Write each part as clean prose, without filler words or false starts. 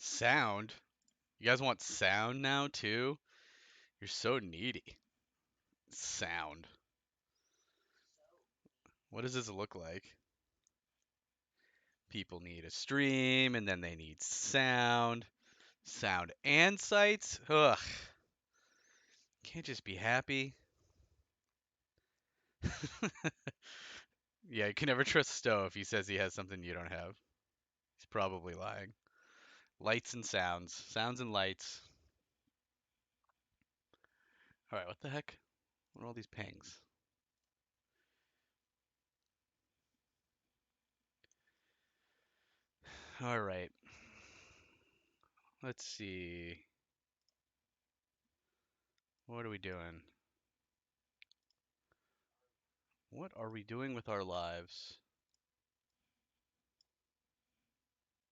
Sound? You guys want sound now too? You're so needy. Sound. What does this look like? People need a stream and then they need sound. Sound and sights? Ugh. Can't just be happy. Yeah, you can never trust Stowe if he says he has something you don't have. He's probably lying. Lights and sounds. Sounds and lights. Alright, what the heck? What are all these pings? Alright. Let's see. What are we doing? What are we doing with our lives?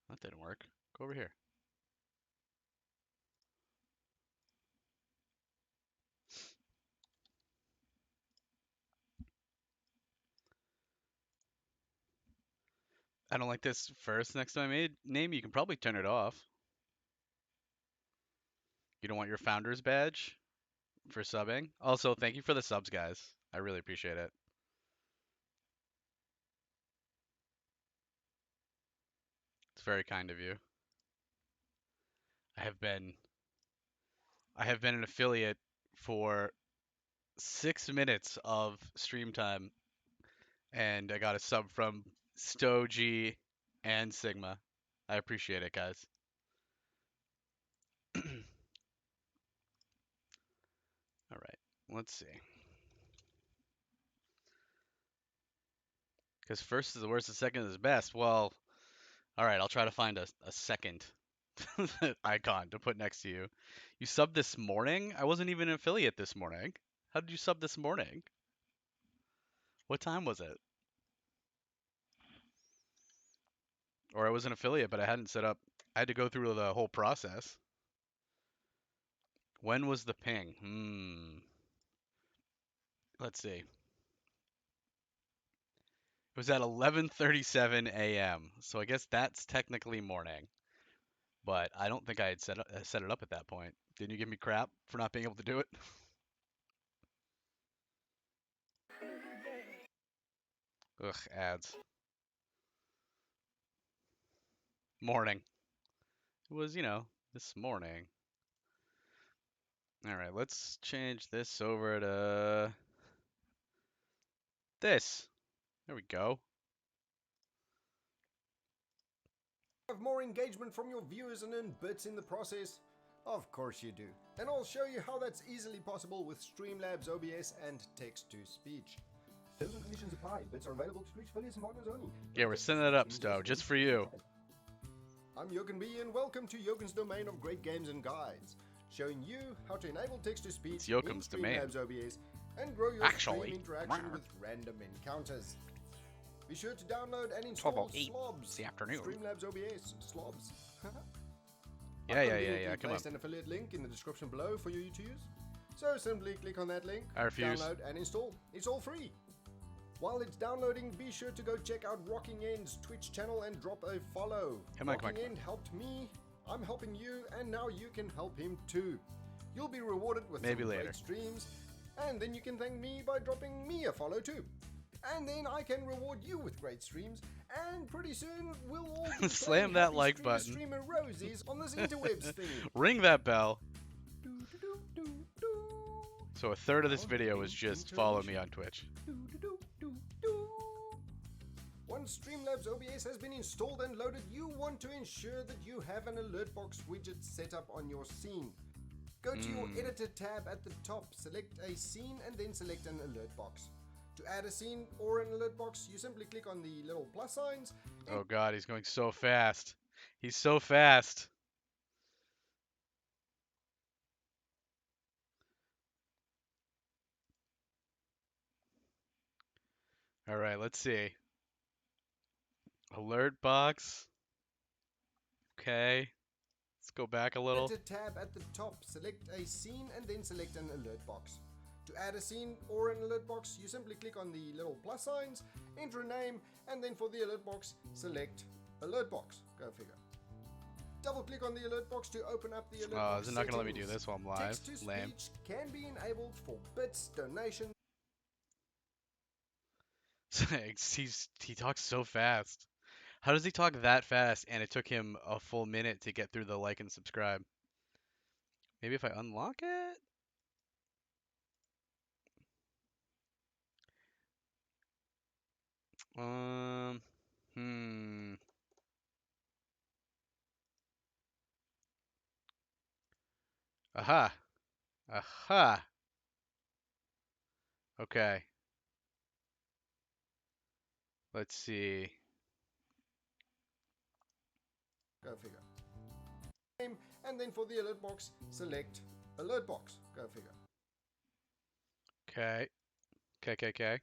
That didn't work. Go over here. I don't like this first next to my name. You can probably turn it off. You don't want your founder's badge for subbing? Also, thank you for the subs, guys. I really appreciate it. It's very kind of you. I have been an affiliate for 6 minutes of stream time, and I got a sub from Stoji and Sigma. I appreciate it, guys. All right, let's see. Because first is the worst, the second is the best. Well, all right, I'll try to find a second icon to put next to you. You subbed this morning? I wasn't even an affiliate this morning. How did you sub this morning? What time was it? Or I was an affiliate, but I hadn't set up. I had to go through the whole process. When was the ping? Let's see. It was at 11:37 a.m. So I guess that's technically morning. But I don't think I had set it up at that point. Didn't you give me crap for not being able to do it? Ugh, ads. Morning. It was, this morning. All right, let's change this over to this. There we go. Have more engagement from your viewers and earn bits in the process? Of course you do. And I'll show you how that's easily possible with Streamlabs OBS and text-to-speech. Terms and conditions apply. Bits are available to Twitch affiliates and partners only. Yeah, we're sending it up, Stowe, just for you. I'm Jochen B, and welcome to Jochen's domain of great games and guides, showing you how to enable text-to-speech in Streamlabs OBS and grow your stream interaction with random encounters. Be sure to download and install Slobs. The afternoon. Streamlabs OBS. Slobs. Yeah. Come on. An affiliate link in the description below for you to use. So simply click on that link, I refuse. download and install. It's all free. While it's downloading, be sure to go check out Rocking End's Twitch channel and drop a follow. Rocking End helped me, I'm helping you, and now you can help him too. You'll be rewarded with some great streams, and then you can thank me by dropping me a follow too. And then I can reward you with great streams, and pretty soon we'll all be slam that like button. Streamer roses on this interwebs thing. Ring that bell. So a third of this video is just follow me on Twitch. Once Streamlabs OBS has been installed and loaded, you want to ensure that you have an alert box widget set up on your scene. Go to your editor tab at the top, select a scene, and then select an alert box. To add a scene or an alert box, you simply click on the little plus signs. Oh god, he's going so fast. He's so fast. All right, let's see. Alert box. Okay. Let's go back a little. Editor tab at the top, select a scene, and then select an alert box. To add a scene or an alert box, you simply click on the little plus signs, enter a name, and then for the alert box, select alert box. Go figure. Double click on the alert box to open up the alert Oh, box is it not settings. gonna let me do this while I'm live? Text to Lame. speech can be enabled for bits, donations. He talks so fast. How does he talk that fast and it took him a full minute to get through the like and subscribe? Maybe if I unlock it? Um, hmm. Aha. Aha. Okay. Let's see. Go figure. And then for the alert box, select alert box. Go figure. Okay. Okay.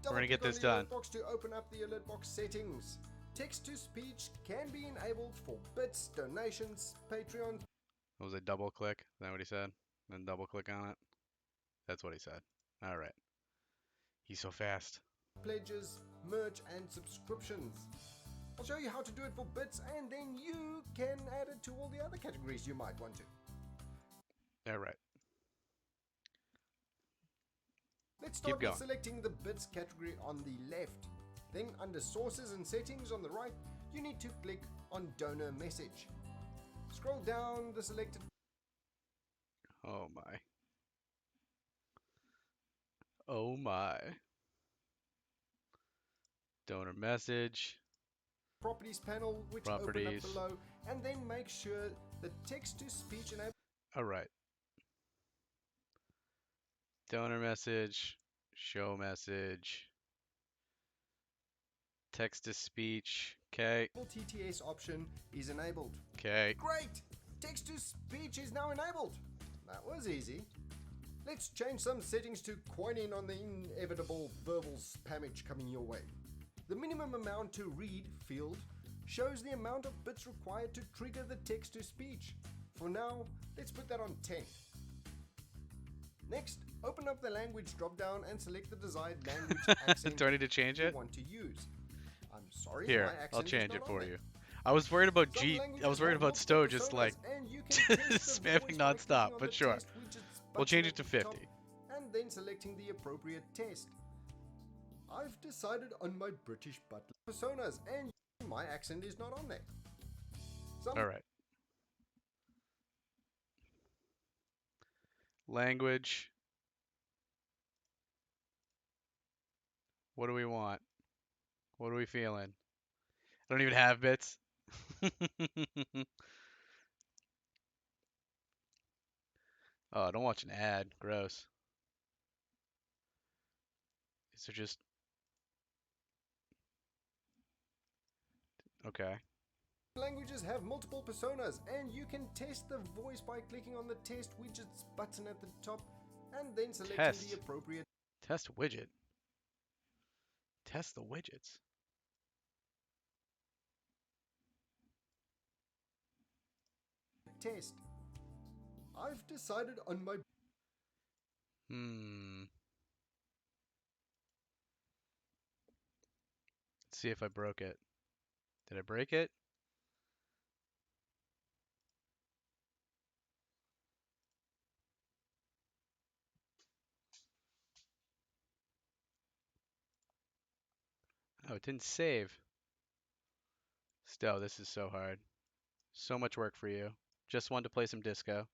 We're Double gonna get click on this the done. alert box to open up the alert box settings. Text to speech can be enabled for bits, donations, Patreon. What was it? Double click? Is that what he said? Then double click on it? That's what he said. All right. He's so fast. Pledges, merch, and subscriptions. I'll show you how to do it for bits, and then you can add it to all the other categories you might want to. All right. Let's Keep start with going. selecting the bits category on the left. Then under sources and settings on the right, you need to click on donor message. Scroll down the selected. Oh my. Oh my. Donor message. Properties panel, which open up Properties. below, and then make sure the text to speech enable. All right. Donor message. Show message. Text to speech. Okay. TTS option is enabled. Okay. Great! Text to speech is now enabled. That was easy. Let's change some settings to coin in on the inevitable verbal spammage coming your way. The minimum amount to read field shows the amount of bits required to trigger the text to speech. For now, let's put that on 10. Next, open up the language drop-down and select the desired language accent Do I need to change you it? want to use. I'm sorry, Here, my accent I'll is change not it on for there. you. I was worried about Some I languages was worried have about multiple Stowe just personas, like and you can test the spamming voice by clicking nonstop, on but the sure. test widget's We'll button change at it to the top 50. and then selecting the appropriate test. I've decided on my British butler personas, and my accent is not on there. All right. Language. What do we want? What are we feeling? I don't even have bits. Oh, don't watch an ad. Gross. Is there just okay? Languages have multiple personas, and you can test the voice by clicking on the test widget's button at the top and then selecting Test. the appropriate Test widget. Test the widgets. test. I've decided on my Hmm. Let's see if I broke it. Did I break it? Oh, it didn't save. Still, this is so hard. So much work for you. Just wanted to play some disco.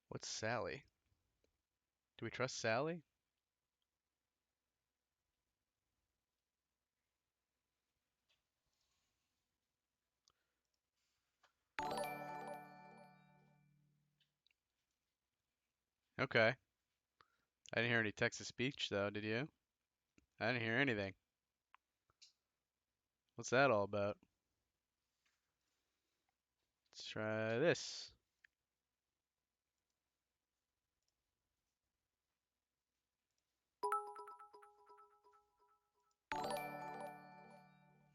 What's Sally? Do we trust Sally? Okay. I didn't hear any text to speech though, did you? I didn't hear anything. What's that all about? Let's try this.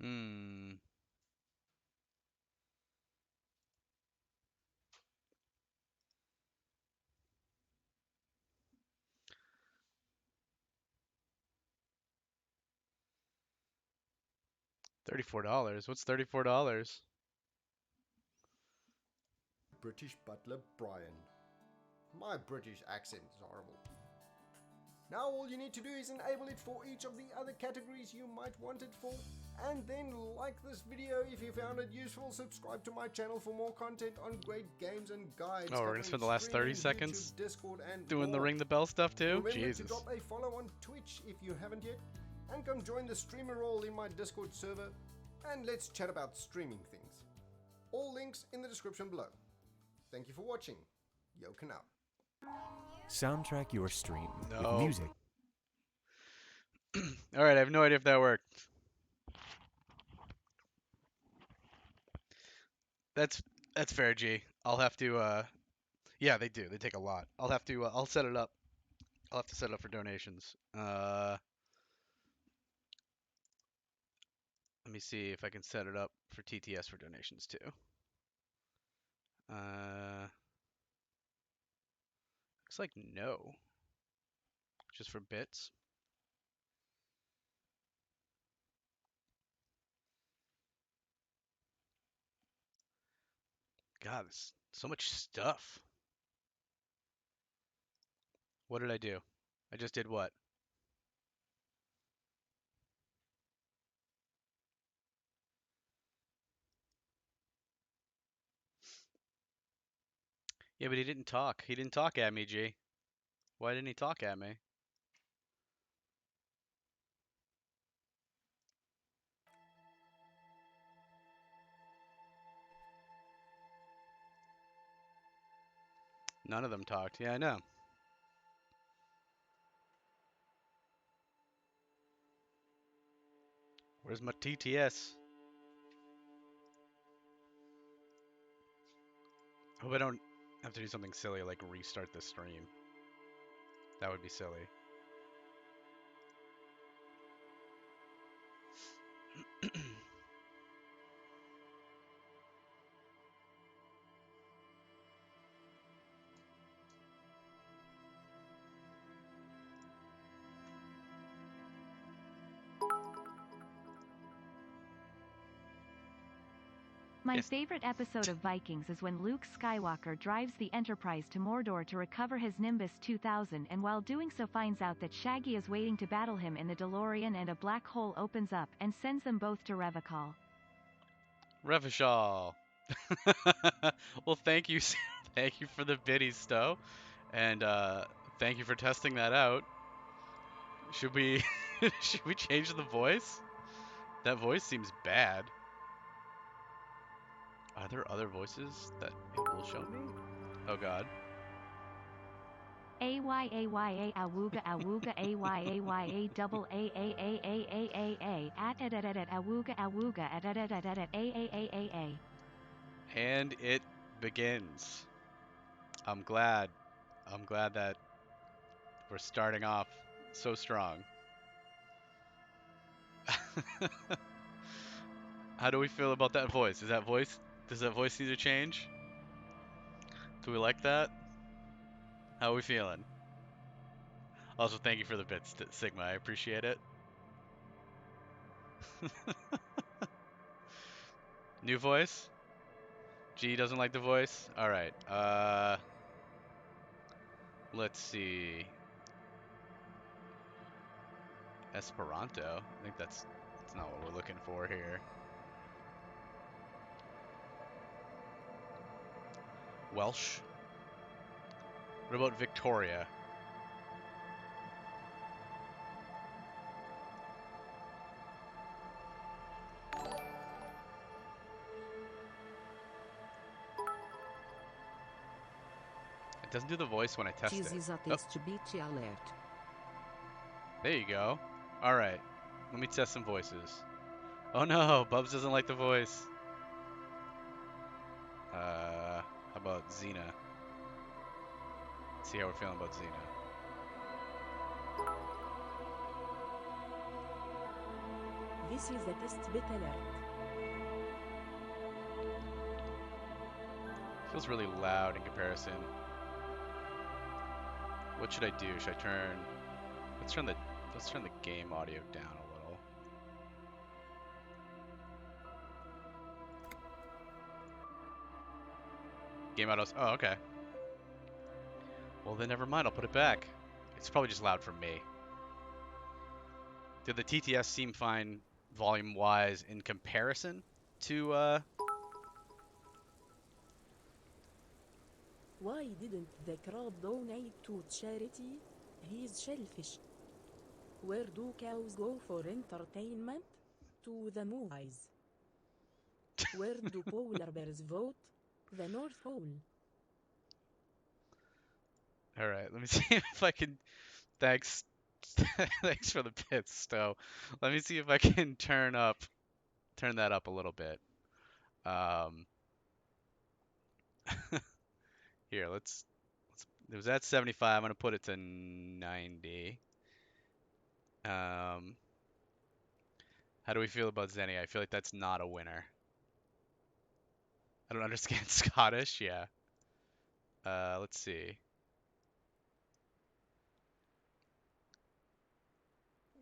Hmm. $34. What's $34? British butler Brian. My British accent is horrible. Now all you need to do is enable it for each of the other categories you might want it for, and then like this video if you found it useful, subscribe to my channel for more content on great games and guides. Oh, we're gonna spend the last 30 seconds YouTube, Discord, and doing the more. ring the bell stuff too? Remember to Jesus. drop a follow on Twitch if you haven't yet, and come join the streamer role in my Discord server, and let's chat about streaming things. All links in the description below. Thank you for watching. Yoken out. Soundtrack your stream with No. music. Alright, I have no idea if that worked. That's fair, G. I'll have to, yeah, they do. They take a lot. I'll have to, I'll set it up. I'll have to set it up for donations. Let me see if I can set it up for TTS for donations too. Looks like no. Just for bits. God, there's so much stuff. What did I do? I just did what? Yeah, but he didn't talk. He didn't talk at me, G. Why didn't he talk at me? None of them talked. Yeah, I know. Where's my TTS? Hope I don't have to do something silly like restart the stream. That would be silly. My Yes. favorite episode of Vikings is when Luke Skywalker drives the Enterprise to Mordor to recover his Nimbus 2000, and while doing so finds out that Shaggy is waiting to battle him in the DeLorean, and a black hole opens up and sends them both to Revachol. Revachol. Well, thank you, thank you for the biddies, Stowe, and thank you for testing that out. Should we should we change the voice? That voice seems bad. Are there other voices that it will show me? Oh God. AYAYA awooga awooga AYAYA double AAAAAAA at awooga awooga at AAAAA. And it begins. I'm glad that we're starting off so strong. How do we feel about that voice? Does that voice need to change? Do we like that? How are we feeling? Also, thank you for the bits, Sigma. I appreciate it. New voice? G doesn't like the voice? Alright. Let's see. Esperanto? I think that's not what we're looking for here. Welsh? What about Victoria? It doesn't do the voice when I test it. Oh. There you go. Alright. Let me test some voices. Oh no, Bubs doesn't like the voice. How about Xena? Let's see how we're feeling about Xena. This is a test bit alert. Feels really loud in comparison. What should I do? Should I turn? Let's turn the game audio down a little. Game audio. Oh, okay. Well, then never mind. I'll put it back. It's probably just loud for me. Did the TTS seem fine volume-wise in comparison to Why didn't the crowd donate to charity? He's shellfish. Where do cows go for entertainment? To the movies. Where do polar bears vote? The North Pole. All right, let me see if I can. Thanks, thanks for the bits, Stowe. Let me see if I can turn that up a little bit. Here, it was at 75. I'm gonna put it to 90. How do we feel about Zenny? I feel like that's not a winner. I don't understand Scottish. Yeah. Let's see.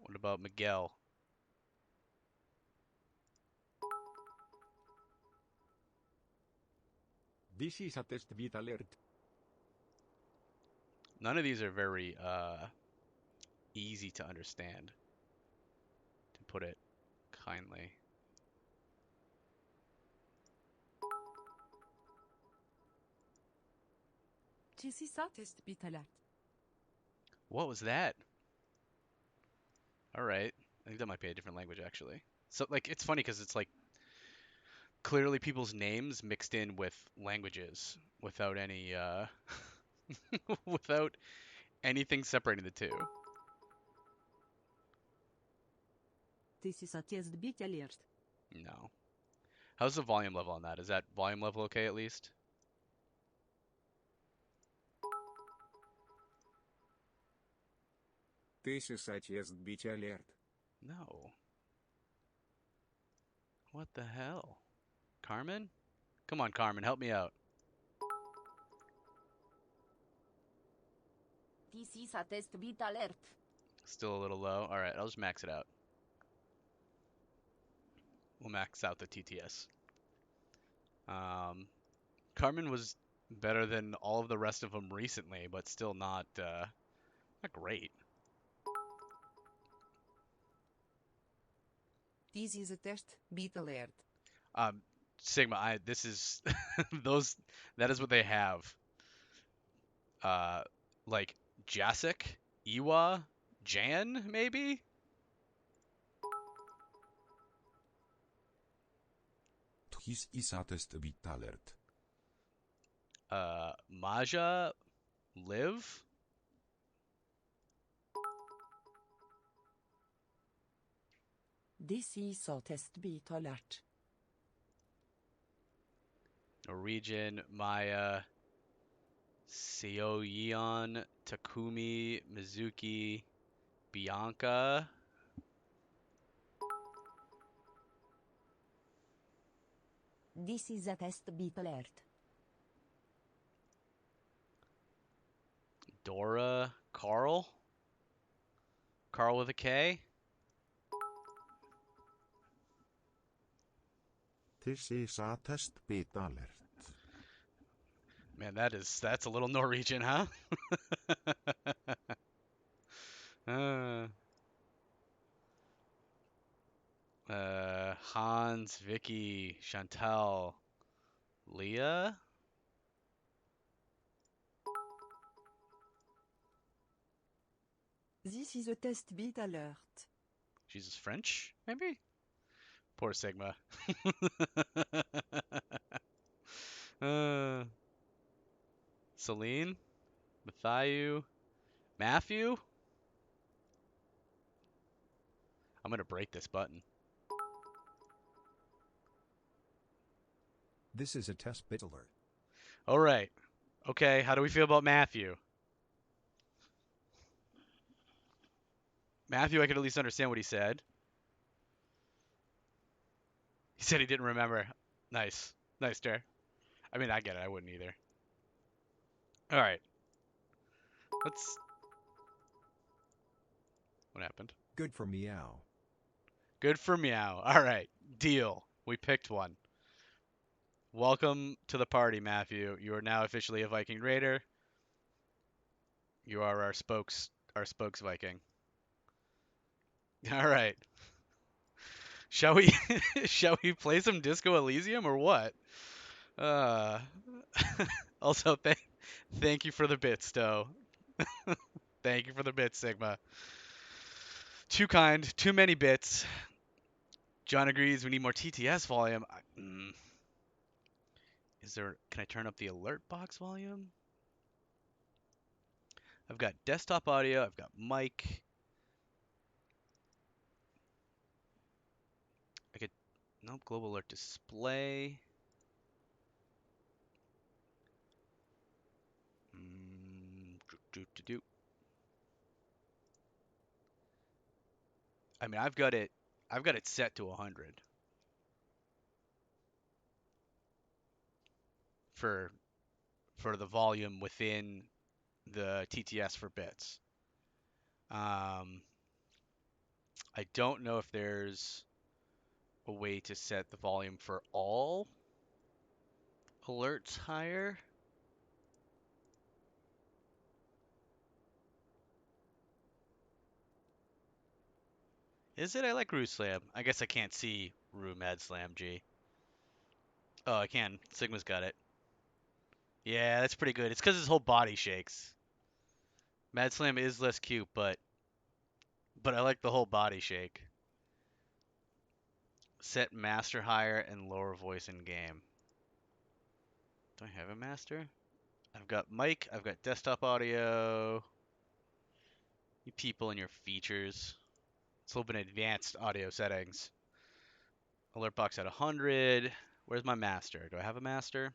What about Miguel? This is a test bit alert. None of these are very easy to understand, to put it kindly. This is a test bit alert. What was that? All right. I think that might be a different language actually. So like it's funny because it's like clearly people's names mixed in with languages without any without anything separating the two. This is a test bit alert. No. How's the volume level on that? Is that volume level okay at least? This is a test bit alert. No. What the hell? Carmen? Come on, Carmen, help me out. This is a test bit alert. Still a little low. All right, I'll just max it out. We'll max out the TTS. Carmen was better than all of the rest of them recently, but still not great. This is a test bit alert. Sigma, this is those. That is what they have. Like Jacek, Iwa, Jan, maybe. This is a test bit alert. Maja, Liv. This is a test bit alert. Norwegian, Maya, Seo Yeon, Takumi, Mizuki, Bianca. This is a test bit alert. Dora, Carl. Carl with a K. This is a test bit alert. Man, that's a little Norwegian, huh? Hans, Vicky, Chantal, Leah. This is a test bit alert. Jesus, French, maybe? Poor Sigma. Celine, Matthew, Matthew. I'm gonna break this button. This is a test bit alert. All right. Okay, how do we feel about Matthew? Matthew, I could at least understand what he said. He said he didn't remember. Nice. Nice, Jer. I mean, I get it. I wouldn't either. All right. Let's. What happened? Good for meow. Good for meow. All right. Deal. We picked one. Welcome to the party, Matthew. You are now officially a Viking Raider. You are our spokes Viking. All right. Shall we shall we play some Disco Elysium or what? Uh also thank you for the bit, Stowe. Thank you for the bit, Sigma. Too kind, too many bits. John agrees we need more TTS volume. Can I turn up the alert box volume? I've got desktop audio, I've got mic. I could nope, global alert display. Do. I mean, I've got it set to 100 for the volume within the TTS for bits. I don't know if there's a way to set the volume for all alerts higher. Is it? I like Rue Slam. I guess I can't see Rue Mad Slam G. Oh, I can. Sigma's got it. Yeah, that's pretty good. It's because his whole body shakes. Mad Slam is less cute, but I like the whole body shake. Set master higher and lower voice in game. Do I have a master? I've got mic, I've got desktop audio. You people and your features. Let's open advanced audio settings. Alert box at 100. Where's my master? Do I have a master?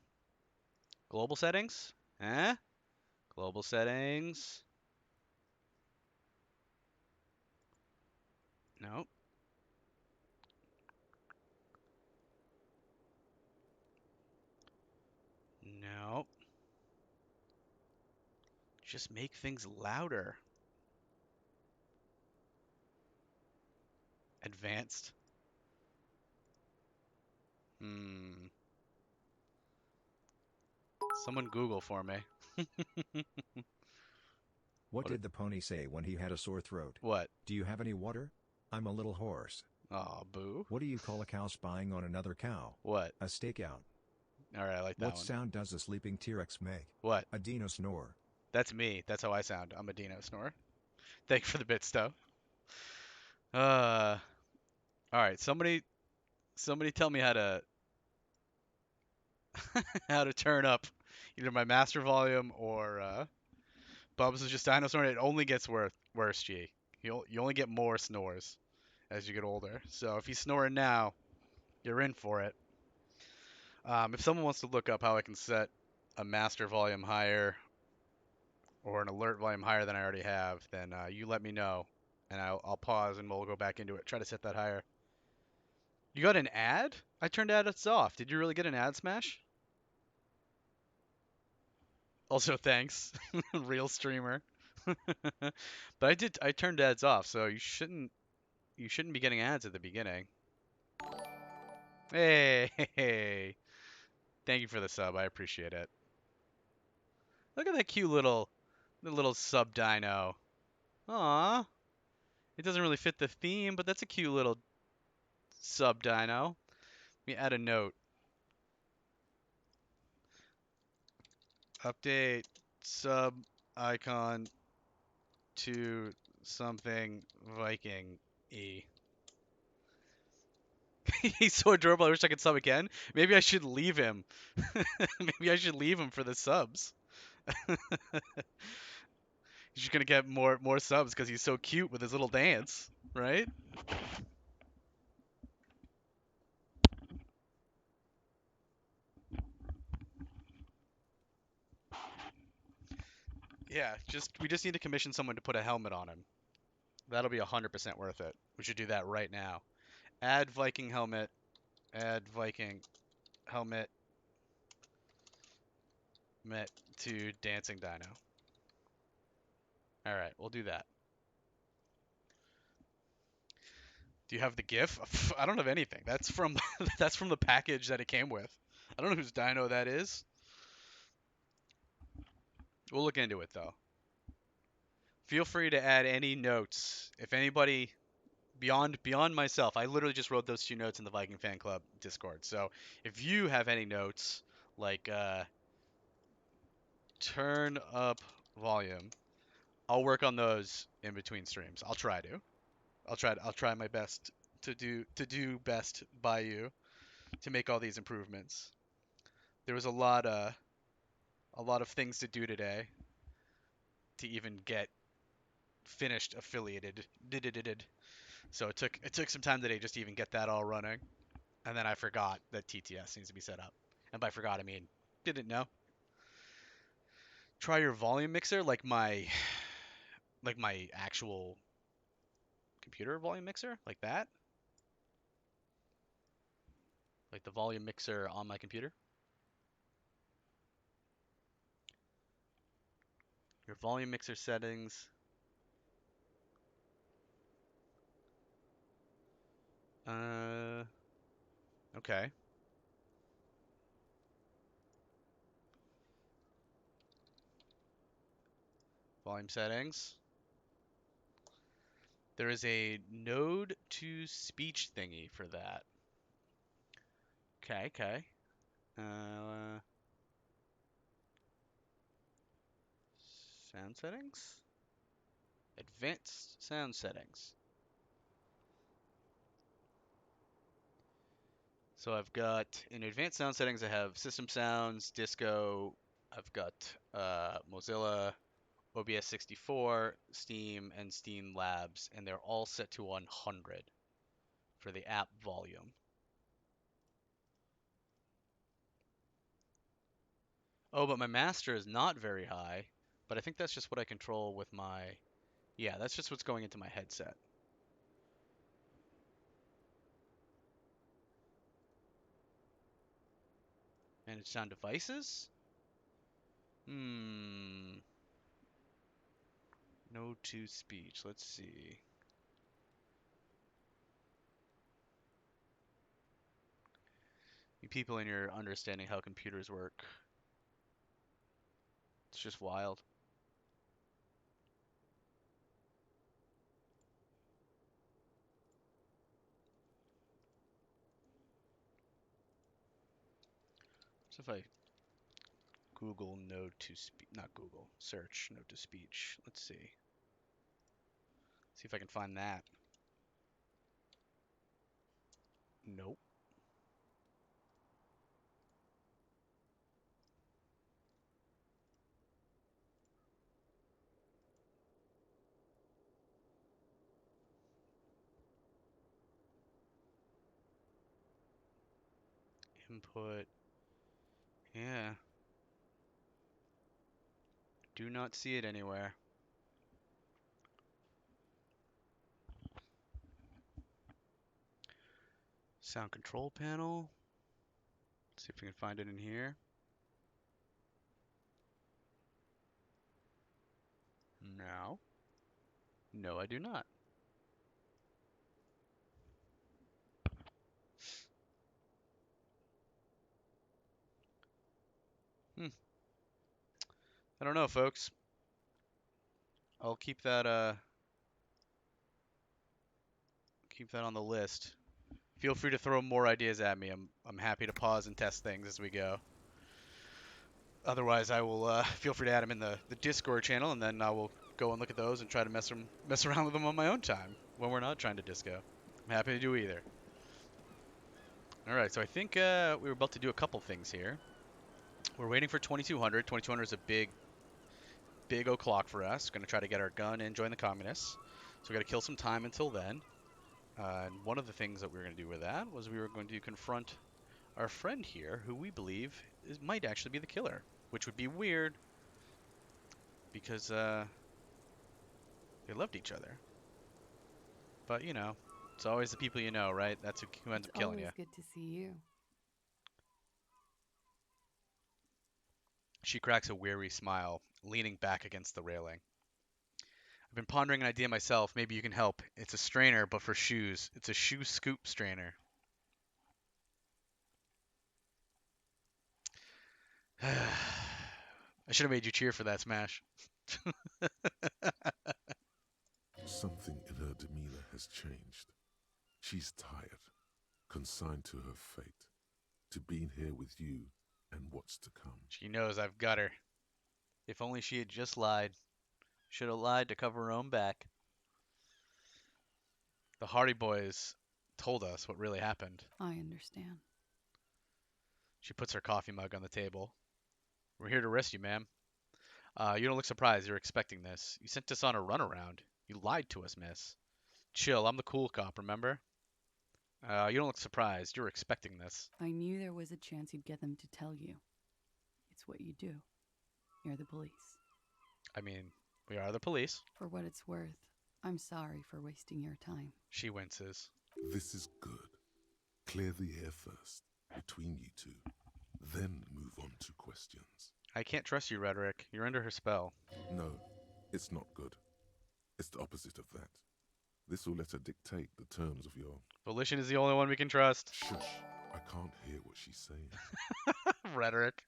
Global settings? Eh? Global settings. Nope. Nope. Just make things louder. Advanced. Hmm. Someone Google for me. What did the pony say when he had a sore throat? What? Do you have any water? I'm a little hoarse. Aw, boo. What do you call a cow spying on another cow? What? A stakeout. Alright, I like that What one. sound does a sleeping T-Rex make? What? A dino snore. That's me. That's how I sound. I'm a Dino snore. Thank you for the bit, Stowe. Alright, somebody tell me how to how to turn up either my master volume or Bubs is just dinosaur. It only gets worse, G. You only get more snores as you get older. So if he's snoring now, you're in for it. If someone wants to look up how I can set a master volume higher or an alert volume higher than I already have, then you let me know, and I'll pause and we'll go back into it. Try to set that higher. You got an ad? I turned ads off. Did you really get an ad smash? Also, thanks, real streamer. But I turned ads off, so you shouldn't be getting ads at the beginning. Hey, thank you for the sub. I appreciate it. Look at that cute little sub dino. Aw. It doesn't really fit the theme, but that's a cute little sub dino. Let me add a note. Update sub icon to something Viking-y. He's so adorable. I wish I could sub again. Maybe I should leave him. Maybe I should leave him for the subs. He's just gonna get more subs because he's so cute with his little dance, right? Yeah, we just need to commission someone to put a helmet on him. That'll be 100% worth it. We should do that right now. Add Viking helmet Add Viking helmet met to dancing dino. All right, we'll do that. Do you have the GIF? I don't have anything. That's from that's from the package that it came with. I don't know whose dino that is. We'll look into it though. Feel free to add any notes. If anybody beyond myself, I literally just wrote those 2 notes in the Viking Fan Club Discord. So if you have any notes like turn up volume, I'll work on those in between streams. I'll try to. I'll try my best to do best by you to make all these improvements. There was a lot of things to do today to even get finished affiliated. So it took some time today just to even get that all running. And then I forgot that TTS needs to be set up. And by forgot I mean didn't know. Try your volume mixer like my actual computer volume mixer like that. Like the volume mixer on my computer. Your volume mixer settings. Okay. Volume settings. There is a node to speech thingy for that. Okay. Uh, sound settings? Advanced sound settings. So I've got, in advanced sound settings, I have system sounds, disco, I've got Mozilla, OBS 64, Steam, and Steam Labs, and they're all set to 100 for the app volume. Oh, but my master is not very high, but I think that's just what I control with my, yeah, that's just what's going into my headset. Manage sound devices? Hmm. No to speech. Let's see. You people in your understanding how computers work. It's just wild. So if I Google node to speech, not Google, search node to speech. Let's see. See if I can find that. Nope. Input. Yeah. Do not see it anywhere. Sound control panel. Let's see if we can find it in here. No. No, I do not. Hmm. I don't know, folks. I'll keep that on the list. Feel free to throw more ideas at me. I'm happy to pause and test things as we go. Otherwise, I will feel free to add them in the Discord channel, and then I will go and look at those and try to mess around with them on my own time when we're not trying to disco. I'm happy to do either. All right, so I think we were about to do a couple things here. We're waiting for 2200. 2200 is a big o'clock for us. Going to try to get our gun and join the communists. So we got to kill some time until then. And one of the things that we were going to do with that was we were going to confront our friend here, who we believe might actually be the killer, which would be weird because they loved each other. But, you know, It's always the people you know, right? That's who ends It's up killing you. always good to see you. She cracks a weary smile, leaning back against the railing. I've been pondering an idea myself. Maybe you can help. It's a strainer, but for shoes. It's a shoe scoop strainer. I should have made you cheer for that smash. Something in her demeanor has changed. She's tired, consigned to her fate, to being here with you and what's to come. She knows I've got her. If only she had just lied. Should have lied to cover her own back. The Hardy Boys told us what really happened. I understand. She puts her coffee mug on the table. We're here to rescue, ma'am. You don't look surprised. You're expecting this. You sent us on a runaround. You lied to us, miss. Chill. I'm the cool cop, remember? You don't look surprised. You're expecting this. I knew there was a chance you'd get them to tell you. It's what you do. You're the police. I mean, we are the police. For what it's worth, I'm sorry for wasting your time. She winces. This is good. Clear the air first, between you two. Then move on to questions. I can't trust you, Rhetoric. You're under her spell. No, it's not good. It's the opposite of that. This will let her dictate the terms of your... Volition is the only one we can trust. Shush. I can't hear what she's saying. Rhetoric.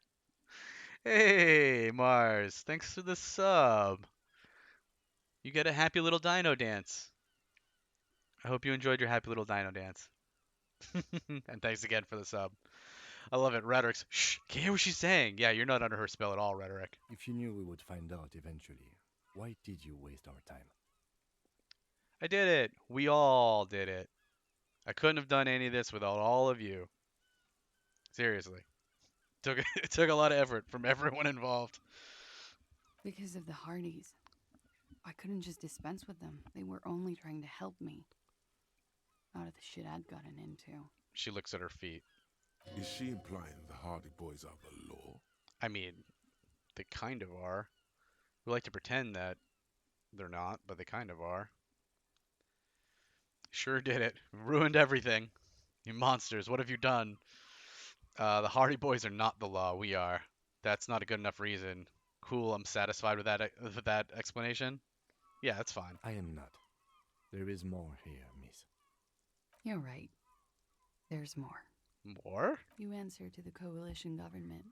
Hey, Mars. Thanks for the sub. You get a happy little dino dance. I hope you enjoyed your happy little dino dance. And thanks again for the sub. I love it. Rhetoric's, shh, can't hear what she's saying. Yeah, you're not under her spell at all, Rhetoric. If you knew we would find out eventually, why did you waste our time? I did it. We all did it. I couldn't have done any of this without all of you. Seriously. It took a lot of effort from everyone involved. Because of the Hardys. I couldn't just dispense with them. They were only trying to help me. Out of the shit I'd gotten into. She looks at her feet. Is she implying the Hardy Boys are the law? I mean, they kind of are. We like to pretend that they're not, but they kind of are. Sure did it. Ruined everything. You monsters, what have you done? The Hardy Boys are not the law. We are. That's not a good enough reason. Cool, I'm satisfied with that explanation. Yeah, that's fine. I am not. There is more here, miss. You're right. There's more. More? You answer to the coalition government,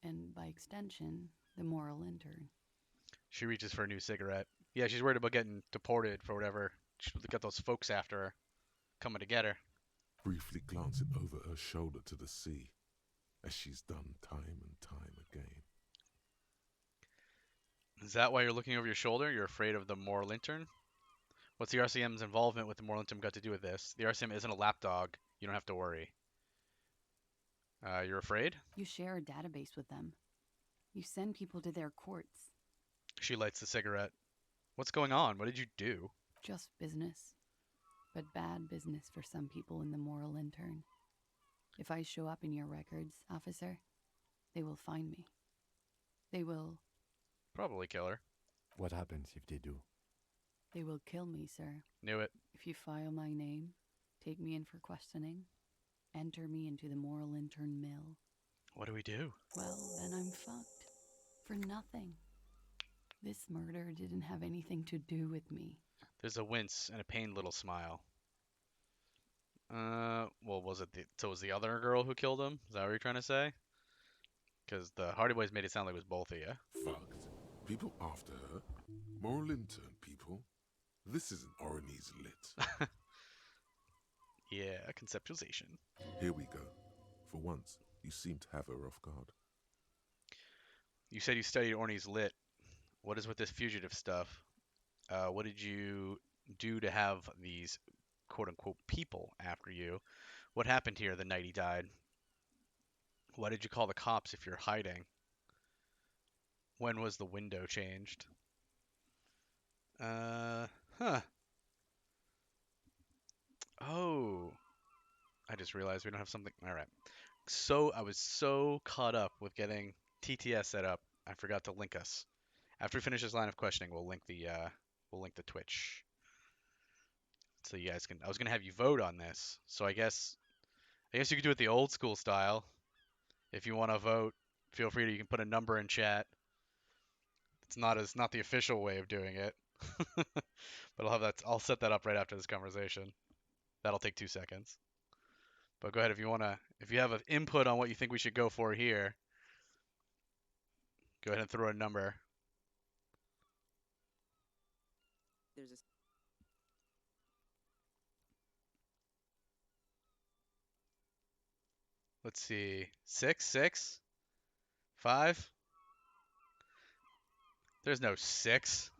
and by extension, the moral intern. She reaches for a new cigarette. Yeah, she's worried about getting deported for whatever. She's got those folks after her, coming to get her. Briefly glancing over her shoulder to the sea, as she's done time and time again. Is that why you're looking over your shoulder? You're afraid of the moral intern? What's the RCM's involvement with the moral intern got to do with this? The RCM isn't a lapdog. You don't have to worry. You're afraid? You share a database with them. You send people to their courts. She lights the cigarette. What's going on? What did you do? Just business. But bad business for some people in the moral intern. If I show up in your records, officer, they will find me. They will... Probably kill her. What happens if they do? They will kill me, sir. Knew it. If you file my name, take me in for questioning, enter me into the moral intern mill. What do we do? Well, then I'm fucked. For nothing. This murder didn't have anything to do with me. There's a wince and a pained little smile. Well, was it so it was the other girl who killed him? Is that what you're trying to say? Because the Hardy Boys made it sound like it was both of you. Fucked. People after her. Moral intern people. This isn't Orionese lit. Yeah, conceptualization. Here we go. For once, you seem to have her off guard. You said you studied Orny's lit. What is with this fugitive stuff? What did you do to have these quote-unquote people after you? What happened here the night he died? Why did you call the cops if you're hiding? When was the window changed? Huh. Oh. I just realized we don't have something. All right. So I was so caught up with getting TTS set up, I forgot to link us. After we finish this line of questioning, we'll link the Twitch. So you guys can. I was gonna have you vote on this. So I guess you could do it the old school style. If you want to vote, feel free to. You can put a number in chat. It's not the official way of doing it. But I'll have that. I'll set that up right after this conversation. That'll take 2 seconds. But go ahead if you have an input on what you think we should go for here, go ahead and throw a number. There's a Let's see. 6, 5. There's no 6.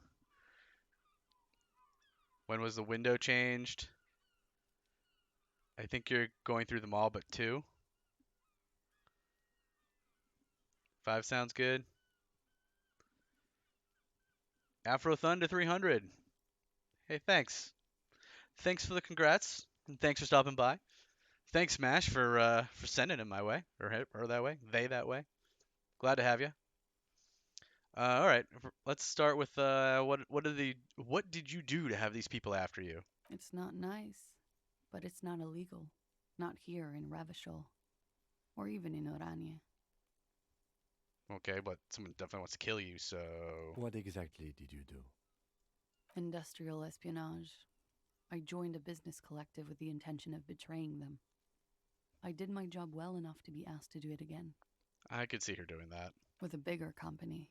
When was the window changed? I think you're going through them all but 2. 5 sounds good. Afro Thunder 300. Hey, thanks. Thanks for the congrats, and thanks for stopping by. Thanks, Smash, for sending him my way, or that way, they that way. Glad to have you. All right, let's start with what did you do to have these people after you? It's not nice, but it's not illegal. Not here in Ravishol, or even in Orania. Okay, but someone definitely wants to kill you, so... What exactly did you do? Industrial espionage. I joined a business collective with the intention of betraying them. I did my job well enough to be asked to do it again. I could see her doing that. With a bigger company.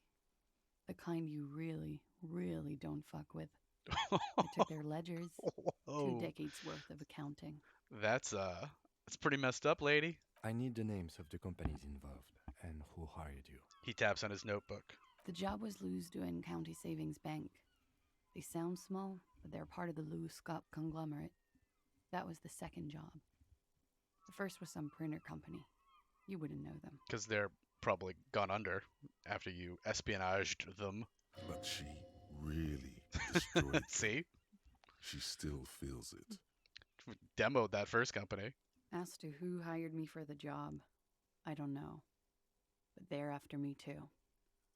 The kind you really, really don't fuck with. I took their ledgers, 2 decades worth of accounting. That's pretty messed up, lady. I need the names of the companies involved and who hired you. He taps on his notebook. The job was Lou's doing County Savings Bank. They sound small, but they're part of the Lou Scott conglomerate. That was the second job. The first was some printer company. You wouldn't know them. Because they're probably gone under after you espionaged them. But she really destroyed them. See? She still feels it. Demoed that first company. As to who hired me for the job, I don't know. But they're after me too.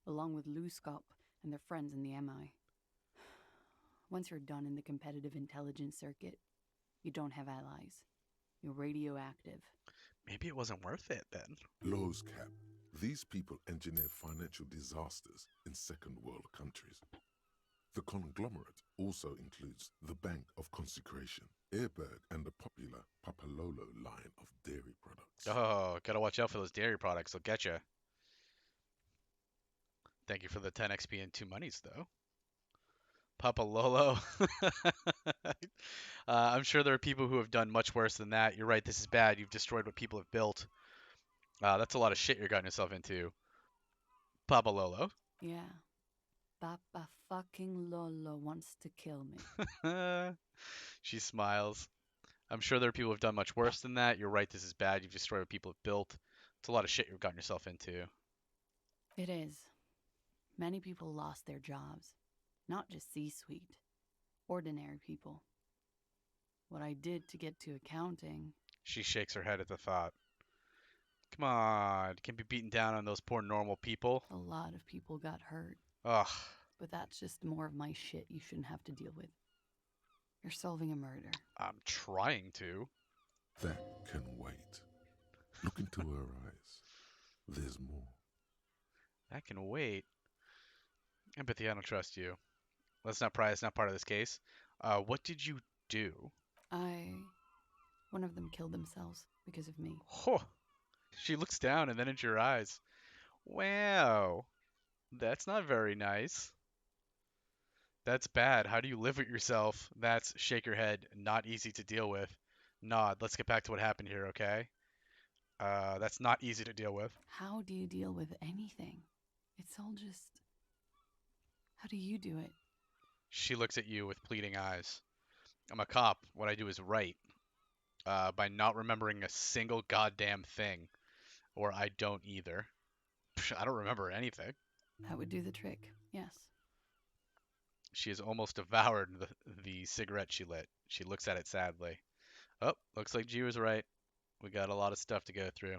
Along with Lou Scott and their friends in the MI. Once you're done in the competitive intelligence circuit, you don't have allies. You're radioactive. Maybe it wasn't worth it then. Lowe's cap. These people engineer financial disasters in second world countries. The conglomerate also includes the Bank of Consecration, Airberg, and the popular Papalolo line of dairy products. Oh, gotta watch out for those dairy products. They'll get you. Thank you for the 10 XP and 2 monies, though. Papalolo. I'm sure there are people who have done much worse than that. You're right, this is bad. You've destroyed what people have built. That's a lot of shit you're getting yourself into. Papalolo. Yeah. Papa fucking Lolo wants to kill me. She smiles. I'm sure there are people who have done much worse than that. You're right, this is bad. You've destroyed what people have built. It's a lot of shit you've gotten yourself into. It is. Many people lost their jobs. Not just C-suite. Ordinary people. What I did to get to accounting... She shakes her head at the thought. Come on, you can't be beaten down on those poor normal people. A lot of people got hurt. Ugh. But that's just more of my shit you shouldn't have to deal with. You're solving a murder. I'm trying to. That can wait. Look into her eyes. There's more. That can wait. Empathy, I don't trust you. Let's not pry. It's not part of this case. What did you do? One of them killed themselves because of me. Oh. She looks down and then into your eyes. Wow. That's not very nice. That's bad. How do you live with yourself? That's shake your head. Not easy to deal with. Nod. Let's get back to what happened here, okay? That's not easy to deal with. How do you deal with anything? It's all just... How do you do it? She looks at you with pleading eyes. I'm a cop. What I do is right. By not remembering a single goddamn thing. Or I don't either. I don't remember anything. That would do the trick, yes. She has almost devoured the cigarette she lit. She looks at it sadly. Oh, looks like G was right. We got a lot of stuff to go through.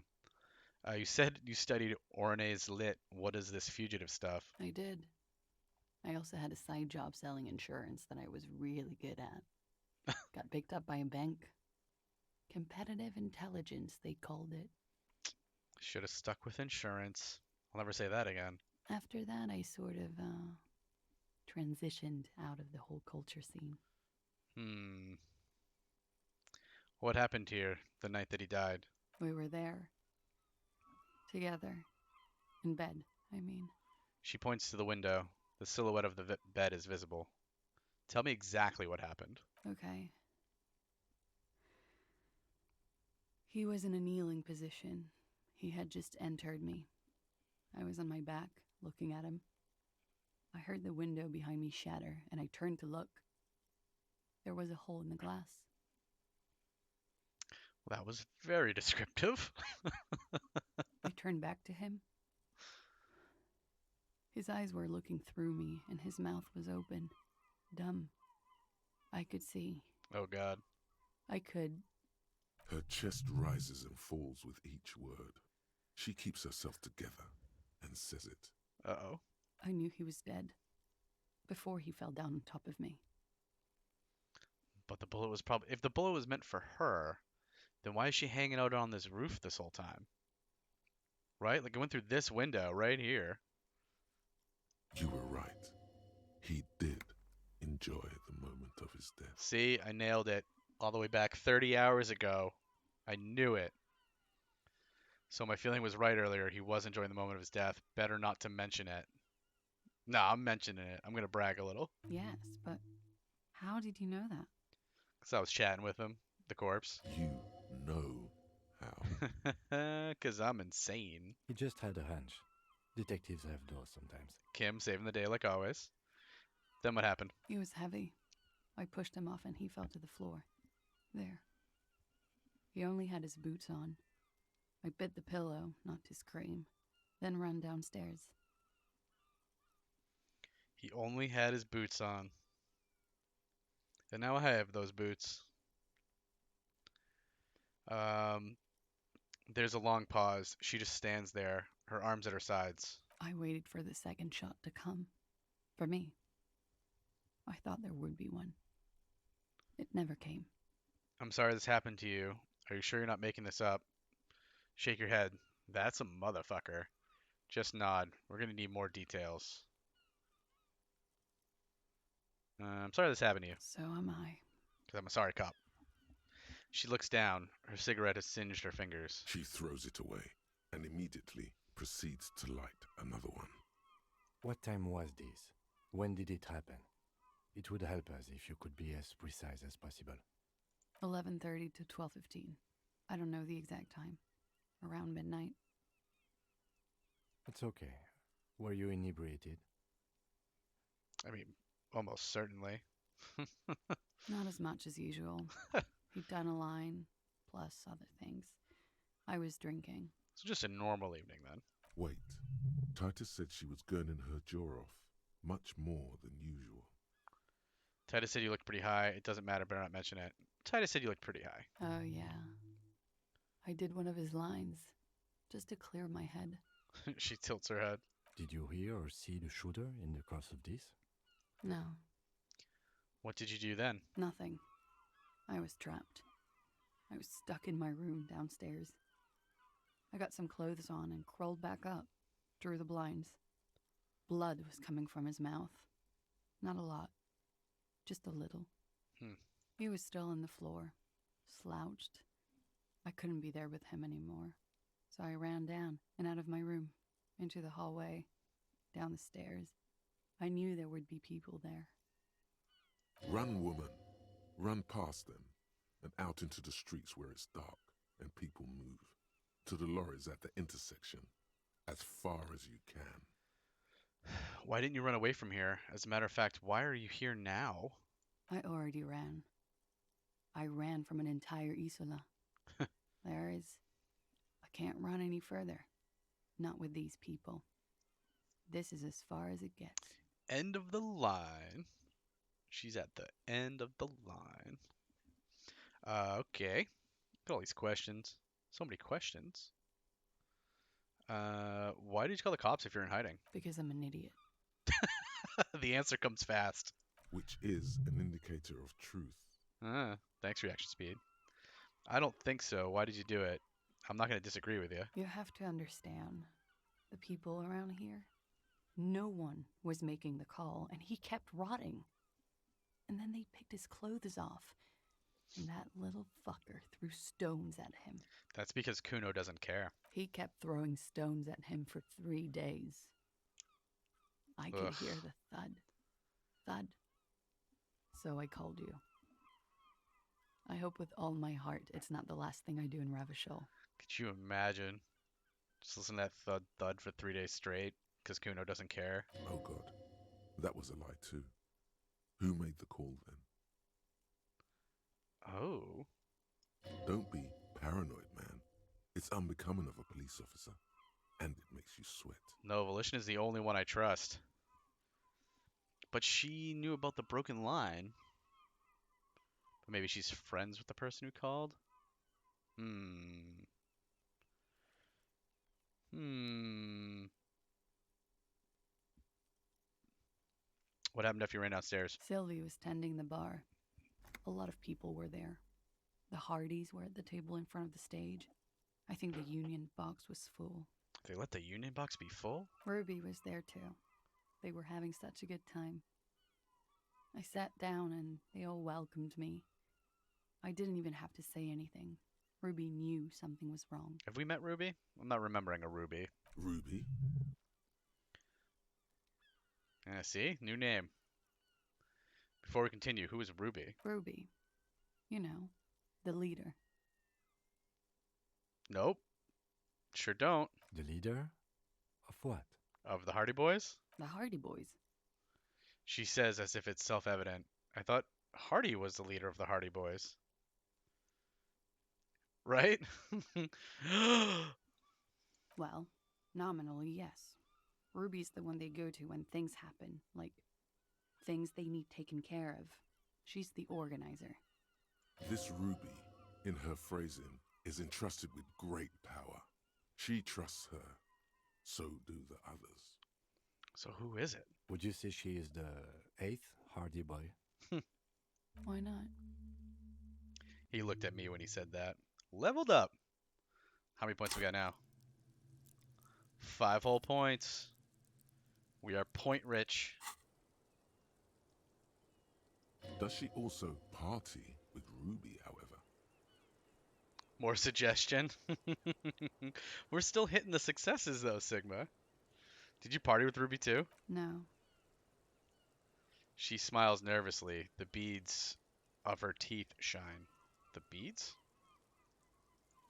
You said you studied Ornay's lit. What is this fugitive stuff? I did. I also had a side job selling insurance that I was really good at. Got picked up by a bank. Competitive intelligence, they called it. Should have stuck with insurance. I'll never say that again. After that, I sort of transitioned out of the whole culture scene. What happened here the night that he died? We were there. Together. In bed, I mean. She points to the window. The silhouette of the bed is visible. Tell me exactly what happened. Okay. He was in a kneeling position. He had just entered me. I was on my back, looking at him. I heard the window behind me shatter, and I turned to look. There was a hole in the glass. That was very descriptive. I turned back to him. His eyes were looking through me, and his mouth was open. Dumb. I could see. Oh, God. I could. Her chest rises and falls with each word. She keeps herself together and says it. Uh-oh. I knew he was dead. Before he fell down on top of me. But the bullet was probably... If the bullet was meant for her, then why is she hanging out on this roof this whole time? Right? Like, it went through this window right here. You were right. He did enjoy the moment of his death. See, I nailed it. All the way back 30 hours ago. I knew it. So my feeling was right earlier. He was enjoying the moment of his death. Better not to mention it. No, I'm mentioning it. I'm going to brag a little. Yes, but how did you know that? Because I was chatting with him, the corpse. You know how. Because I'm insane. He just had a hunch. Detectives have those sometimes. Kim saving the day like always. Then what happened? He was heavy. I pushed him off and he fell to the floor. There. He only had his boots on. I bit the pillow, not to scream, then ran downstairs. He only had his boots on. And now I have those boots. There's a long pause. She just stands there, her arms at her sides. I waited for the second shot to come. For me. I thought there would be one. It never came. I'm sorry this happened to you. Are you sure you're not making this up? Shake your head. That's a motherfucker. Just nod. We're gonna need more details. I'm sorry this happened to you. So am I. Because I'm a sorry cop. She looks down. Her cigarette has singed her fingers. She throws it away and immediately proceeds to light another one. What time was this? When did it happen? It would help us if you could be as precise as possible. 11:30 to 12:15. I don't know the exact time. Around midnight. It's okay. Were you inebriated? I mean, almost certainly. Not as much as usual. He'd done a line, plus other things. I was drinking. So just a normal evening then. Wait. Titus said she was gurning her jaw off, much more than usual. Titus said you looked pretty high. It doesn't matter, better not mention it. Titus said you looked pretty high. Oh, yeah. I did one of his lines, just to clear my head. She tilts her head. Did you hear or see the shooter in the course of this? No. What did you do then? Nothing. I was trapped. I was stuck in my room downstairs. I got some clothes on and crawled back up, drew the blinds. Blood was coming from his mouth. Not a lot. Just a little. He was still on the floor, slouched. I couldn't be there with him anymore. So I ran down and out of my room, into the hallway, down the stairs. I knew there would be people there. Run, woman. Run past them and out into the streets where it's dark and people move. To the lorries at the intersection, as far as you can. Why didn't you run away from here? As a matter of fact, why are you here now? I already ran. I ran from an entire Isola. I can't run any further. Not with these people. This is as far as it gets. End of the line. She's at the end of the line. Okay. Got all these questions. So many questions. Why did you call the cops if you're in hiding? Because I'm an idiot. The answer comes fast. Which is an indicator of truth Thanks, reaction speed. I don't think so. Why did you do it? I'm not going to disagree with you. You have to understand, the people around here, no one was making the call, and he kept rotting. And then they picked his clothes off, and that little fucker threw stones at him. That's because Kuno doesn't care. He kept throwing stones at him for 3 days. I could hear the thud. Thud. So I called you. I hope with all my heart it's not the last thing I do in Ravishol. Could you imagine? Just listen to that thud thud for 3 days straight because Kuno doesn't care. Oh God, that was a lie too. Who made the call then? Oh. Don't be paranoid, man. It's unbecoming of a police officer, and it makes you sweat. No, Volition is the only one I trust. But she knew about the broken line. But maybe she's friends with the person who called? What happened if you ran downstairs? Sylvie was tending the bar. A lot of people were there. The Hardys were at the table in front of the stage. I think the Union box was full. They let the Union box be full? Ruby was there too. They were having such a good time. I sat down and they all welcomed me. I didn't even have to say anything. Ruby knew something was wrong. Have we met Ruby? I'm not remembering a Ruby. Ruby? See? New name. Before we continue, who is Ruby? Ruby. You know, the leader. Nope. Sure don't. The leader? Of what? Of the Hardy Boys? The Hardy Boys. She says as if it's self-evident. I thought Hardy was the leader of the Hardy Boys. Right? Well, nominally, yes. Ruby's the one they go to when things happen, like things they need taken care of. She's the organizer. This Ruby, in her phrasing, is entrusted with great power. She trusts her. So do the others. So who is it? Would you say she is the 8th Hardy Boy? Why not? He looked at me when he said that. Leveled up. How many points we got now? 5 whole points. We are point rich. Does she also party with Ruby, however? More suggestion. We're still hitting the successes though, Sigma. Did you party with Ruby too? No. She smiles nervously. The beads of her teeth shine. The beads?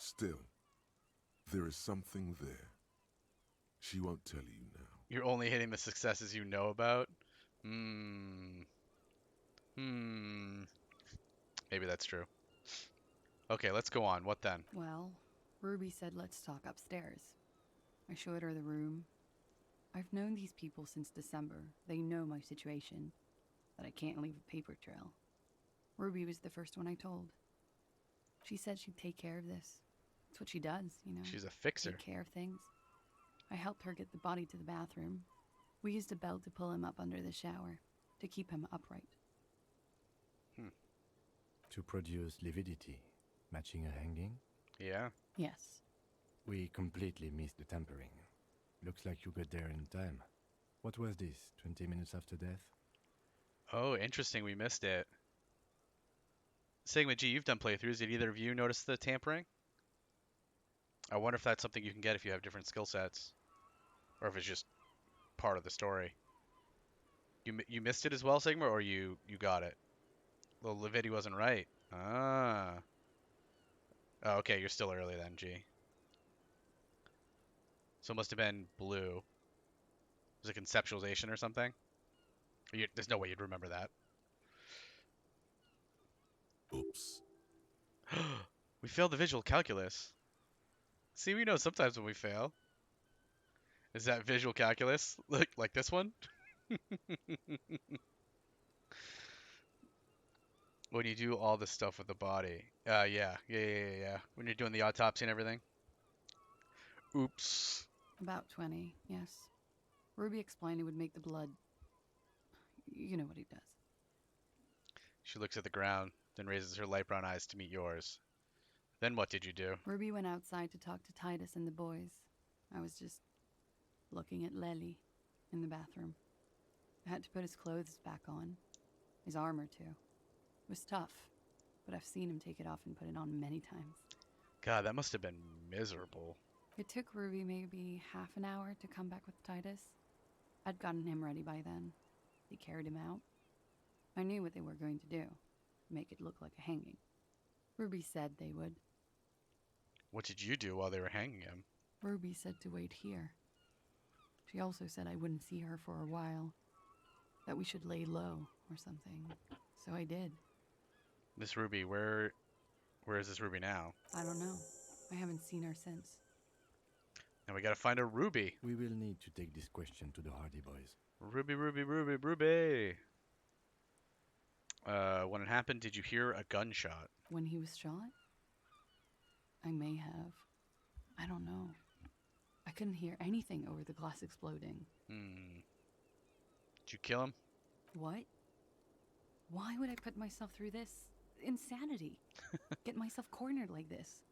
Still, there is something there. She won't tell you now. You're only hitting the successes you know about? Maybe that's true. Okay, let's go on. What then? Well, Ruby said let's talk upstairs. I showed her the room. I've known these people since December. They know my situation, that I can't leave a paper trail. Ruby was the first one I told. She said she'd take care of this. It's what she does, you know. She's a fixer. Take care of things. I helped her get the body to the bathroom. We used a belt to pull him up under the shower, to keep him upright. To produce lividity, matching a hanging? Yeah. Yes. We completely missed the tampering. Looks like you got there in time. What was this, 20 minutes after death? Oh, interesting. We missed it. Sigma G, you've done playthroughs. Did either of you notice the tampering? I wonder if that's something you can get if you have different skill sets. Or if it's just part of the story. You missed it as well, Sigma, or you got it? Well, Lividi wasn't right. Ah. Oh, okay, you're still early then, G. So it must have been blue. Was it conceptualization or something? There's no way you'd remember that. Oops. We failed the visual calculus. See, we know sometimes when we fail. Is that visual calculus? Like this one? When you do all this stuff with the body. Yeah. When you're doing the autopsy and everything. Oops. About 20, yes. Ruby explained it would make the blood... You know what he does. She looks at the ground, then raises her light brown eyes to meet yours. Then what did you do? Ruby went outside to talk to Titus and the boys. I was just looking at Lely in the bathroom. I had to put his clothes back on. His armor, too. It was tough, but I've seen him take it off and put it on many times. God, that must have been miserable. It took Ruby maybe half an hour to come back with Titus. I'd gotten him ready by then. They carried him out. I knew what they were going to do. Make it look like a hanging. Ruby said they would. What did you do while they were hanging him? Ruby said to wait here. She also said I wouldn't see her for a while. That we should lay low or something. So I did. This Ruby, where is this Ruby now? I don't know. I haven't seen her since. Now we gotta find a Ruby. We will need to take this question to the Hardy Boys. Ruby, Ruby, Ruby, Ruby. When it happened, did you hear a gunshot? When he was shot? I may have. I don't know. I couldn't hear anything over the glass exploding. Did you kill him? What? Why would I put myself through this insanity? Get myself cornered like this?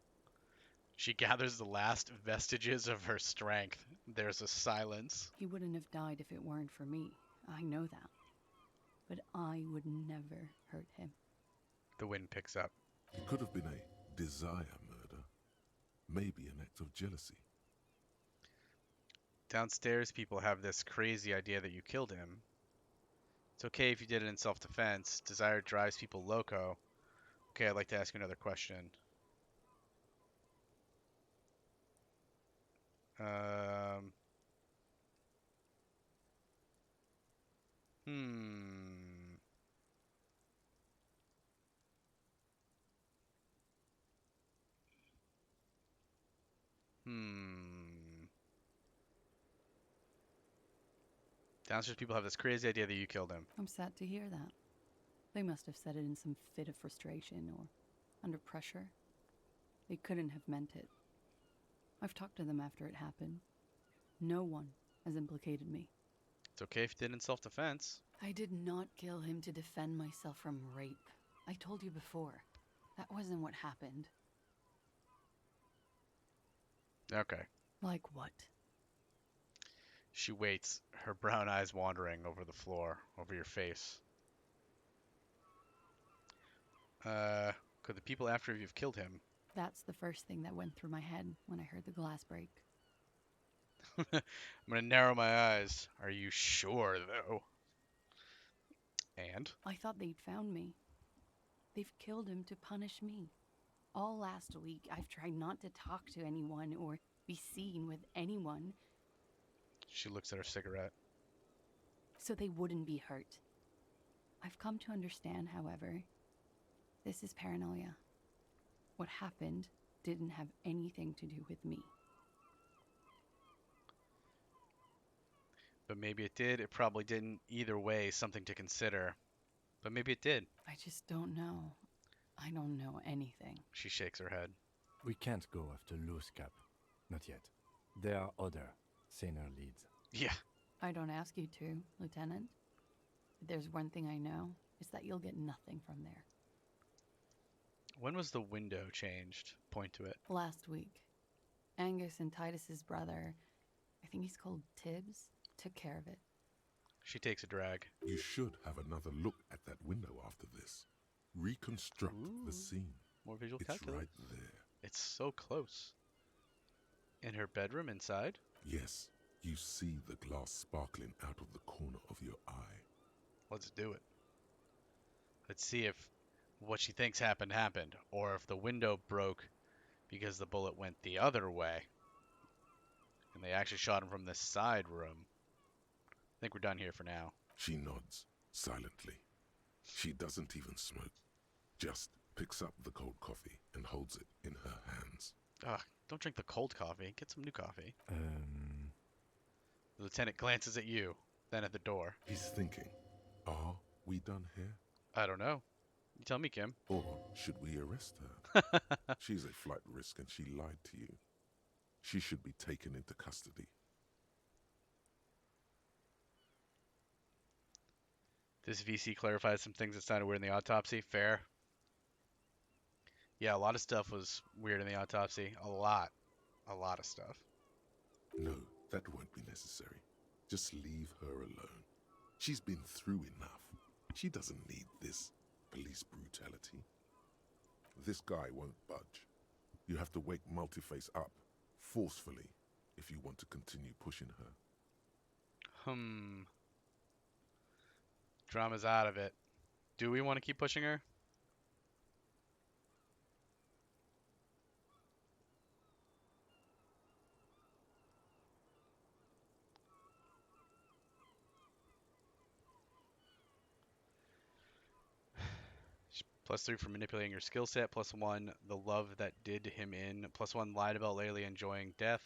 She gathers the last vestiges of her strength. There's a silence. He wouldn't have died if it weren't for me. I know that. But I would never hurt him. The wind picks up. It could have been a desire murder. Maybe an act of jealousy. Downstairs, people have this crazy idea that you killed him. It's okay if you did it in self-defense. Desire drives people loco. Okay, I'd like to ask you another question. Downstairs people have this crazy idea that you killed him. I'm sad to hear that. They must have said it in some fit of frustration or under pressure. They couldn't have meant it. I've talked to them after it happened. No one has implicated me. It's okay if you did in self-defense. I did not kill him to defend myself from rape. I told you before. That wasn't what happened. Okay. Like what? She waits, her brown eyes wandering over the floor, over your face. Could the people after you've killed him? That's the first thing that went through my head when I heard the glass break. I'm gonna narrow my eyes. Are you sure, though? And? I thought they'd found me. They've killed him to punish me. All last week, I've tried not to talk to anyone or be seen with anyone. She looks at her cigarette. So they wouldn't be hurt. I've come to understand, however, this is paranoia. What happened didn't have anything to do with me. But maybe it did. It probably didn't. Either way, something to consider. But maybe it did. I just don't know. I don't know anything. She shakes her head. We can't go after Loose Cap. Not yet. There are other, saner leads. Yeah. I don't ask you to, Lieutenant. But there's one thing I know. It's that you'll get nothing from there. When was the window changed? Point to it. Last week. Angus and Titus's brother, I think he's called Tibbs, took care of it. She takes a drag. You should have another look at that window after this. Reconstruct the scene. More visual It's calculator. right there. It's so close. In her bedroom inside? Yes, you see the glass sparkling out of the corner of your eye. Let's do it. Let's see if what she thinks happened, or if the window broke because the bullet went the other way. And they actually shot him from the side room. I think we're done here for now. She nods, silently. She doesn't even smoke. Just picks up the cold coffee and holds it in her hands. Ugh, don't drink the cold coffee. Get some new coffee. The lieutenant glances at you, then at the door. He's thinking, are we done here? I don't know. You tell me, Kim. Or should we arrest her? She's a flight risk and she lied to you. She should be taken into custody. This VC clarifies some things that sounded weird in the autopsy. Fair. Yeah, a lot of stuff was weird in the autopsy. A lot of stuff. No, that won't be necessary. Just leave her alone. She's been through enough. She doesn't need this police brutality. This guy won't budge. You have to wake Multiface up, forcefully, if you want to continue pushing her. Drama's out of it. Do we want to keep pushing her? +3 for manipulating your skill set. +1, the love that did him in. +1, lied about Laylee enjoying death.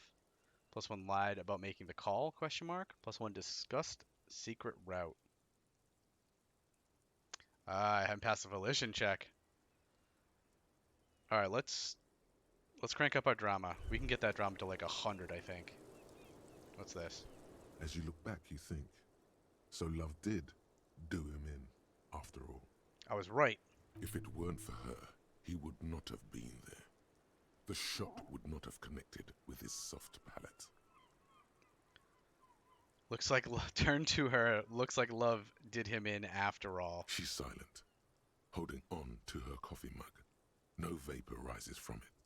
+1, lied about making the call, question mark. +1, discussed secret route. I haven't passed the volition check. All right, let's crank up our drama. We can get that drama to like 100, I think. What's this? As you look back, you think, so love did do him in, after all. I was right. If it weren't for her, he would not have been there. The shot would not have connected with his soft palate. Looks like turn to her. Looks like love did him in after all. She's silent, holding on to her coffee mug. No vapor rises from it.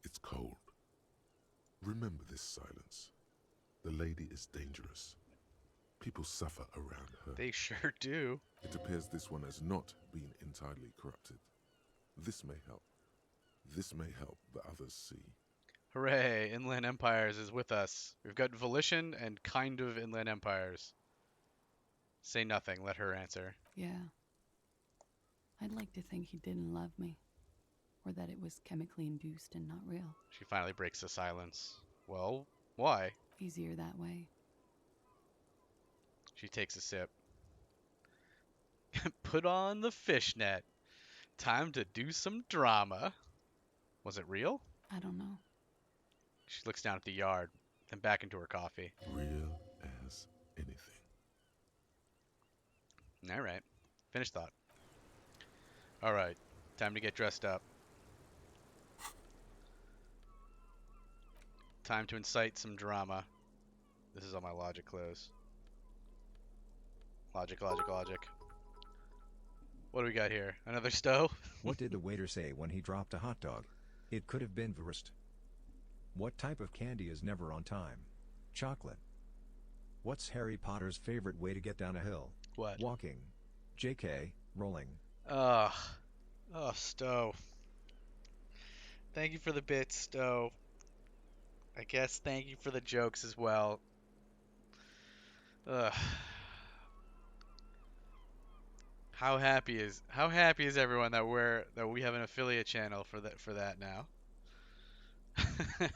It's cold. Remember this silence. The lady is dangerous. People suffer around her. They sure do. It appears this one has not been entirely corrupted. This may help. This may help the others see. Hooray, Inland Empires is with us. We've got Volition and kind of Inland Empires. Say nothing, let her answer. Yeah. I'd like to think he didn't love me. Or that it was chemically induced and not real. She finally breaks the silence. Well, why? Easier that way. She takes a sip. Put on the fishnet. Time to do some drama. Was it real? I don't know. She looks down at the yard, then back into her coffee. Real as anything. All right. Finished thought. All right. Time to get dressed up. Time to incite some drama. This is all my logic close. Logic. What do we got here? Another stow? What did the waiter say when he dropped a hot dog? It could have been Wurst. What type of candy is never on time? Chocolate. What's Harry Potter's favorite way to get down a hill? What? Walking. JK, rolling. Ugh. Oh, Stowe. Thank you for the bits, Stowe. I guess thank you for the jokes as well. Ugh. How happy is everyone that we have an affiliate channel for that now?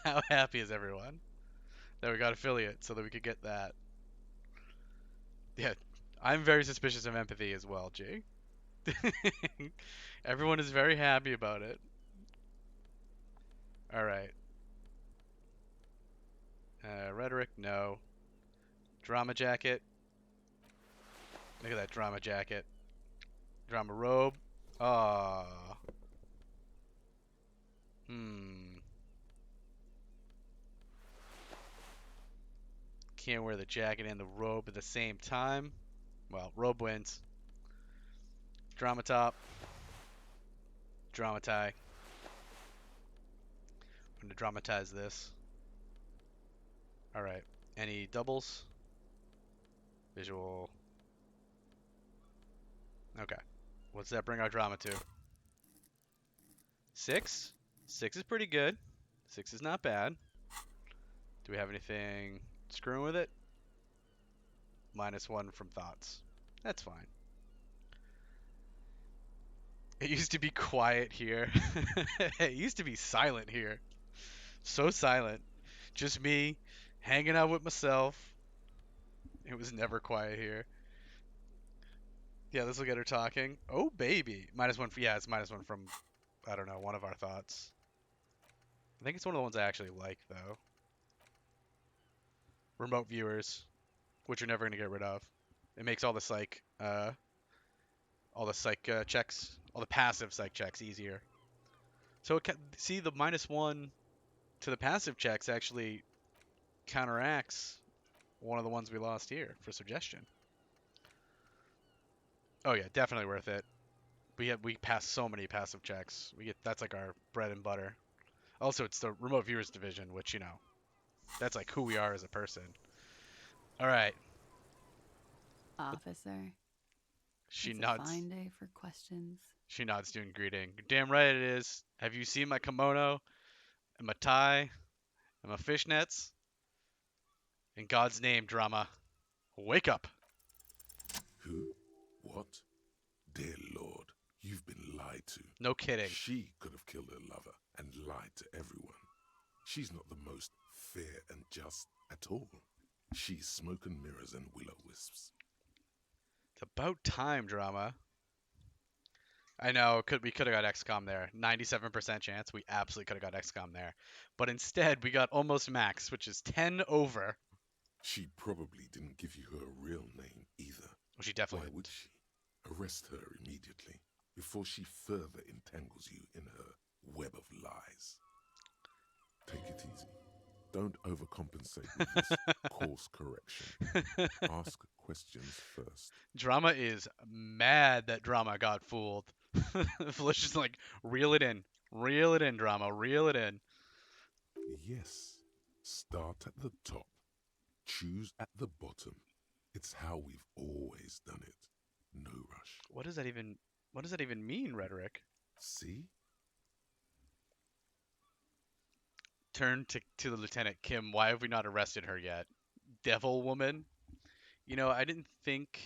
How happy is everyone that we got affiliate so that we could get that? Yeah, I'm very suspicious of empathy as well, Jake. Everyone is very happy about it. All right. Rhetoric, no. Drama jacket. Look at that drama jacket. Drama robe. Ah. Can't wear the jacket and the robe at the same time. Well, robe wins. Drama top. Drama tie. I'm going to dramatize this. Alright. Any doubles? Visual. Okay. What's that bring our drama to? 6? 6 is pretty good. 6 is not bad. Do we have anything screwing with it? -1 from thoughts. That's fine. It used to be quiet here. It used to be silent here. So silent. Just me hanging out with myself. It was never quiet here. Yeah, this will get her talking. Oh, baby. -1 for, yeah, it's -1 from, I don't know, one of our thoughts. I think it's one of the ones I actually like, though. Remote viewers, which you're never going to get rid of. It makes all the psych checks, all the passive psych checks easier. So see, the -1 to the passive checks actually counteracts one of the ones we lost here for suggestion. Oh yeah, definitely worth it. We pass so many passive checks. That's like our bread and butter. Also, it's the remote viewers division, which that's like who we are as a person. All right. Officer. She It's nods. a fine day for questions. She nods, doing greeting. Damn right it is. Have you seen my kimono and my tie and my fishnets? In God's name, drama, wake up. Who? What? Dear Lord, you've been lied to. No kidding. She could have killed her lover and lied to everyone. She's not the most fair and just at all. She's smoke and mirrors and will-o'-wisps. It's about time, drama. I know, we could have got XCOM there. 97% chance we absolutely could have got XCOM there. But instead, we got almost max, which is 10 over. She probably didn't give you her real name either. Well, she definitely Why would she? Arrest her immediately before she further entangles you in her web of lies. Take it easy. Don't overcompensate with this course correction. Ask questions first. Drama is mad that Drama got fooled. Felicia's like, reel it in. Reel it in, Drama. Reel it in. Yes. Start at the top. Choose at the bottom. It's how we've always done it. No rush. What does that even mean, rhetoric? See? Turn to the lieutenant. Kim, why have we not arrested her yet? Devil woman? I didn't think...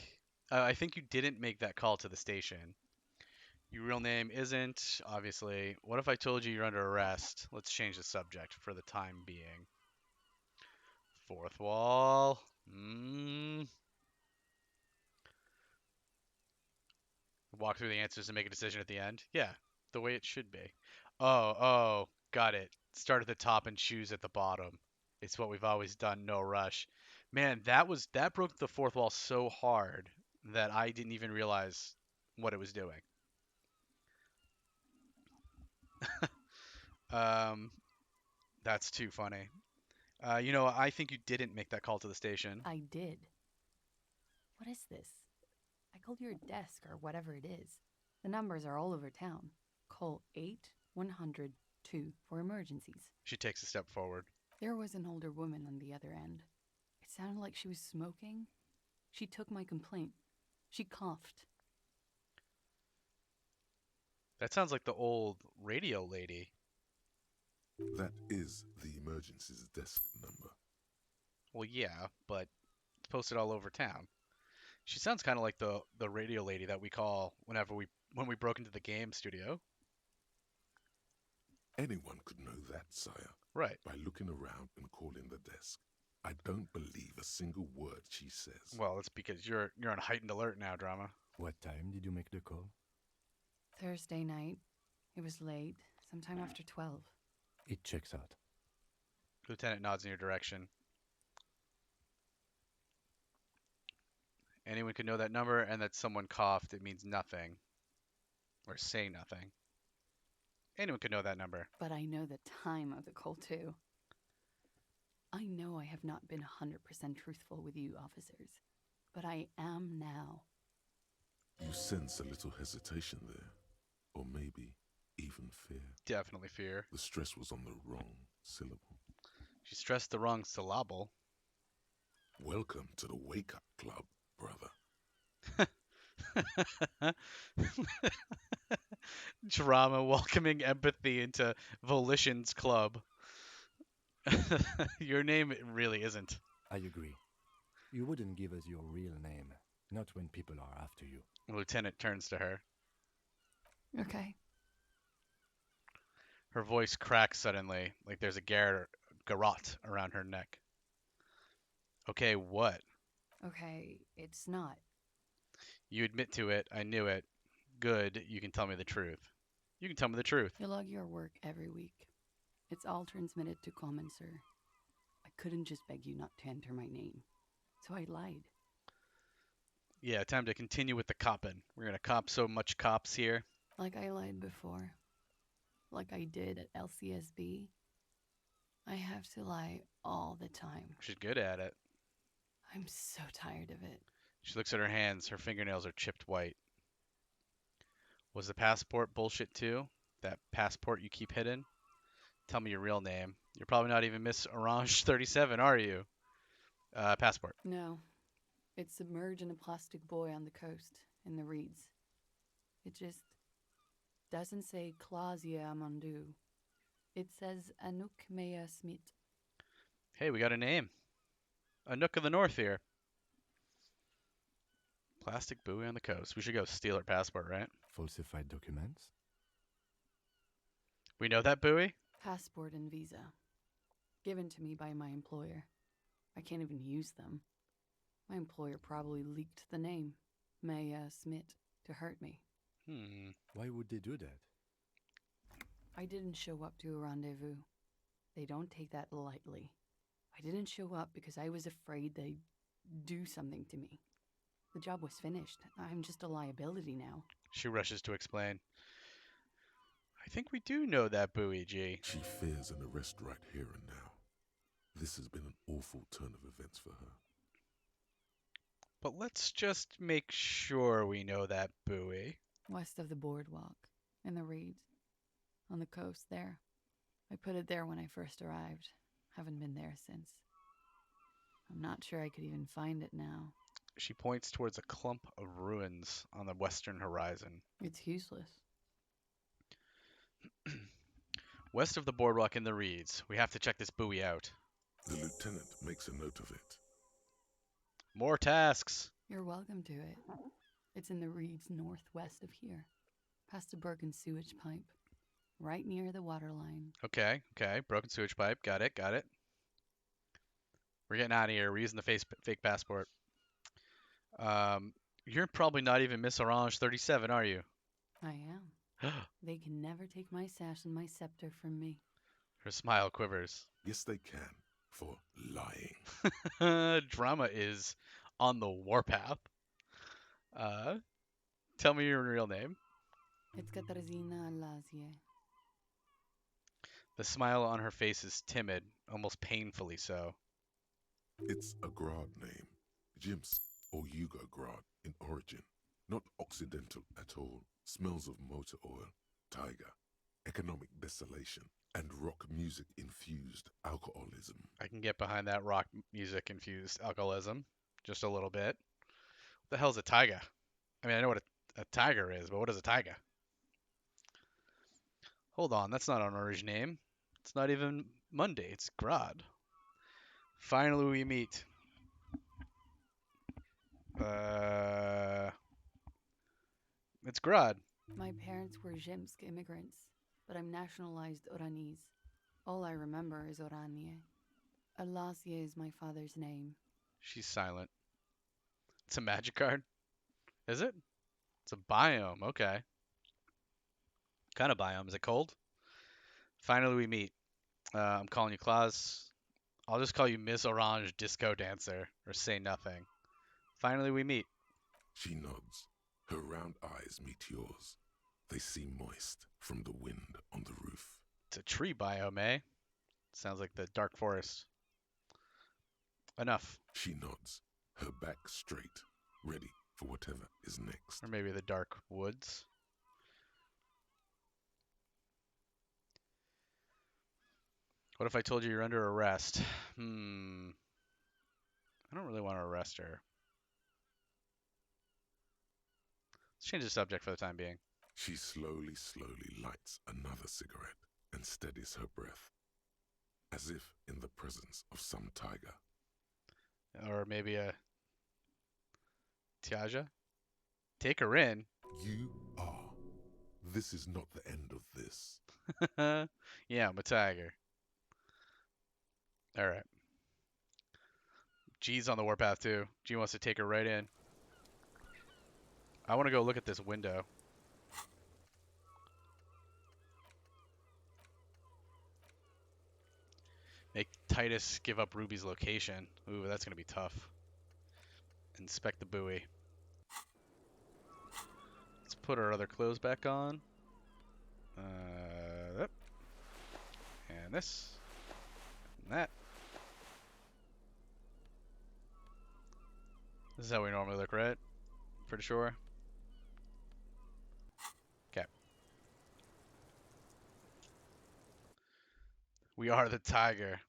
I think you didn't make that call to the station. Your real name isn't, obviously. What if I told you you're under arrest? Let's change the subject for the time being. Fourth wall. Walk through the answers and make a decision at the end. Yeah, the way it should be. Oh, got it. Start at the top and choose at the bottom. It's what we've always done, no rush. Man, that broke the fourth wall so hard that I didn't even realize what it was doing. That's too funny. I think you didn't make that call to the station. I did. What is this? I called your desk or whatever it is. The numbers are all over town. Call 8-100-2 for emergencies. She takes a step forward. There was an older woman on the other end. It sounded like she was smoking. She took my complaint. She coughed. That sounds like the old radio lady. That is the emergencies desk number. Well, yeah, but it's posted all over town. She sounds kind of like the radio lady that we call when we broke into the game studio. Anyone could know that, sire. Right. By looking around and calling the desk. I don't believe a single word she says. Well, it's because you're on heightened alert now, Drama. What time did you make the call? Thursday night. It was late, sometime after 12. It checks out. Lieutenant nods in your direction. Anyone could know that number, and that someone coughed. It means nothing. Or say nothing. Anyone could know that number. But I know the time of the call, too. I know I have not been 100% truthful with you, officers. But I am now. You sense a little hesitation there. Or maybe even fear. Definitely fear. The stress was on the wrong syllable. She stressed the wrong syllable. Welcome to the Wake Up Club, brother. Drama welcoming empathy into Volition's club. Your name really isn't. I agree. You wouldn't give us your real name, not when people are after you. The lieutenant turns to her. Okay. Her voice cracks suddenly, like there's a garrote around her neck. Okay, what? Okay, it's not. You admit to it. I knew it. Good, you can tell me the truth. You can tell me the truth. You log your work every week. It's all transmitted to Common, sir. I couldn't just beg you not to enter my name. So I lied. Yeah, time to continue with the copping. We're gonna cop so much cops here. Like I lied before. like I did at LCSB. I have to lie all the time. She's good at it. I'm so tired of it. She looks at her hands. Her fingernails are chipped white. Was the passport bullshit too? That passport you keep hidden? Tell me your real name. You're probably not even Miss Orange 37, are you? Passport. No. It's submerged in a plastic buoy on the coast, in the reeds. It just doesn't say Clausia Amandu. It says Anouk Mea Smith. Hey, we got a name. Anouk of the North here. Plastic buoy on the coast. We should go steal her passport, right? Falsified documents? We know that buoy? Passport and visa. Given to me by my employer. I can't even use them. My employer probably leaked the name, Maya Smith, to hurt me. Why would they do that? I didn't show up to a rendezvous. They don't take that lightly. I didn't show up because I was afraid they'd do something to me. The job was finished. I'm just a liability now. She rushes to explain. I think we do know that buoy, G. She fears an arrest right here and now. This has been an awful turn of events for her. But let's just make sure we know that buoy. West of the boardwalk, in the reeds, on the coast there. I put it there when I first arrived. Haven't been there since. I'm not sure I could even find it now. She points towards a clump of ruins on the western horizon. It's useless. West of the boardwalk in the reeds. We have to check this buoy out. The lieutenant makes a note of it. More tasks. You're welcome to it. It's in the reeds northwest of here, past a broken sewage pipe, right near the waterline. Okay. Broken sewage pipe. Got it. We're getting out of here. We're using the fake passport. You're probably not even Miss Orange 37, are you? I am. They can never take my sash and my scepter from me. Her smile quivers. Yes, they can, for lying. Drama is on the warpath. Tell me your real name. It's Katarzyna Alazie. The smile on her face is timid, almost painfully so. It's a Grad name, Jimsk or Yugo Grad in origin. Not Occidental at all. Smells of motor oil, tiger, economic desolation, and rock music infused alcoholism. I can get behind that rock music infused alcoholism just a little bit. What the hell's a taiga? I mean, I know what a tiger is, but what is a taiga? Hold on, that's not an orange name. It's not even Monday, it's Grad. Finally we meet. It's Grad. My parents were Zhemsk immigrants, but I'm nationalized Oranese. All I remember is Oranje. Alasie is my father's name. She's silent. It's a magic card? Is it? It's a biome, okay. What kind of biome? Is it cold? Finally we meet. I'm calling you Klaus. I'll just call you Miss Orange Disco Dancer, or say nothing. Finally we meet. She nods. Her round eyes meet yours. They seem moist from the wind on the roof. It's a tree biome, eh? Sounds like the dark forest. Enough. She nods, her back straight, ready for whatever is next. Or maybe the dark woods. What if I told you you're under arrest? I don't really want to arrest her. Let's change the subject for the time being. She slowly lights another cigarette and steadies her breath, as if in the presence of some tiger. Or maybe a Tiaja? Take her in. You are. This is not the end of this. Yeah, I'm a tiger. Alright. G's on the warpath too. G wants to take her right in. I want to go look at this window. Make Titus give up Ruby's location. Ooh, that's going to be tough. Inspect the buoy. Let's put our other clothes back on. And this. And that. This is how we normally look, right? Pretty sure. Okay. We are the tiger.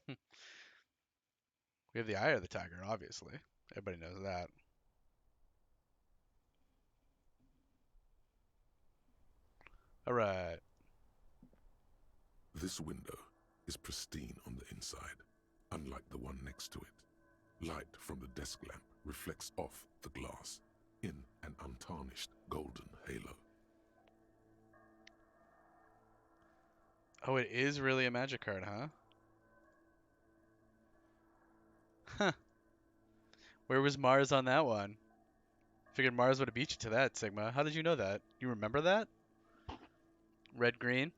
We have the eye of the tiger, obviously. Everybody knows that. Alright. This window is pristine on the inside, unlike the one next to it. Light from the desk lamp reflects off the glass in an untarnished golden halo. Oh, it is really a magic card, huh? Huh. Where was Mars on that one? Figured Mars would have beat you to that, Sigma. How did you know that? You remember that? Red, green?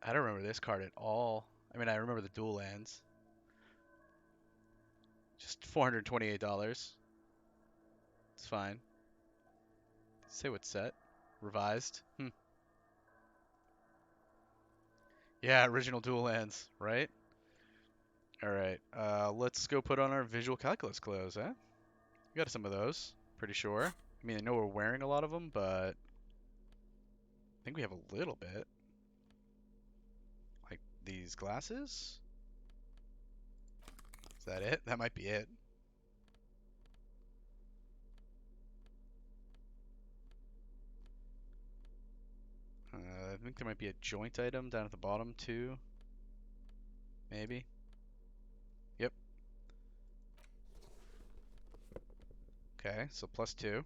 I don't remember this card at all. I mean, I remember the dual lands. Just $428. It's fine. Say what set. Revised. Yeah, original dual lands, right? Alright, let's go put on our visual calculus clothes, eh? We got some of those, pretty sure. I mean, I know we're wearing a lot of them, but I think we have a little bit. Like these glasses? Is that it? That might be it. I think there might be a joint item down at the bottom too. Maybe. Yep. Okay, so +2.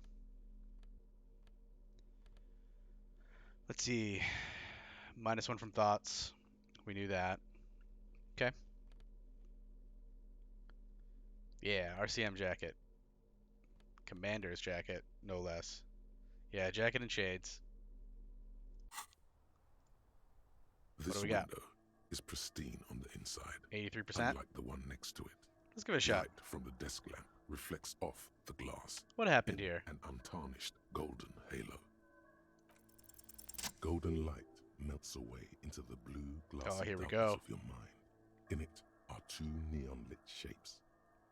Let's see. -1 from thoughts. We knew that. Okay. Yeah, RCM jacket. Commander's jacket, no less. Yeah, jacket and shades. What This do we got? window is pristine on the inside, 83%? unlike the one next to it. Let's give it a shot. Light from the desk lamp reflects off the glass. What happened in here? An untarnished golden halo. Golden light melts away into the blue glassy here we darkness go. of your mind. In it are two neon-lit shapes,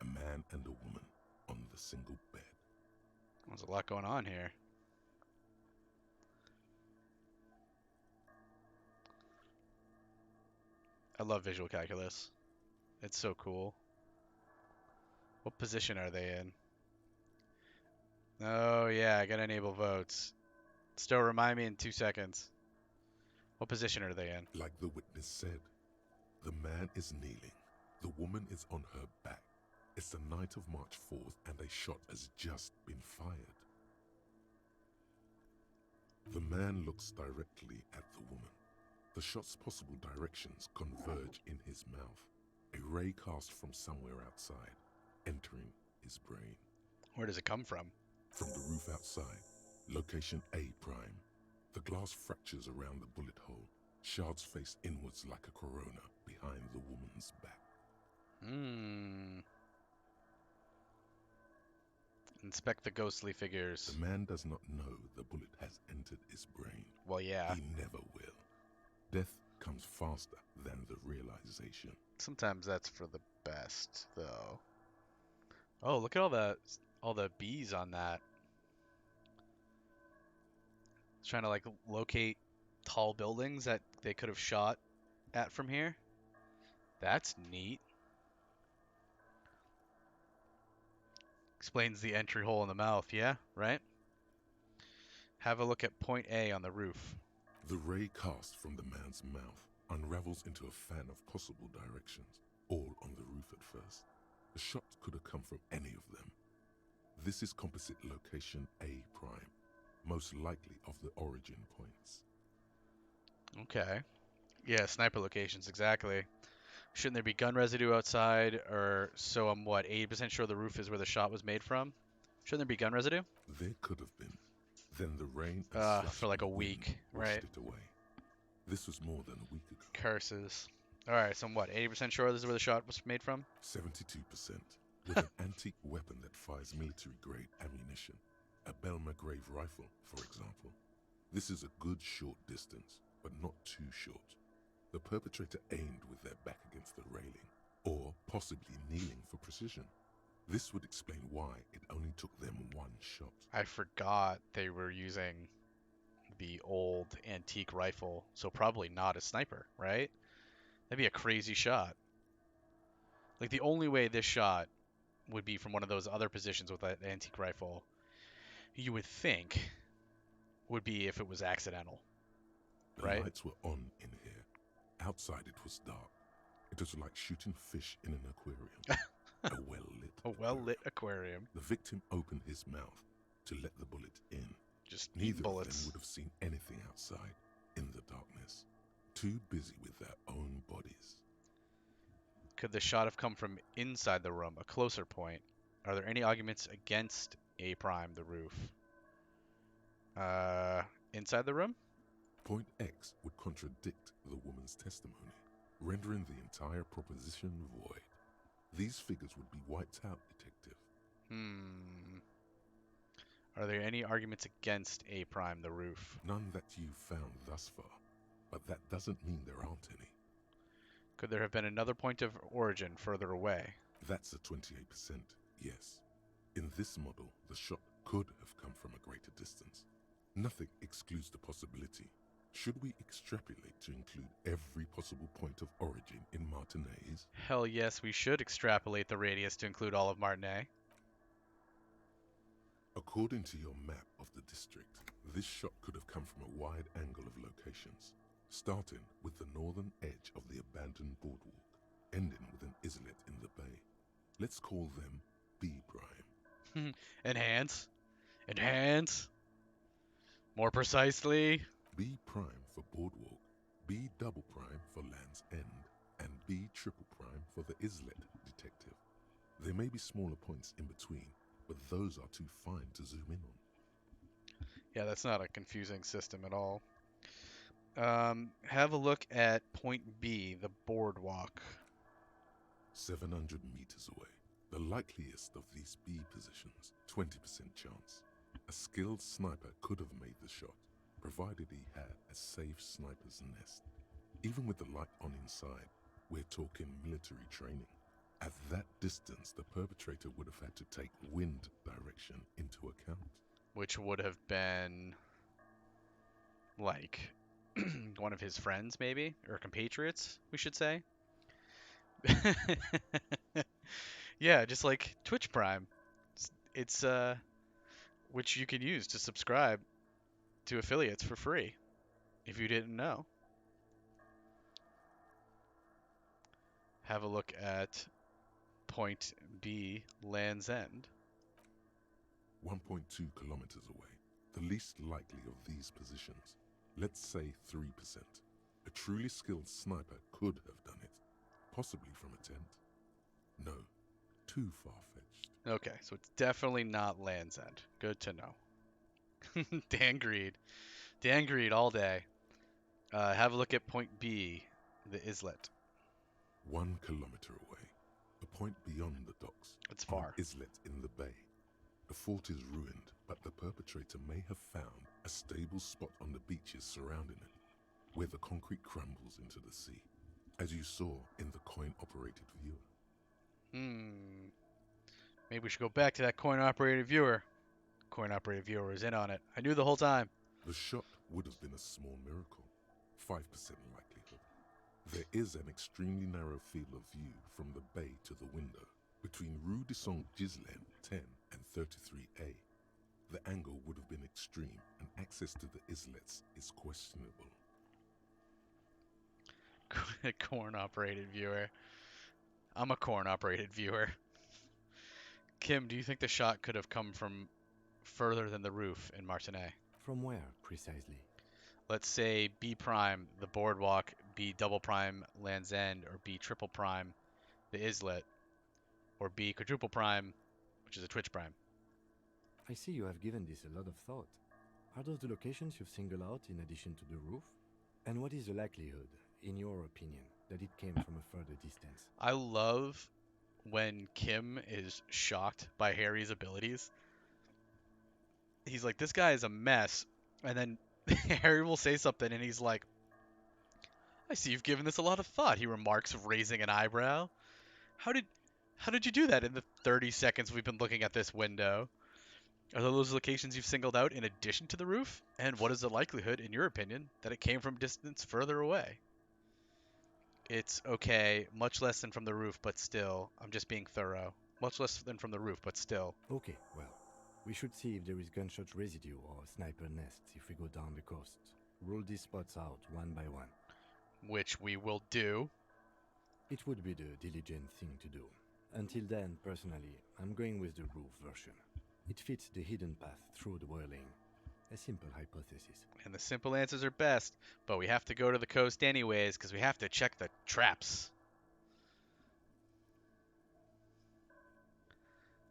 a man and a woman on the single bed. There's a lot going on here. I love visual calculus. It's so cool. What position are they in? Oh yeah, I gotta enable votes. Still remind me in 2 seconds. What position are they in? Like the witness said, the man is kneeling, the woman is on her back. It's the night of March 4th and a shot has just been fired. The man looks directly at the woman. The shot's possible directions converge in his mouth. A ray cast from somewhere outside, entering his brain. Where does it come from? From the roof outside, location A prime. The glass fractures around the bullet hole. Shards face inwards like a corona behind the woman's back. Inspect the ghostly figures. The man does not know the bullet has entered his brain. Well, yeah. He never will. Death comes faster than the realization. Sometimes that's for the best, though. Oh, look at all the bees on that. It's trying to like locate tall buildings that they could have shot at from here. That's neat. Explains the entry hole in the mouth, yeah, right? Have a look at point A on the roof. The ray cast from the man's mouth unravels into a fan of possible directions, all on the roof at first. The shot could have come from any of them. This is composite location A prime, most likely of the origin points. Okay. Yeah, sniper locations, exactly. Shouldn't there be gun residue outside? Or so I'm what, 80% sure the roof is where the shot was made from? Shouldn't there be gun residue? There could have been. Then the rain for like a week, right? It away. This was more than a week ago. Curses. Alright, so I'm what, 80% sure this is where the shot was made from? 72%. With an antique weapon that fires military-grade ammunition. A Belma Grave rifle, for example. This is a good short distance, but not too short. The perpetrator aimed with their back against the railing, or possibly kneeling for precision. This would explain why it only took them one shot. I forgot they were using the old antique rifle, so probably not a sniper, right? That'd be a crazy shot. Like, the only way this shot would be from one of those other positions with that antique rifle, you would think, would be if it was accidental, right? The lights were on in here. Outside it was dark. It was like shooting fish in an aquarium. A well-lit aquarium. The victim opened his mouth to let the bullet in. Just Neither bullets. of them would have seen anything outside in the darkness. Too busy with their own bodies. Could the shot have come from inside the room, a closer point? Are there any arguments against A prime, the roof? Inside the room? Point X would contradict the woman's testimony, rendering the entire proposition void. These figures would be wiped out, detective. Are there any arguments against A prime, the roof? None that you've found thus far, but that doesn't mean there aren't any. Could there have been another point of origin further away? That's a 28%, yes. In this model, the shot could have come from a greater distance. Nothing excludes the possibility. Should we extrapolate to include every possible point of origin in Martinez? Hell yes, we should extrapolate the radius to include all of Martinez. According to your map of the district, this shot could have come from a wide angle of locations, starting with the northern edge of the abandoned boardwalk, ending with an islet in the bay. Let's call them B prime. Enhance. Enhance. More precisely. B prime for boardwalk, B double prime for Land's End, and B triple prime for the islet, detective. There may be smaller points in between, but those are too fine to zoom in on. Yeah, that's not a confusing system at all. Have a look at point B, the boardwalk. 700 meters away. The likeliest of these B positions, 20% chance. A skilled sniper could have made the shot, provided he had a safe sniper's nest. Even with the light on inside, we're talking military training. At that distance, the perpetrator would have had to take wind direction into account. Which would have been, like, one of his friends, maybe? Or compatriots, we should say. Yeah, just like Twitch Prime. It's which you can use to subscribe to affiliates for free, if you didn't know. Have a look at point B, Land's End. 1.2 kilometers away, the least likely of these positions. Let's say 3%. A truly skilled sniper could have done it, possibly from a tent. No, too far-fetched. Okay, so it's definitely not Land's End. Good to know. Dan Greed. Dan Greed all day. Have a look at point B, the islet. 1 kilometer away, a point beyond the docks. It's far. An islet in the bay. The fort is ruined, but the perpetrator may have found a stable spot on the beaches surrounding it, where the concrete crumbles into the sea, as you saw in the coin-operated viewer. Maybe we should go back to that coin-operated viewer. Coin-operated viewer was in on it. I knew the whole time. The shot would have been a small miracle, 5% likelihood. There is an extremely narrow field of view from the bay to the window, between Rue de Saint-Ghislain 10 and 33A. The angle would have been extreme, and access to the islets is questionable. Corn-operated viewer. I'm a corn-operated viewer. Kim, do you think the shot could have come from further than the roof in Martinez? From where, precisely? Let's say B prime, the boardwalk, B double prime, Land's End, or B triple prime, the islet, or B quadruple prime, which is a Twitch prime. I see you have given this a lot of thought. Are those the locations you've singled out in addition to the roof? And what is the likelihood, in your opinion, that it came from a further distance? I love when Kim is shocked by Harry's abilities. He's like, this guy is a mess. And then Harry will say something and he's like, I see you've given this a lot of thought, he remarks, raising an eyebrow. How did how did you do that in the 30 seconds we've been looking at this window? Are those locations you've singled out in addition to the roof? And what is the likelihood, in your opinion, that it came from distance further away? It's okay, much less than from the roof, but still. I'm just being thorough. Much less than from the roof, but still. Okay, well, we should see if there is gunshot residue or sniper nests if we go down the coast. Rule these spots out one by one. Which we will do. It would be the diligent thing to do. Until then, personally, I'm going with the roof version. It fits the hidden path through the whirling. A simple hypothesis. And the simple answers are best, but we have to go to the coast anyways, because we have to check the traps.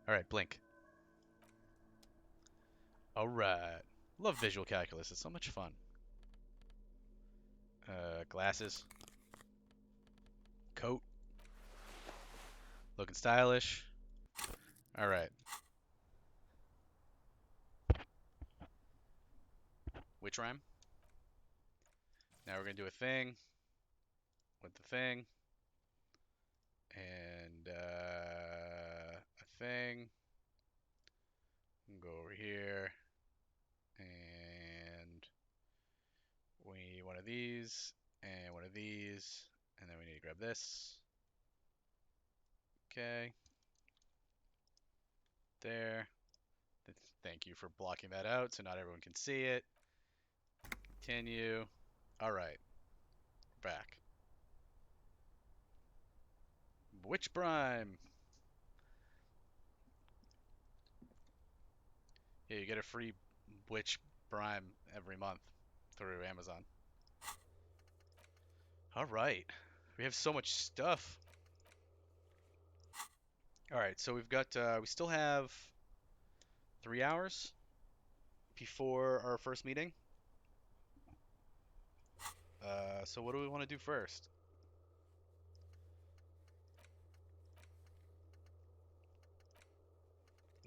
Alright, blink. Alright. Love visual calculus, it's so much fun. Glasses. Coat. Looking stylish. Alright. Witch rhyme. Now we're going to do a thing with the thing. And a thing. Go over here. And we need one of these. And one of these. And then we need to grab this. Okay. There. Thank you for blocking that out so not everyone can see it. Continue. Alright. Back. Witch Prime. Yeah, you get a free Witch Prime every month through Amazon. Alright. We have so much stuff. Alright, so we've got, we still have 3 hours before our first meeting. So what do we want to do first?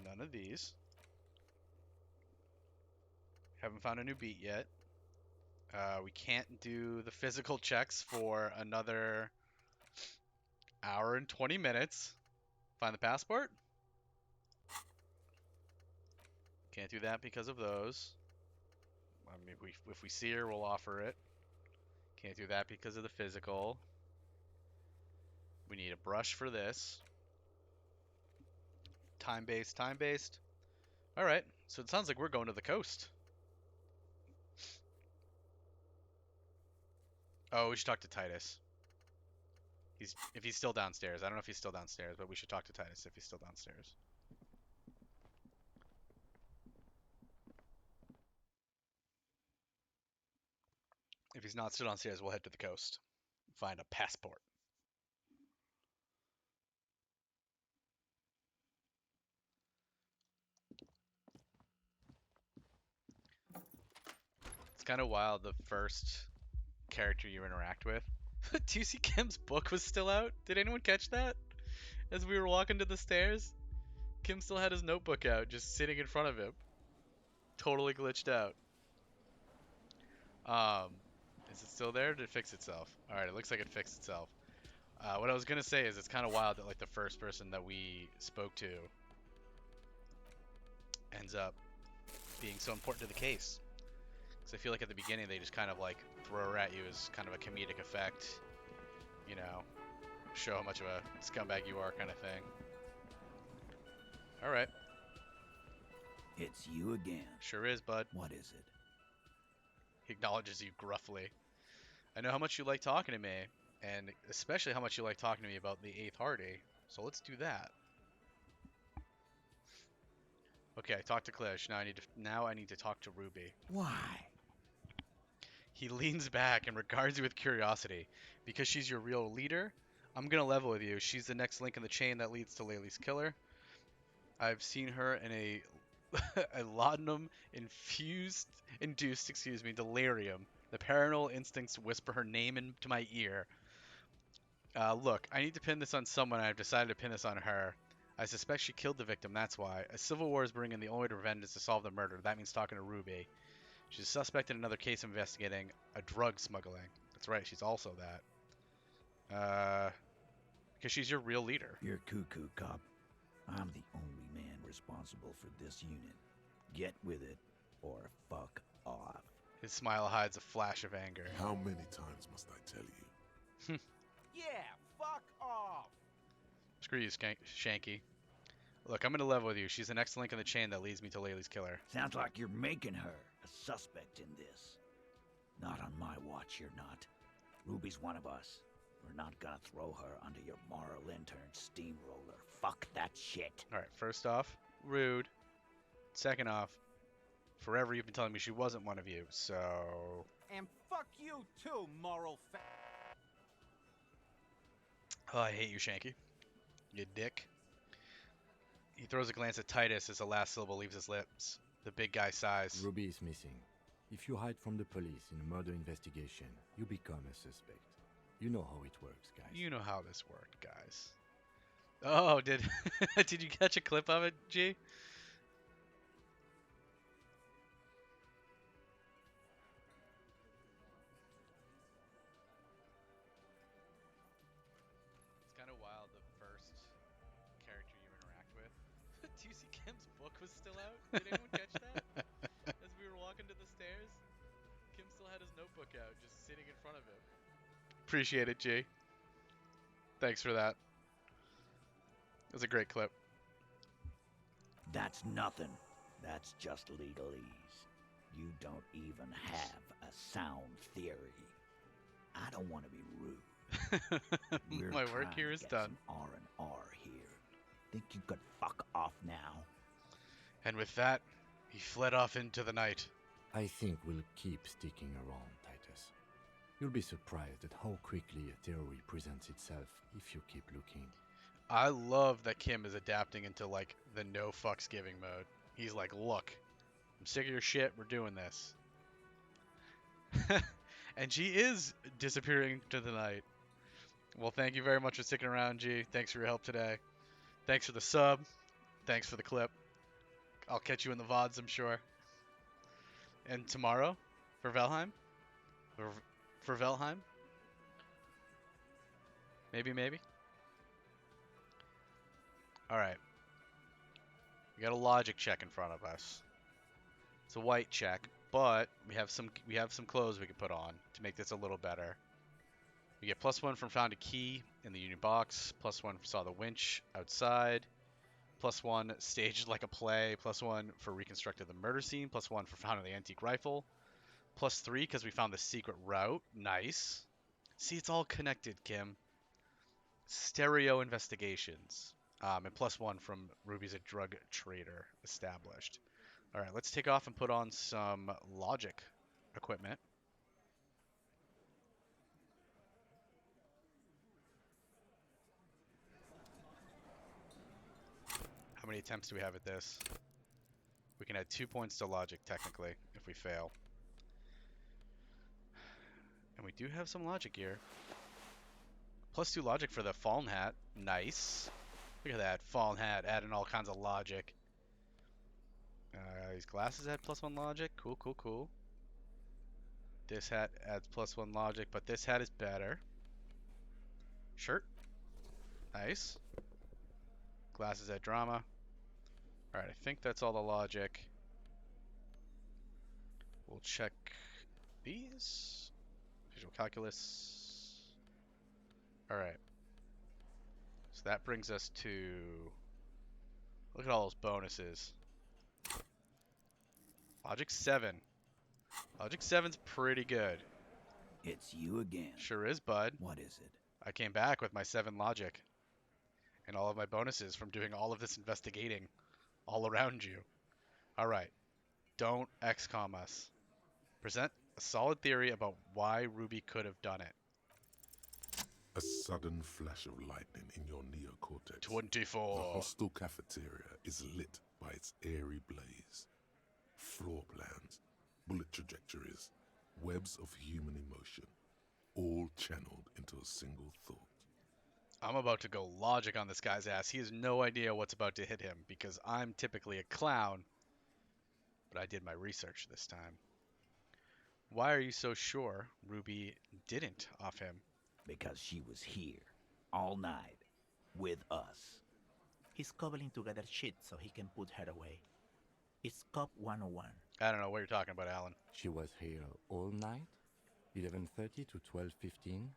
None of these. Haven't found a new beat yet. We can't do the physical checks for another hour and 20 minutes. Find the passport? Can't do that because of those. I mean, if we see her, we'll offer it. Can't do that because of the physical. We need a brush for this. Time-based, time-based. Alright, so it sounds like we're going to the coast. Oh, we should talk to Titus. If he's still downstairs. I don't know if he's still downstairs, but we should talk to Titus if he's still downstairs. If he's not still downstairs, we'll head to the coast. Find a passport. It's kind of wild, the first character you interact with. Do you see Kim's book was still out? Did anyone catch that? As we were walking to the stairs, Kim still had his notebook out, just sitting in front of him. Totally glitched out. Is it still there or did it fix itself? Alright, it looks like it fixed itself. What I was gonna say is it's kind of wild that like the first person that we spoke to ends up being so important to the case. Because I feel like at the beginning they just kind of like throw her at you as kind of a comedic effect, you know, show how much of a scumbag you are kind of thing. Alright. It's you again. Sure is, bud. What is it? He acknowledges you gruffly. I know how much you like talking to me, and especially how much you like talking to me about the 8th Hardy, so let's do that. Okay, I talked to Klish. Now I need to talk to Ruby. Why? He leans back and regards you with curiosity. Because she's your real leader, I'm gonna level with you. She's the next link in the chain that leads to Laylee's killer. I've seen her in a laudanum induced delirium. The paranormal instincts whisper her name into my ear. Look, I need to pin this on someone, and I've decided to pin this on her. I suspect she killed the victim, that's why. A civil war is bringing, the only way to prevent it is to solve the murder. That means talking to Ruby. She's a suspect in another case investigating a drug smuggling. That's right, she's also that. Because she's your real leader. You're cuckoo, cop. I'm the only man responsible for this unit. Get with it, or fuck off. His smile hides a flash of anger. How many times must I tell you? Yeah, fuck off! Screw you, Shanky. Look, I'm gonna level with you. She's the next link in the chain that leads me to Laylee's killer. Sounds like you're making her a suspect in this. Not on my watch, you're not. Ruby's one of us. We're not gonna throw her under your moral intern steamroller. Fuck that shit. Alright, first off, rude. Second off, forever you've been telling me she wasn't one of you, so... And fuck you too, moral Oh, I hate you, Shanky. You dick. He throws a glance at Titus as the last syllable leaves his lips. The big guy sighs. Ruby is missing. If you hide from the police in a murder investigation, you become a suspect. You know how it works, guys. You know how this worked, guys. Oh, did did you catch a clip of it, G? It's kind of wild, the first character you interact with. Do you see Kim's book was still out? Did anyone catch that? As we were walking to the stairs, Kim still had his notebook out, just sitting in front of him. Appreciate it, G. Thanks for that. It was a great clip. That's nothing. That's just legalese. You don't even have a sound theory. I don't want to be rude. My work here is done. R&R here. Think you could fuck off now? And with that, he fled off into the night. I think we'll keep sticking around, Titus. You'll be surprised at how quickly a theory presents itself if you keep looking. I love that Kim is adapting into, like, the no fucks giving mode. He's like, look, I'm sick of your shit, we're doing this. And she is disappearing to the night. Well, thank you very much for sticking around, G. Thanks for your help today. Thanks for the sub. Thanks for the clip. I'll catch you in the VODs, I'm sure. And tomorrow, for Valheim? For Valheim? Maybe? Alright. We got a logic check in front of us. It's a white check, but we have some clothes we can put on to make this a little better. We get +1 from found a key in the union box, +1 for saw the winch outside, +1 staged like a play, +1 for reconstructed the murder scene, +1 for found the antique rifle, +3 because we found the secret route. Nice. See, it's all connected, Kim. Stereo investigations. And +1 from Ruby's a drug trader established. All right, let's take off and put on some logic equipment. How many attempts do we have at this? We can add 2 points to logic, technically, if we fail. And we do have some logic here. +2 logic for the fallen hat. Nice. Look at that, fallen hat, adding all kinds of logic. These glasses add +1 logic. Cool. This hat adds +1 logic, but this hat is better. Shirt. Nice. Glasses add drama. Alright, I think that's all the logic. We'll check these. Visual calculus. Alright. So that brings us to... Look at all those bonuses. Logic 7. Logic 7's pretty good. It's you again. Sure is, bud. What is it? I came back with my 7 logic. And all of my bonuses from doing all of this investigating all around you. Alright. Don't XCOM us. Present a solid theory about why Ruby could have done it. A sudden flash of lightning in your neocortex. 24. The hostile cafeteria is lit by its airy blaze. Floor plans, bullet trajectories, webs of human emotion, all channeled into a single thought. I'm about to go logic on this guy's ass. He has no idea what's about to hit him because I'm typically a clown, but I did my research this time. Why are you so sure Ruby didn't off him? Because she was here all night with us. He's cobbling together shit so he can put her away. It's Cop 101. I don't know what you're talking about, Alan. She was here all night? 11:30 to 12:15?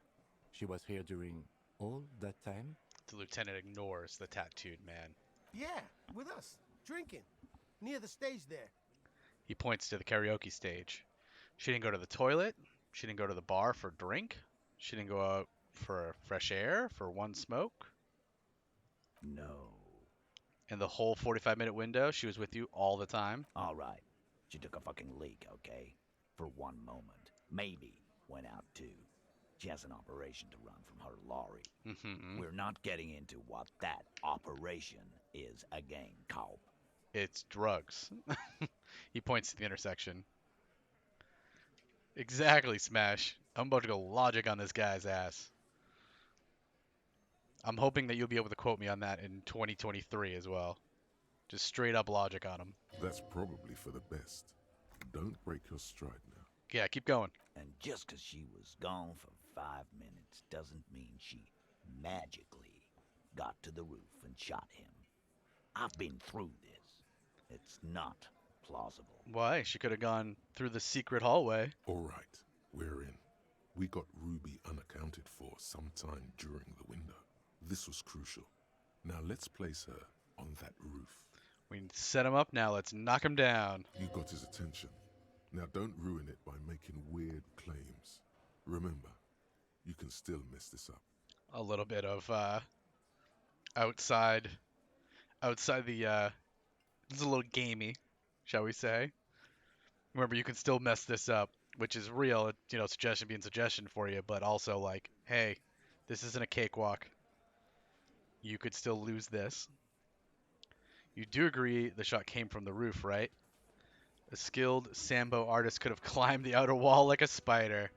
She was here during all that time? The lieutenant ignores the tattooed man. Yeah, with us, drinking, near the stage there. He points to the karaoke stage. She didn't go to the toilet. She didn't go to the bar for a drink. She didn't go out for fresh air, for one smoke. No. In the whole 45-minute window, she was with you all the time. All right. She took a fucking leak, okay? For one moment. Maybe went out too. She has an operation to run from her lorry. We're not getting into what that operation is again, Cop. It's drugs. He points to the intersection. Exactly, Smash. I'm about to go logic on this guy's ass. I'm hoping that you'll be able to quote me on that in 2023 as well. Just straight up logic on him. That's probably for the best. Don't break your stride now. Yeah, keep going. And just 'cause she was gone for 5 minutes doesn't mean she magically got to the roof and shot him. I've been through this. It's not plausible. Why? She could have gone through the secret hallway. All right, we're in. We got Ruby unaccounted for sometime during the window. This was crucial. Now let's place her on that roof. We set him up now. Let's knock him down. You got his attention. Now don't ruin it by making weird claims. Remember, you can still mess this up. A little bit of outside the it's a little gamey, shall we say. Remember, you can still mess this up, which is real, suggestion being suggestion for you, but also like, hey, this isn't a cakewalk. You could still lose this. You do agree the shot came from the roof, right? A skilled Sambo artist could have climbed the outer wall like a spider.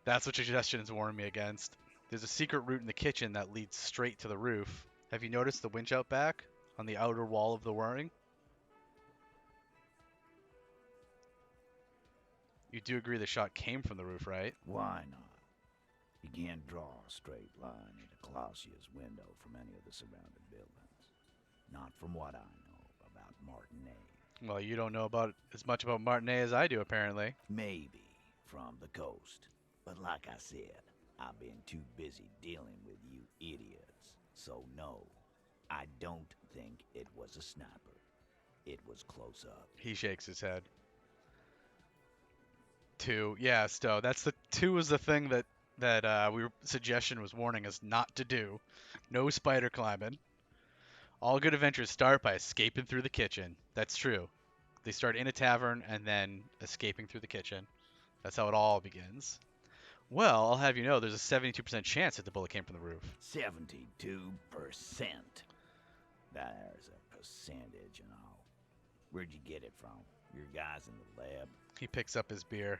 That's what your suggestions warn me against. There's a secret route in the kitchen that leads straight to the roof. Have you noticed the winch out back on the outer wall of the whirring? You do agree the shot came from the roof, right? Why not? You can't draw a straight line into Clausia's window from any of the surrounding buildings. Not from what I know about Martinet. Well, you don't know about as much about Martinet as I do, apparently. Maybe from the coast. But like I said, I've been too busy dealing with you idiots. So no, I don't think it was a sniper. It was close up. He shakes his head. 2. Yeah, Stowe. That's the 2 was the thing that suggestion was warning us not to do. No spider climbing. All good adventures start by escaping through the kitchen. That's true. They start in a tavern and then escaping through the kitchen. That's how it all begins. Well, I'll have you know there's a 72% chance that the bullet came from the roof. 72%. There's a percentage and all. Where'd you get it from? Your guys in the lab? He picks up his beer.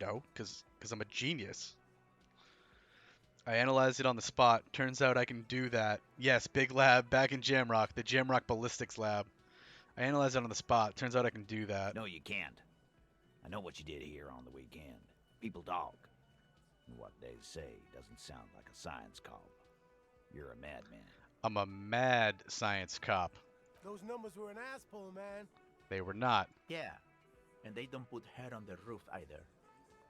No, because I'm a genius. I analyzed it on the spot. Turns out I can do that. Yes, big lab back in Jamrock, the Jamrock Ballistics Lab. I analyzed it on the spot. Turns out I can do that. No, you can't. I know what you did here on the weekend. People talk. And what they say doesn't sound like a science cop. You're a madman. I'm a mad science cop. Those numbers were an asshole, man. They were not. Yeah, and they don't put her on the roof either.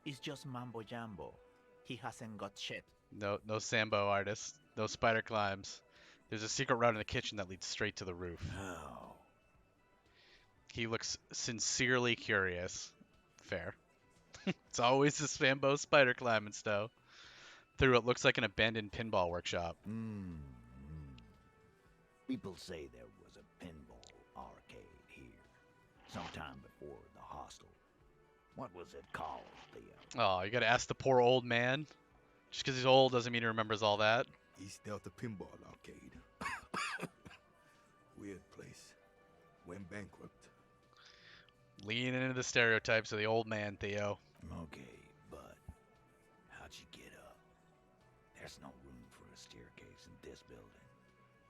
It's just mambo jambo. He hasn't got shit. No Sambo artists. No spider climbs. There's a secret route in the kitchen that leads straight to the roof. Oh. He looks sincerely curious. Fair. It's always the Sambo spider climbing stuff. Through what looks like an abandoned pinball workshop. People say there was a pinball arcade here, sometime before the hostel. What was it called, Theo? Oh, you gotta ask the poor old man. Just because he's old doesn't mean he remembers all that. East Delta Pinball Arcade. Weird place. Went bankrupt. Leaning into the stereotypes of the old man, Theo. Okay, but how'd you get up? There's no room for a staircase in this building.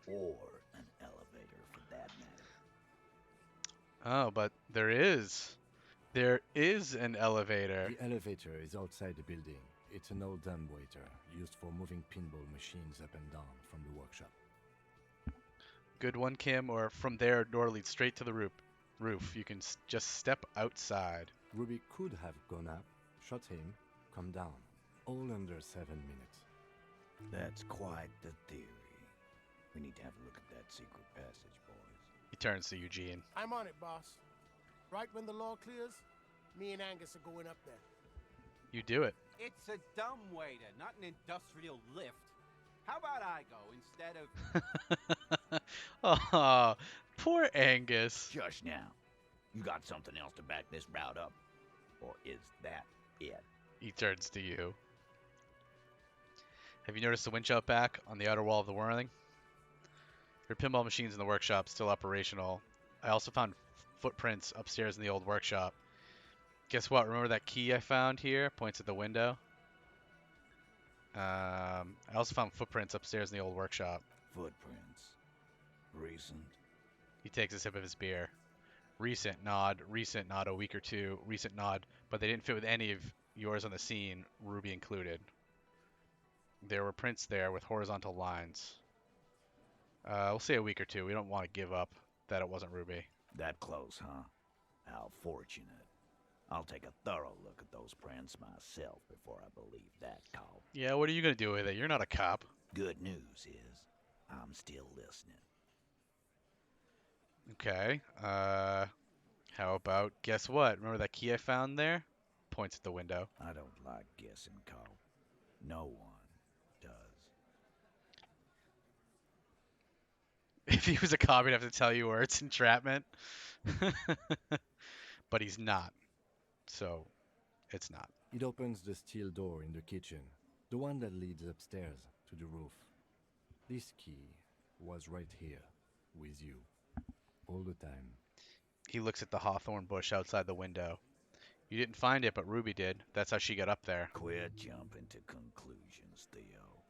Or an elevator, for that matter. Oh, but there is. There is an elevator. The elevator is outside the building. It's an old dumbwaiter used for moving pinball machines up and down from the workshop. Good one, Kim. Or from there, door leads straight to the roof. You can just step outside. Ruby could have gone up, shot him, come down. All under 7 minutes. That's quite the theory. We need to have a look at that secret passage, boys. He turns to Eugene. I'm on it, boss. Right when the law clears, me and Angus are going up there. You do it. It's a dumbwaiter, not an industrial lift. How about I go instead of... Oh, poor Angus. Just now. You got something else to back this route up? Or is that it? He turns to you. Have you noticed the winch out back on the outer wall of the whirling? Your pinball machines in the workshop still operational. I also found footprints upstairs in the old workshop. Guess what? Remember that key I found here? Points at the window. I also found footprints upstairs in the old workshop. Footprints. Recent. He takes a sip of his beer. Recent nod, a week or two, recent nod, but they didn't fit with any of yours on the scene, Ruby included. There were prints there with horizontal lines. We'll say a week or two. We don't want to give up that it wasn't Ruby. That close, huh? How fortunate. I'll take a thorough look at those prints myself before I believe that call. Yeah, what are you going to do with it? You're not a cop. Good news is, I'm still listening. Okay. How about, guess what? Remember that key I found there? Points at the window. I don't like guessing, Cole. No one does. If he was a cop, he'd have to tell you where it's entrapment. But he's not. So, it's not. It opens the steel door in the kitchen, the one that leads upstairs to the roof. This key was right here, with you, all the time. He looks at the hawthorn bush outside the window. You didn't find it, but Ruby did. That's how she got up there. Quit jumping to conclusions, Theo.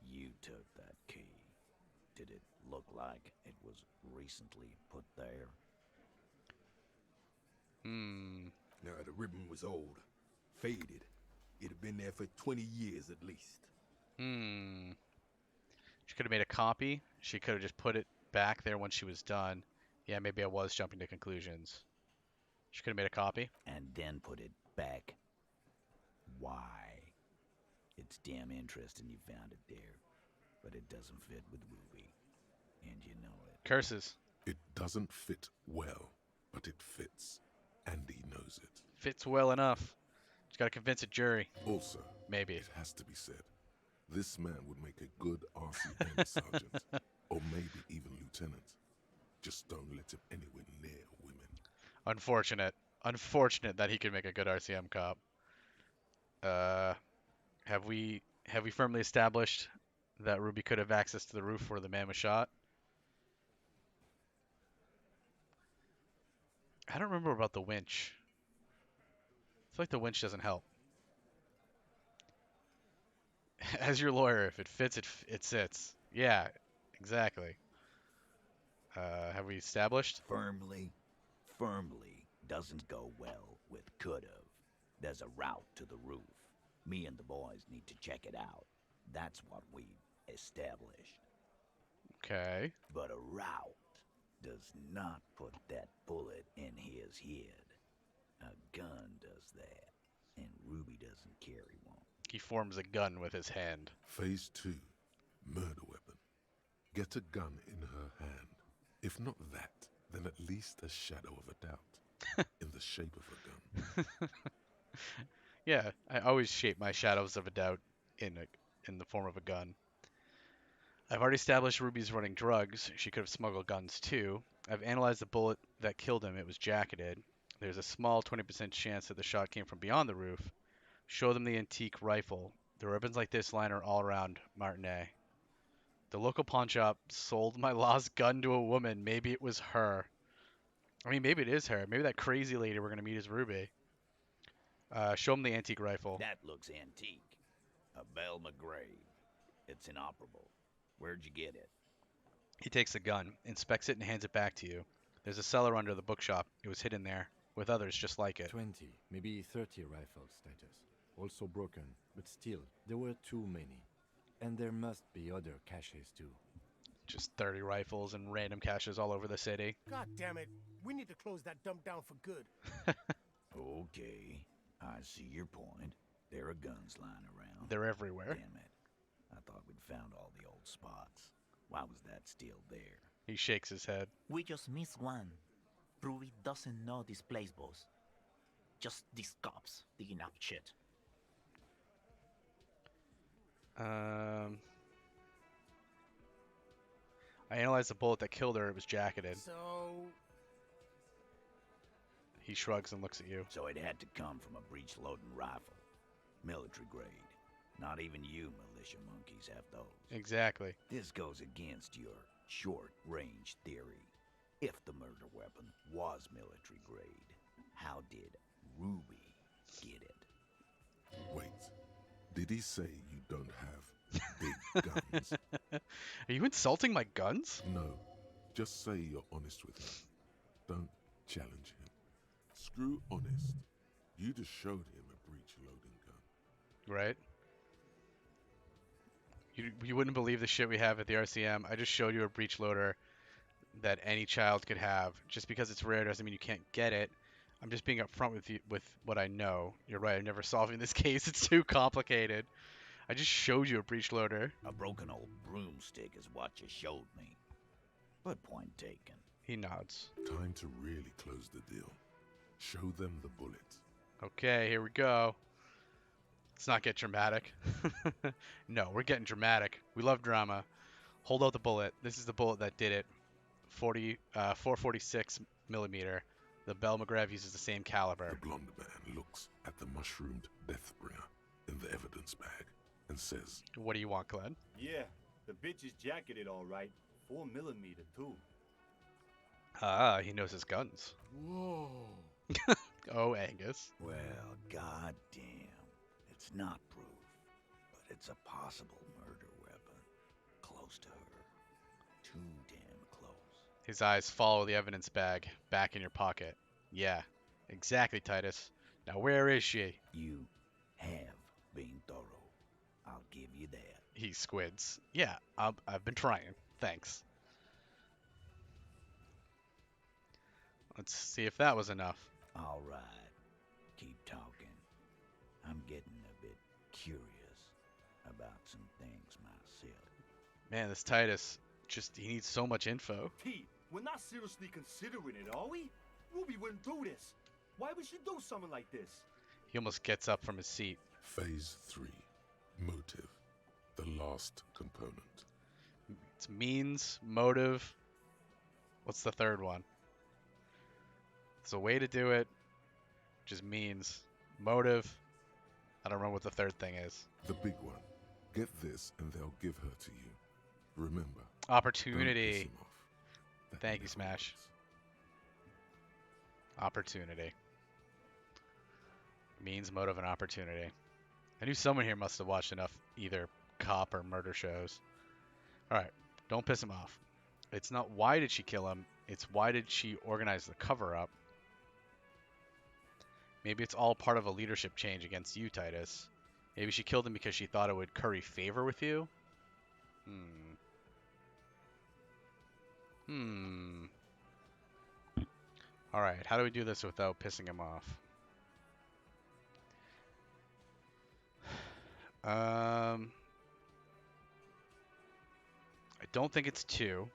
You took that key. Did it look like it was recently put there? No, the ribbon was old. Faded. It had been there for 20 years at least. She could have made a copy. She could have just put it back there when she was done. Yeah, maybe I was jumping to conclusions. She could have made a copy. And then put it back. Why? It's damn interesting you found it there. But it doesn't fit with Ruby. And you know it. Curses. It doesn't fit well, but it fits. And he knows it. Fits well enough. Just gotta convince a jury. Also, maybe it has to be said, this man would make a good RCM sergeant, or maybe even lieutenant. Just don't let him anywhere near women. Unfortunate. Unfortunate that he could make a good RCM cop. Have we firmly established that Ruby could have access to the roof where the man was shot? I don't remember about the winch. I feel like the winch doesn't help. As your lawyer, if it fits, it sits. Yeah, exactly. Have we established? Firmly doesn't go well with could've. There's a route to the roof. Me and the boys need to check it out. That's what we established. Okay. But a route does not put that bullet in his head. A gun does that, and Ruby doesn't carry one. He forms a gun with his hand. Phase 2, murder weapon. Get a gun in her hand. If not that, then at least a shadow of a doubt. In the shape of a gun. Yeah, I always shape my shadows of a doubt in the form of a gun. I've already established Ruby's running drugs. She could have smuggled guns too. I've analyzed the bullet that killed him. It was jacketed. There's a small 20% chance that the shot came from beyond the roof. Show them the antique rifle. The weapons like this line are all around Martinet. The local pawn shop sold my lost gun to a woman. Maybe it was her. I mean, maybe it is her. Maybe that crazy lady we're going to meet is Ruby. Show him the antique rifle. That looks antique. A Belle McGrave. It's inoperable. Where'd you get it? He takes the gun, inspects it, and hands it back to you. There's a cellar under the bookshop. It was hidden there. with others just like it. 20, maybe 30 rifles, Titus. Also broken, but still, there were too many. And there must be other caches too. Just 30 rifles and random caches all over the city. God damn it. We need to close that dump down for good. Okay, I see your point. There are guns lying around. They're everywhere. Damn it. I thought we'd found all the old spots. Why was that still there? He shakes his head. We just missed one. Ruby doesn't know this place, boss. Just these cops digging up shit. I analyzed the bullet that killed her. It was jacketed. So... He shrugs and looks at you. So it had to come from a breech-loading rifle. Military grade. Not even you militia monkeys have those. Exactly. This goes against your short-range theory. If the murder weapon was military grade, how did Ruby get it? Wait. Did he say you don't have big guns? Are you insulting my guns? No. Just say you're honest with him. Don't challenge him. Screw honest. You just showed him a breech-loading gun. Right? You wouldn't believe the shit we have at the RCM. I just showed you a breech loader that any child could have. Just because it's rare doesn't mean you can't get it. I'm just being upfront with you with what I know. You're right, I'm never solving this case. It's too complicated. I just showed you a breech loader. A broken old broomstick is what you showed me. But point taken. He nods. Time to really close the deal. Show them the bullet. Okay, here we go. Let's not get dramatic. No, we're getting dramatic. We love drama. Hold out the bullet. This is the bullet that did it. 446 millimeter. The Bell McGrath uses the same caliber. The blonde man looks at the mushroomed deathbringer in the evidence bag and says, "What do you want, Glenn?" Yeah, the bitch is jacketed all right. 4 millimeter too. Ah, he knows his guns. Whoa. Oh, Angus. Well, goddamn. It's not proof, but it's a possible murder weapon. Close to her. Too damn close. His eyes follow the evidence bag back in your pocket. Yeah, exactly, Titus. Now, where is she? You have been thorough. I'll give you that. He squids. Yeah, I've been trying. Thanks. Let's see if that was enough. All right. Keep talking. I'm getting a bit curious about some things myself. Man, this Titus, he needs so much info. Pete, we're not seriously considering it, are we? Ruby wouldn't do this. Why would she do something like this? He almost gets up from his seat. Phase 3. Motive. The last component. It's means, motive. What's the third one? It's a way to do it. Just means, motive. I don't remember what the third thing is. The big one. Get this and they'll give her to you. Remember. Opportunity. Don't piss him off. Thank you, Smash. Opportunity. Means, motive, and opportunity. I knew someone here must have watched enough either cop or murder shows. Alright, don't piss him off. It's not why did she kill him, it's why did she organize the cover-up. Maybe it's all part of a leadership change against you, Titus. Maybe she killed him because she thought it would curry favor with you? Alright, how do we do this without pissing him off? I don't think it's 2.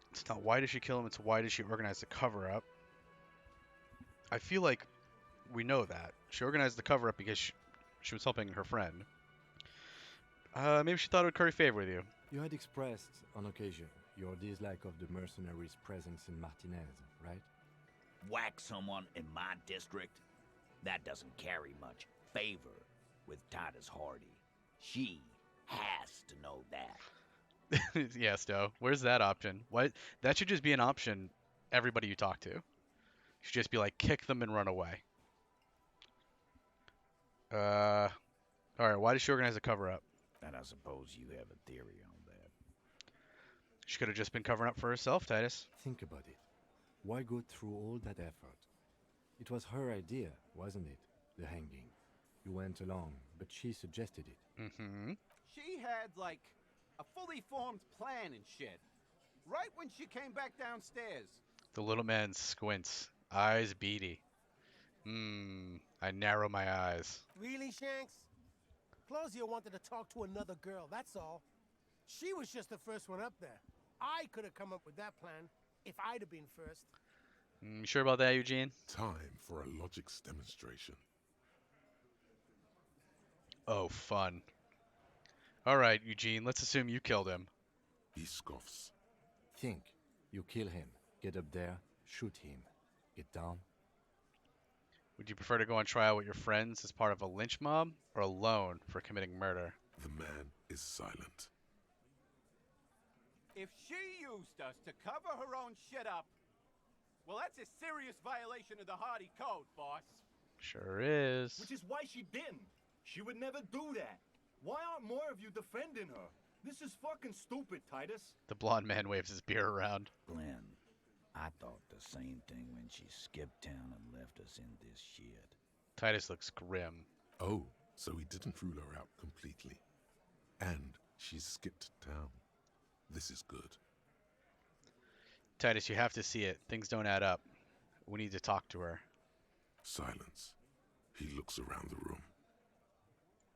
It's not why did she kill him, it's why did she organize the cover-up. I feel like we know that. She organized the cover-up because she was helping her friend. Maybe she thought it would curry favor with you. You had expressed, on occasion, your dislike of the mercenaries' presence in Martinez, right? Whack someone in my district? That doesn't carry much favor with Titus Hardy. She has to know that. Yeah, Stowe. Where's that option? What? That should just be an option everybody you talk to. You should just be like, kick them and run away. Alright, why did she organize a cover-up? And I suppose you have a theory on that. She could have just been covering up for herself, Titus. Think about it. Why go through all that effort? It was her idea, wasn't it? The hanging. You went along, but she suggested it. Mm-hmm. She had, like, a fully formed plan and shit. Right when she came back downstairs. The little man squints, eyes beady. I narrow my eyes. Really, Shanks? Closio wanted to talk to another girl, that's all. She was just the first one up there. I could have come up with that plan if I'd have been first. Sure about that, Eugene? Time for a logics demonstration. Oh, fun. All right, Eugene, let's assume you killed him. He scoffs. Think. You kill him. Get up there. Shoot him. Get down. Would you prefer to go on trial with your friends as part of a lynch mob or alone for committing murder? The man is silent. If she used us to cover her own shit up, well, that's a serious violation of the Hardy Code, boss. Sure is. Which is why she didn't. She would never do that. Why aren't more of you defending her? This is fucking stupid, Titus. The blonde man waves his beer around. Glenn, I thought the same thing when she skipped town and left us in this shit. Titus looks grim. Oh, so he didn't rule her out completely. And she skipped town. This is good. Titus, you have to see it. Things don't add up. We need to talk to her. Silence. He looks around the room.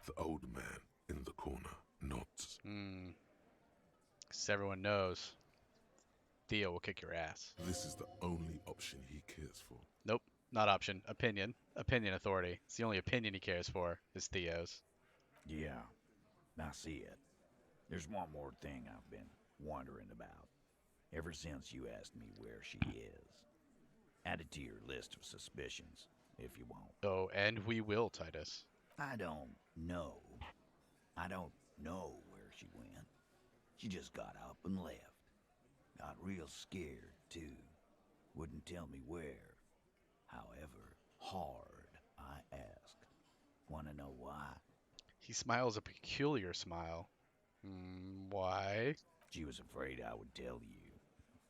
The old man in the corner nods. 'Cause everyone knows Theo will kick your ass. This is the only option he cares for. Nope, not option. Opinion. Opinion authority. It's the only opinion he cares for is Theo's. Yeah, I see it. There's one more thing I've been wondering about. Ever since you asked me where she is. Add it to your list of suspicions, if you want. Oh, and we will, Titus. I don't know. I don't know where she went. She just got up and left. Got real scared, too. Wouldn't tell me where. However hard I asked. Wanna know why? He smiles a peculiar smile. Why? She was afraid I would tell you.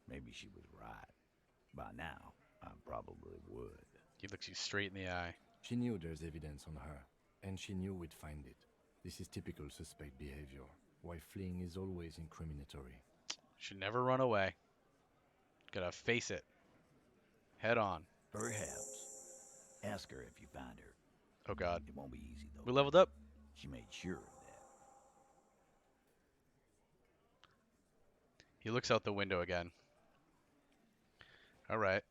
Maybe she was right. By now, I probably would. He looks you straight in the eye. She knew there's evidence on her, and she knew we'd find it. This is typical suspect behavior. Why fleeing is always incriminatory. Should never run away. Gotta face it. Head on. Perhaps. Ask her if you find her. Oh god. It won't be easy, though. We leveled up. She made sure of that. He looks out the window again. Alright.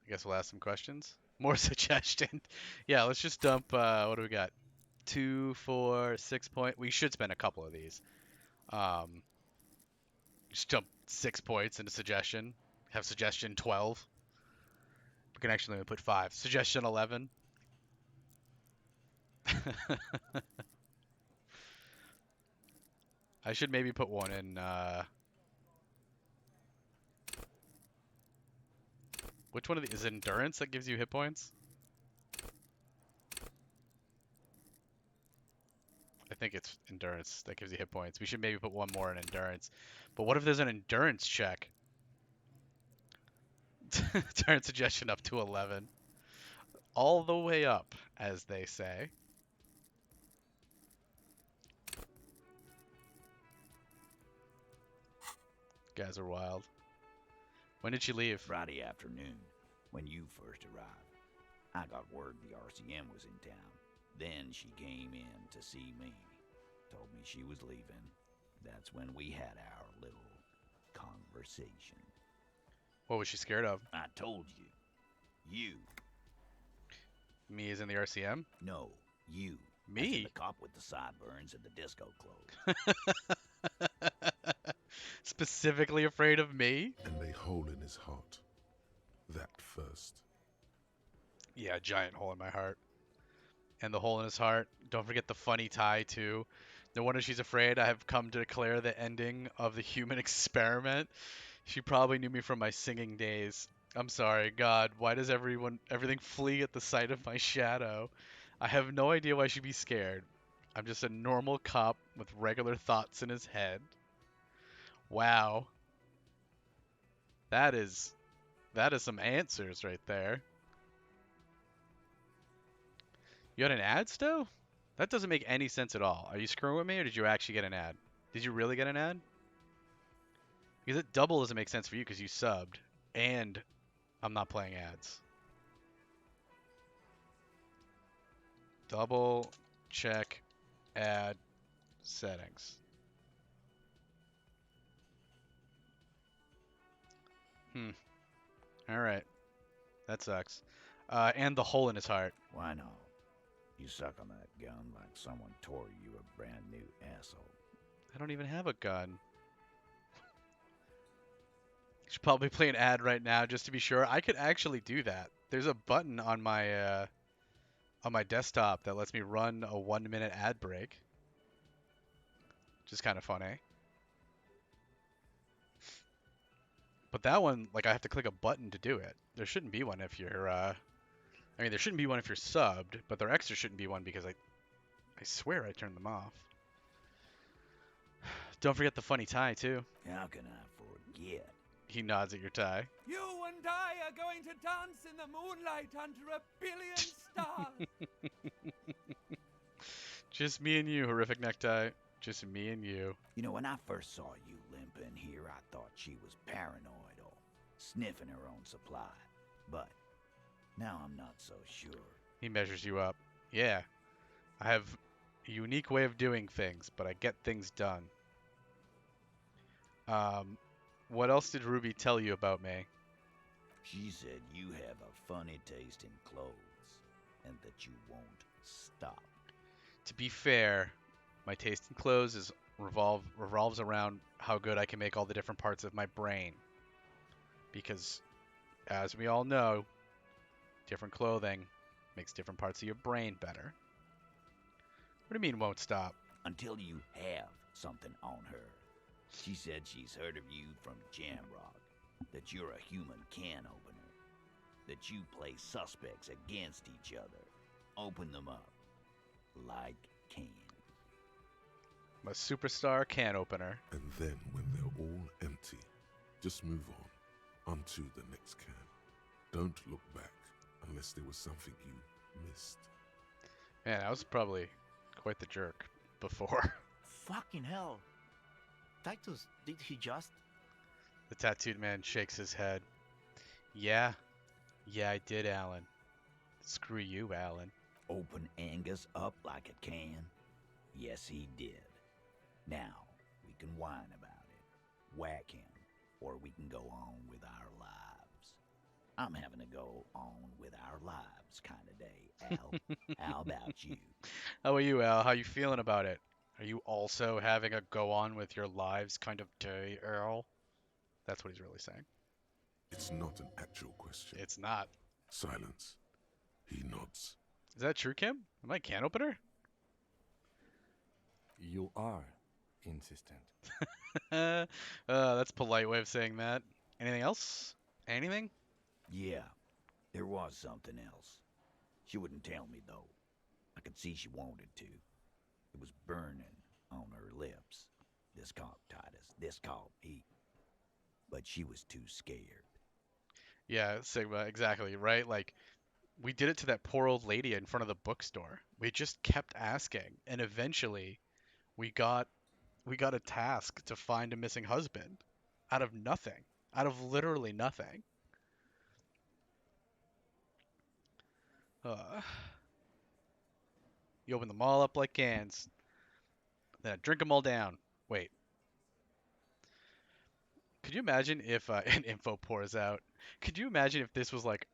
I guess we'll ask some questions. More suggestion. Yeah, let's just dump, what do we got? 2, 4, 6 point. We should spend a couple of these. Just dump 6 points into suggestion. Have suggestion 12. We can actually only put 5. Suggestion 11. I should maybe put one in, which one of these? Is it endurance that gives you hit points? I think it's endurance that gives you hit points. We should maybe put one more in endurance. But what if there's an endurance check? Turn suggestion up to 11. All the way up, as they say. Guys are wild. When did she leave? Friday afternoon, when you first arrived. I got word the RCM was in town. Then she came in to see me. Told me she was leaving. That's when we had our little conversation. What was she scared of? I told you. You. Me as in the RCM? No, you. Me? As in the cop with the sideburns and the disco clothes. Specifically afraid of me? And a hole in his heart. That first. Yeah, giant hole in my heart. And the hole in his heart. Don't forget the funny tie, too. No wonder she's afraid. I have come to declare the ending of the human experiment. She probably knew me from my singing days. I'm sorry, God, why does everything flee at the sight of my shadow? I have no idea why she'd be scared. I'm just a normal cop with regular thoughts in his head. Wow. That is some answers right there. You got an ad still? That doesn't make any sense at all. Are you screwing with me, or did you actually get an ad? Did you really get an ad? Because it double doesn't make sense for you because you subbed, and I'm not playing ads. Double check ad settings. All right. That sucks. And the hole in his heart. Why not? You suck on that gun like someone tore you a brand new asshole. I don't even have a gun. Should probably play an ad right now just to be sure. I could actually do that. There's a button on my desktop that lets me run a 1-minute ad break. Which is kind of funny. But that one, like, I have to click a button to do it. There shouldn't be one if you're, I mean, there shouldn't be one if you're subbed, but there extra shouldn't be one because I swear I turned them off. Don't forget the funny tie, too. How can I forget? He nods at your tie. You and I are going to dance in the moonlight under a billion stars. Just me and you, horrific necktie. Just me and you. You know, when I first saw you limping here, I thought she was paranoid or sniffing her own supply. But now I'm not so sure. He measures you up. Yeah. I have a unique way of doing things, but I get things done. What else did Ruby tell you about me? She said you have a funny taste in clothes, and that you won't stop. To be fair, my taste in clothes revolves around how good I can make all the different parts of my brain. Because, as we all know, different clothing makes different parts of your brain better. What do you mean won't stop? Until you have something on her. She said she's heard of you from Jamrock, that you're a human can opener, that you play suspects against each other, open them up like cans. I'm a superstar can opener. And then when they're all empty, just move on to the next can. Don't look back unless there was something you missed. Man, I was probably quite the jerk before. Fucking hell. Titus, did he just? The tattooed man shakes his head. Yeah, I did, Alan. Screw you, Alan. Open Angus up like a can? Yes, he did. Now, we can whine about it, whack him, or we can go on with our lives. I'm having a go on with our lives kind of day, Al. How about you? How are you, Al? How you feeling about it? Are you also having a go on with your lives kind of day, Al? That's what he's really saying. It's not an actual question. It's not. Silence. He nods. Is that true, Kim? Am I a can opener? You are insistent. That's a polite way of saying that. Anything else? Anything? Yeah, there was something else. She wouldn't tell me, though. I could see she wanted to. It was burning on her lips. This caught Titus. This caught me. But she was too scared. Yeah, Sigma, exactly, right? Like, we did it to that poor old lady in front of the bookstore. We just kept asking, and eventually we got a task to find a missing husband out of nothing. Out of literally nothing. You open them all up like cans. Then I drink them all down. Wait. Could you imagine if an info pours out? Could you imagine if this was like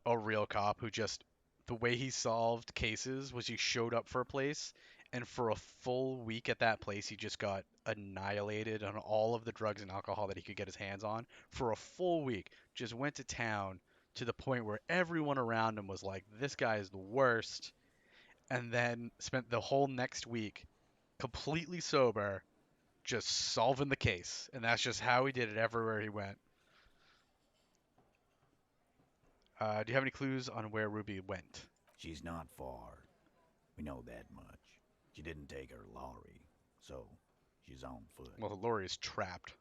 a real cop who just, the way he solved cases was he showed up for a place, and for a full week at that place he just got annihilated on all of the drugs and alcohol that he could get his hands on for a full week. Just went to town to the point where everyone around him was like, this guy is the worst. And then spent the whole next week completely sober, just solving the case. And that's just how he did it everywhere he went. Do you have any clues on where Ruby went? She's not far. We know that much. She didn't take her lorry, so she's on foot. Well, the lorry is trapped.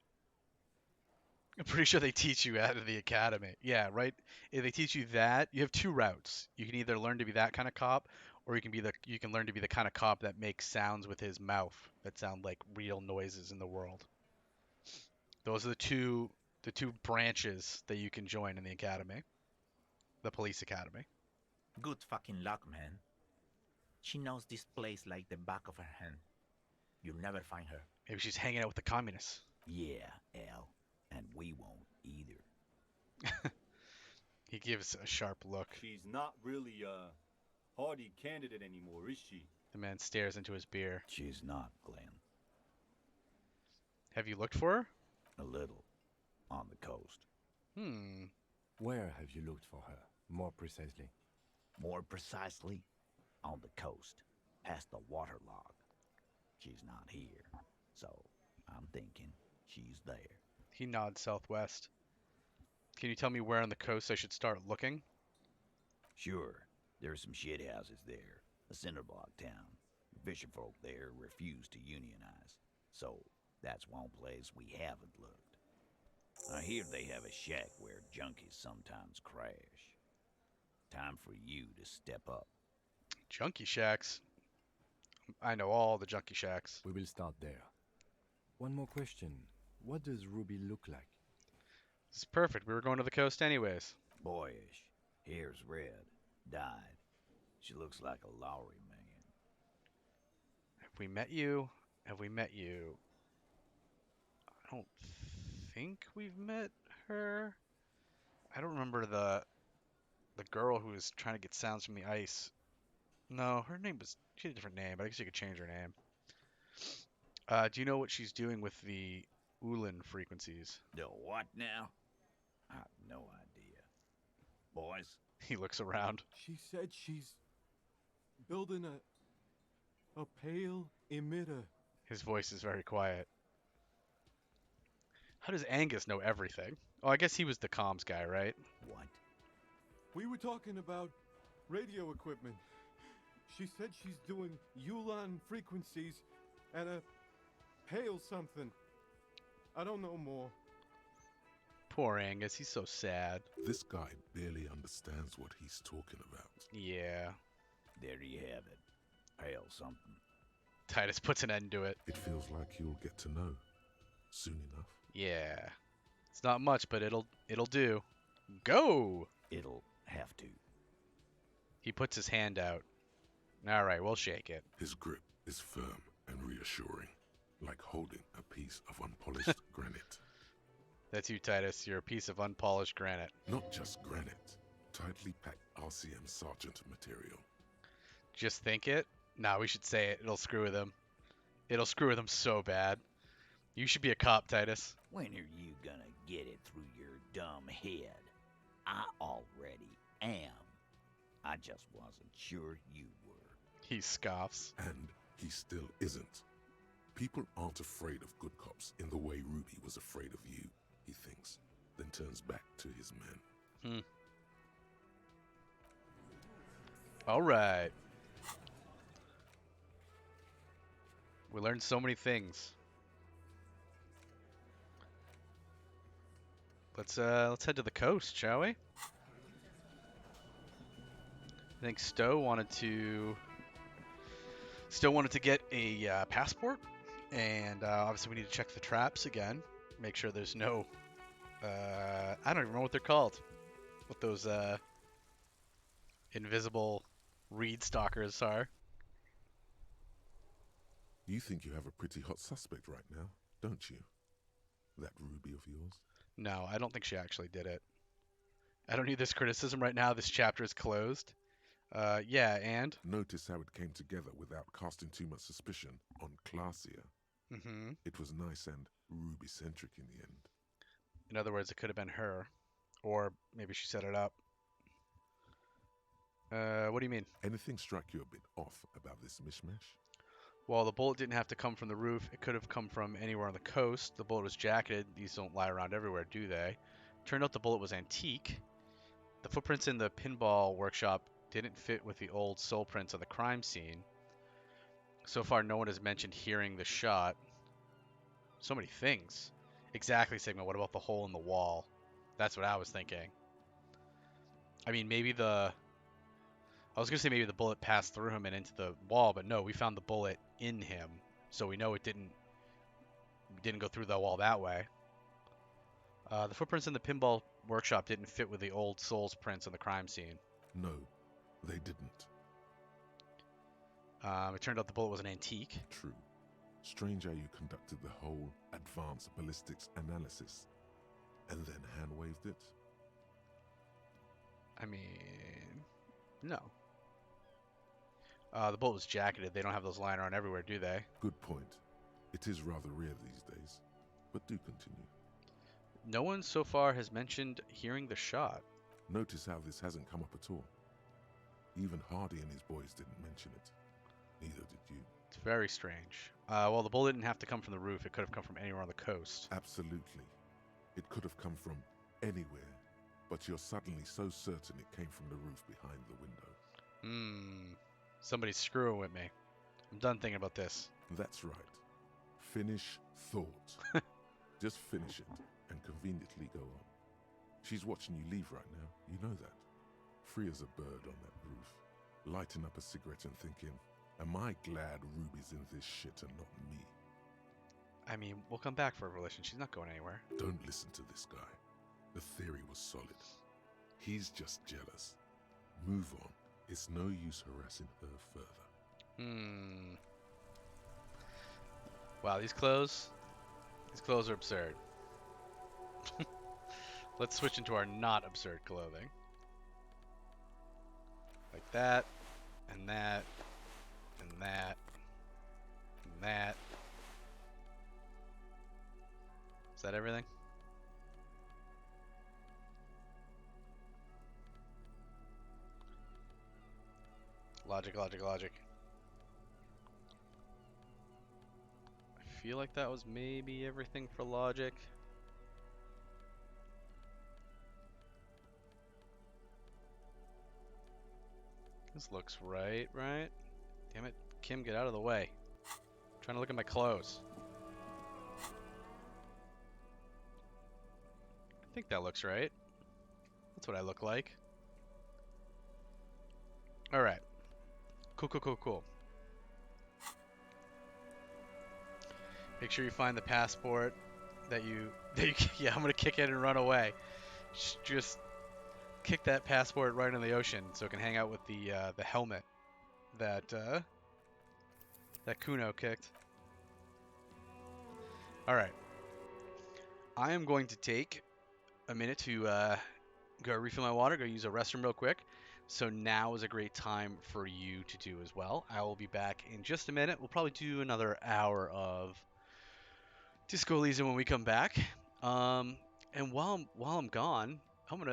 I'm pretty sure they teach you out of the academy. Yeah, right. If they teach you that, you have two routes. You can either learn to be that kind of cop, or you can learn to be the kind of cop that makes sounds with his mouth that sound like real noises in the world. Those are the two branches that you can join in the academy, the police academy. Good fucking luck, man. She knows this place like the back of her hand. You'll never find her. Maybe she's hanging out with the communists. Yeah, Al. And we won't either. He gives a sharp look. She's not really a hardy candidate anymore, is she? The man stares into his beer. She's not, Glenn. Have you looked for her? A little. On the coast. Where have you looked for her, more precisely? More precisely, on the coast, past the waterlog. She's not here, so I'm thinking she's there. He nods southwest. Can you tell me where on the coast I should start looking? Sure. There's some shit houses there. A cinder block town. Fisherfolk there refuse to unionize. So that's one place we haven't looked. I hear they have a shack where junkies sometimes crash. Time for you to step up. Junkie shacks? I know all the junkie shacks. We will start there. One more question. What does Ruby look like? This is perfect. We were going to the coast anyways. Boyish. Hair's red. Dyed. She looks like a Lowry man. Have we met you? Have we met you? I don't think we've met her. I don't remember the girl who was trying to get sounds from the ice. No, her name was... She had a different name, but I guess you could change her name. Do you know what she's doing with the Ulan frequencies? The what now? I have no idea. Boys? He looks around. She said she's building a pale emitter. His voice is very quiet. How does Angus know everything? Oh, I guess he was the comms guy, right? What? We were talking about radio equipment. She said she's doing Ulan frequencies and a pale something. I don't know more. Poor Angus, he's so sad. This guy barely understands what he's talking about. Yeah. There you have it. Pale something. Titus puts an end to it. It feels like you'll get to know soon enough. Yeah. It's not much, but it'll do. Go! It'll have to. He puts his hand out. All right, we'll shake it. His grip is firm and reassuring, like holding a piece of unpolished granite. That's you, Titus. You're a piece of unpolished granite. Not just granite, tightly packed RCM Sergeant material. Just think it? Nah, we should say it. It'll screw with him. It'll screw with him so bad. You should be a cop, Titus. When are you gonna get it through your dumb head? I already am. I just wasn't sure you were. He scoffs. And he still isn't. People aren't afraid of good cops in the way Ruby was afraid of you, he thinks, then turns back to his men. All right. We learned so many things. Let's head to the coast, shall we? I think Stowe wanted to get a passport, and obviously we need to check the traps again, make sure there's no I don't even know what they're called, what those invisible reed stalkers are. You think you have a pretty hot suspect right now, don't you? That Ruby of yours? No, I don't think she actually did it. I don't need this criticism right now. This chapter is closed. Yeah, and? Notice how it came together without casting too much suspicion on Clasia. Mm-hmm. It was nice and Ruby-centric in the end. In other words, it could have been her. Or maybe she set it up. What do you mean? Anything struck you a bit off about this mishmash? Well, the bullet didn't have to come from the roof. It could have come from anywhere on the coast. The bullet was jacketed. These don't lie around everywhere, do they? Turned out the bullet was antique. The footprints in the pinball workshop didn't fit with the old sole prints of the crime scene. So far, no one has mentioned hearing the shot. So many things. Exactly, Sigma. What about the hole in the wall? That's what I was thinking. I mean, maybe the... I was going to say maybe the bullet passed through him and into the wall, but no, we found the bullet in him. So we know it didn't go through the wall that way. The footprints in the pinball workshop didn't fit with the old Souls prints on the crime scene. No, they didn't. It turned out the bullet was an antique. True. Strange how you conducted the whole advanced ballistics analysis and then hand-waved it. I mean, no. The bullet was jacketed. They don't have those lying around everywhere, do they? Good point. It is rather rare these days, but do continue. No one so far has mentioned hearing the shot. Notice how this hasn't come up at all. Even Hardy and his boys didn't mention it. Neither did you. It's very strange. Well, the bullet didn't have to come from the roof. It could have come from anywhere on the coast. Absolutely. It could have come from anywhere, but you're suddenly so certain it came from the roof behind the window. Somebody's screwing with me. I'm done thinking about this. That's right. Finish thought. Just finish it and conveniently go on. She's watching you leave right now. You know that. Free as a bird on that roof, lighting up a cigarette and thinking, am I glad Ruby's in this shit and not me? I mean, we'll come back for a relation. She's not going anywhere. Don't listen to this guy. The theory was solid. He's just jealous. Move on. It's no use harassing her further. Wow, these clothes are absurd. Let's switch into our not absurd clothing. Like that, and that, and that, and that. Is that everything? Logic, logic, logic. I feel like that was maybe everything for logic. This looks right? Damn it. Kim, get out of the way. I'm trying to look at my clothes. I think that looks right. That's what I look like. Alright. Cool. Make sure you find the passport that you yeah, I'm gonna kick it and run away. Just kick that passport right in the ocean so it can hang out with the helmet that Kuno kicked. All right, I am going to take a minute to go refill my water, go use a restroom real quick. So now is a great time for you to do as well. I will be back in just a minute. We'll probably do another hour of Disco Elysium when we come back. And while I'm gone, I'm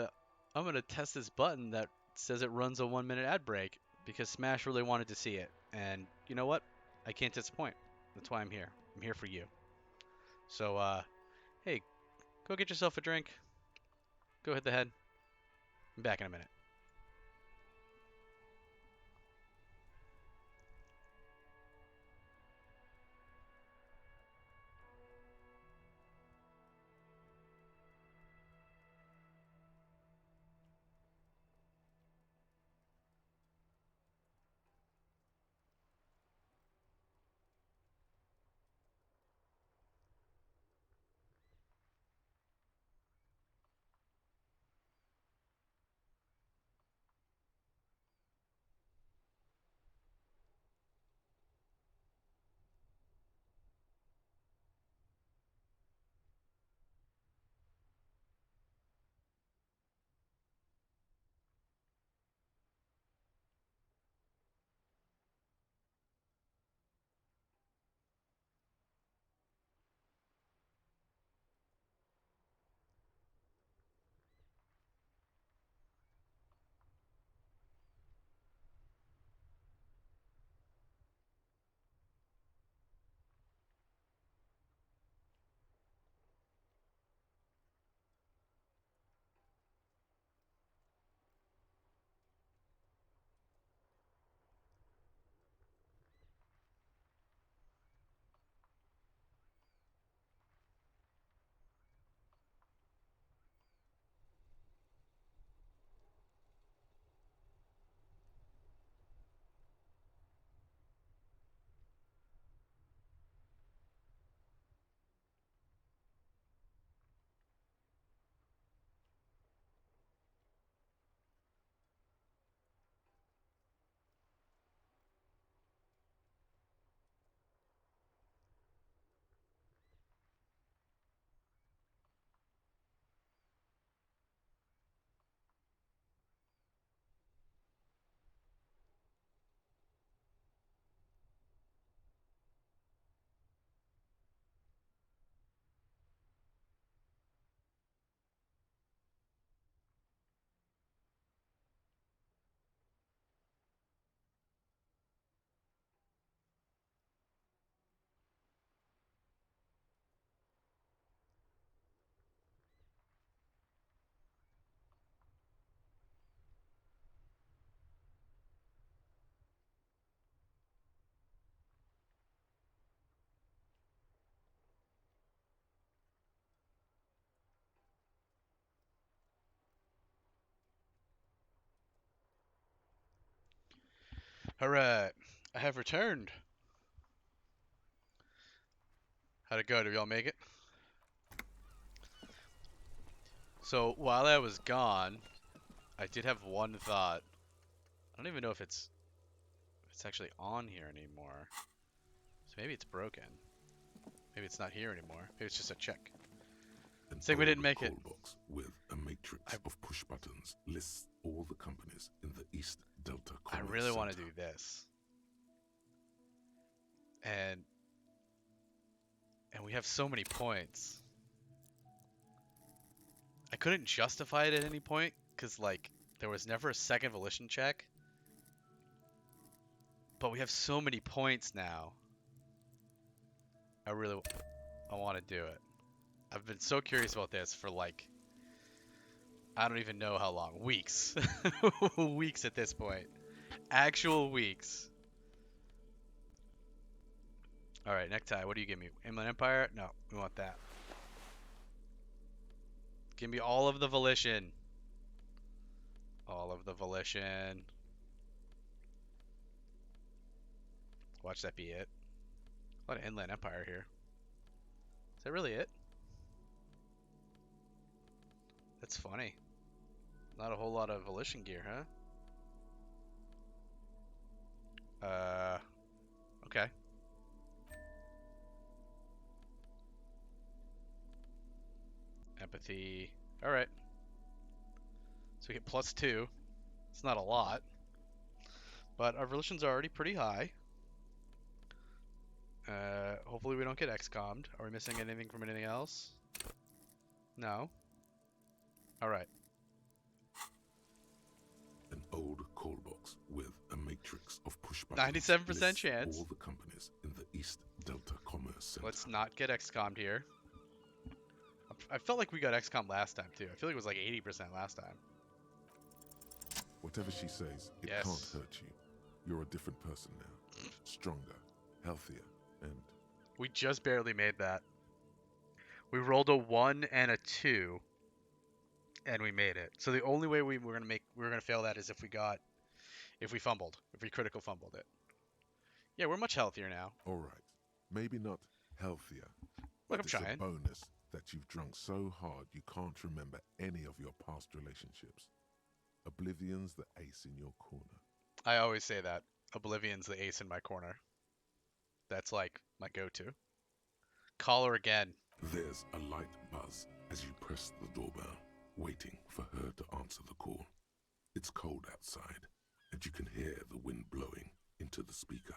gonna test this button that says it runs a 1-minute ad break because Smash really wanted to see it, and you know what? I can't disappoint. That's why I'm here. I'm here for you. So, hey, go get yourself a drink. Go hit the head. I'm back in a minute. Alright, I have returned. How'd it go? Did y'all make it? So, while I was gone, I did have one thought. I don't even know if it's actually on here anymore. So maybe it's broken. Maybe it's not here anymore. Maybe it's just a check. Saying we didn't make it. Box with a matrix of push buttons lists all the companies in the East Delta Commerce I really want to Center. do this. And we have so many points. I couldn't justify it at any point because, like, there was never a second volition check. But we have so many points now. I want to do it. I've been so curious about this for, like, I don't even know how long. Weeks. Weeks at this point. Actual weeks. Alright, necktie. What do you give me? Inland Empire? No, we want that. Give me all of the volition. All of the volition. Watch that be it. A lot of Inland Empire here. Is that really it? That's funny. Not a whole lot of volition gear, huh? Okay. Empathy. Alright. So we get +2. It's not a lot. But our volitions are already pretty high. Hopefully we don't get XCOM'd. Are we missing anything from anything else? No. Alright. An old call box with a matrix of push buttons 97% chance. all the companies in the East Delta Commerce Center. Let's not get XCOM'd here. I felt like we got XCOM last time too. I feel like it was like 80% last time. Whatever she says, it can't hurt you. You're a different person now. Stronger, healthier, and... We just barely made that. We rolled a 1 and a 2, and we made it. So the only way we were gonna fail that is if we fumbled, if we critical fumbled it. Yeah, we're much healthier now. All right, maybe not healthier. Look, I'm it's trying. a bonus that you've drunk so hard you can't remember any of your past relationships. Oblivion's the ace in your corner. I always say that. Oblivion's the ace in my corner. That's like my go-to. Call her again. There's a light buzz as you press the doorbell, waiting for her to answer the call. It's cold outside, and you can hear the wind blowing into the speaker.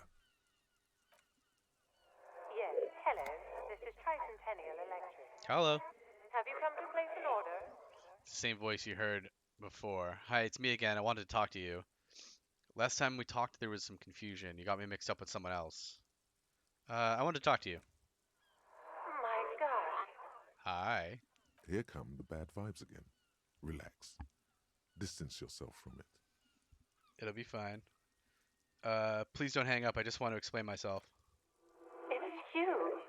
Yes, hello. This is Tricentennial Electric. Hello. Have you come to place an order? It's the same voice you heard before. Hi, it's me again. I wanted to talk to you. Last time we talked, there was some confusion. You got me mixed up with someone else. I wanted to talk to you. My God. Hi. Here come the bad vibes again. Relax. Distance yourself from it. It'll be fine. Please don't hang up. I just want to explain myself. It's you.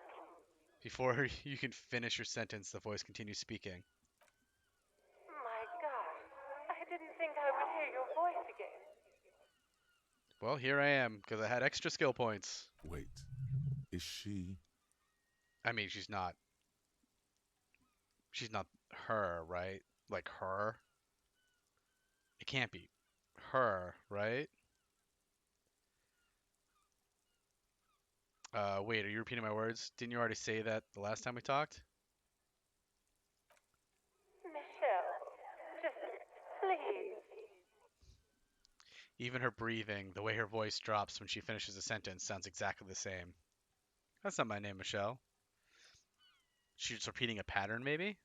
Before you can finish your sentence, the voice continues speaking. My God. I didn't think I would hear your voice again. Well, here I am, because I had extra skill points. Wait. Is she... I mean, she's not her, right? Like her? It can't be her, right? Wait, are you repeating my words? Didn't you already say that the last time we talked? Michelle, just please. Even her breathing, the way her voice drops when she finishes a sentence, sounds exactly the same. That's not my name, Michelle. She's just repeating a pattern, maybe?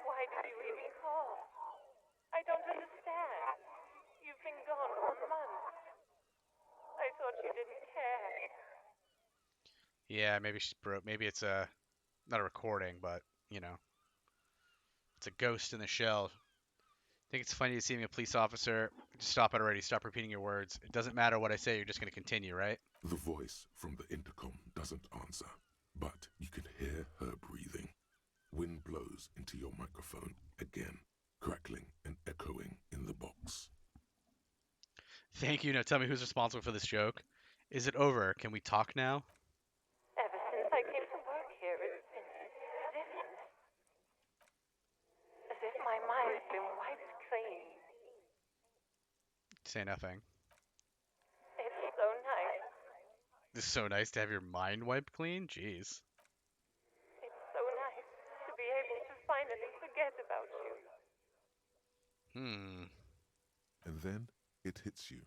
Why did you even call? I don't understand. You've been gone for months. I thought you didn't care. Yeah, maybe she's broke. Maybe it's not a recording, but, you know. It's a ghost in the shell. Think it's funny to see me a police officer. Just stop it already. Stop repeating your words. It doesn't matter what I say. You're just going to continue, right? The voice from the intercom doesn't answer, but you can hear her breathing. Wind blows into your microphone again, crackling and echoing in the box. Thank you. Now tell me who's responsible for this joke. Is it over? Can we talk now? Ever since I came to work here, it's been as if my mind's been wiped clean. Say nothing. It's so nice. It's so nice to have your mind wiped clean. Jeez. It's so nice to be able to finally forget about you. And then it hits you.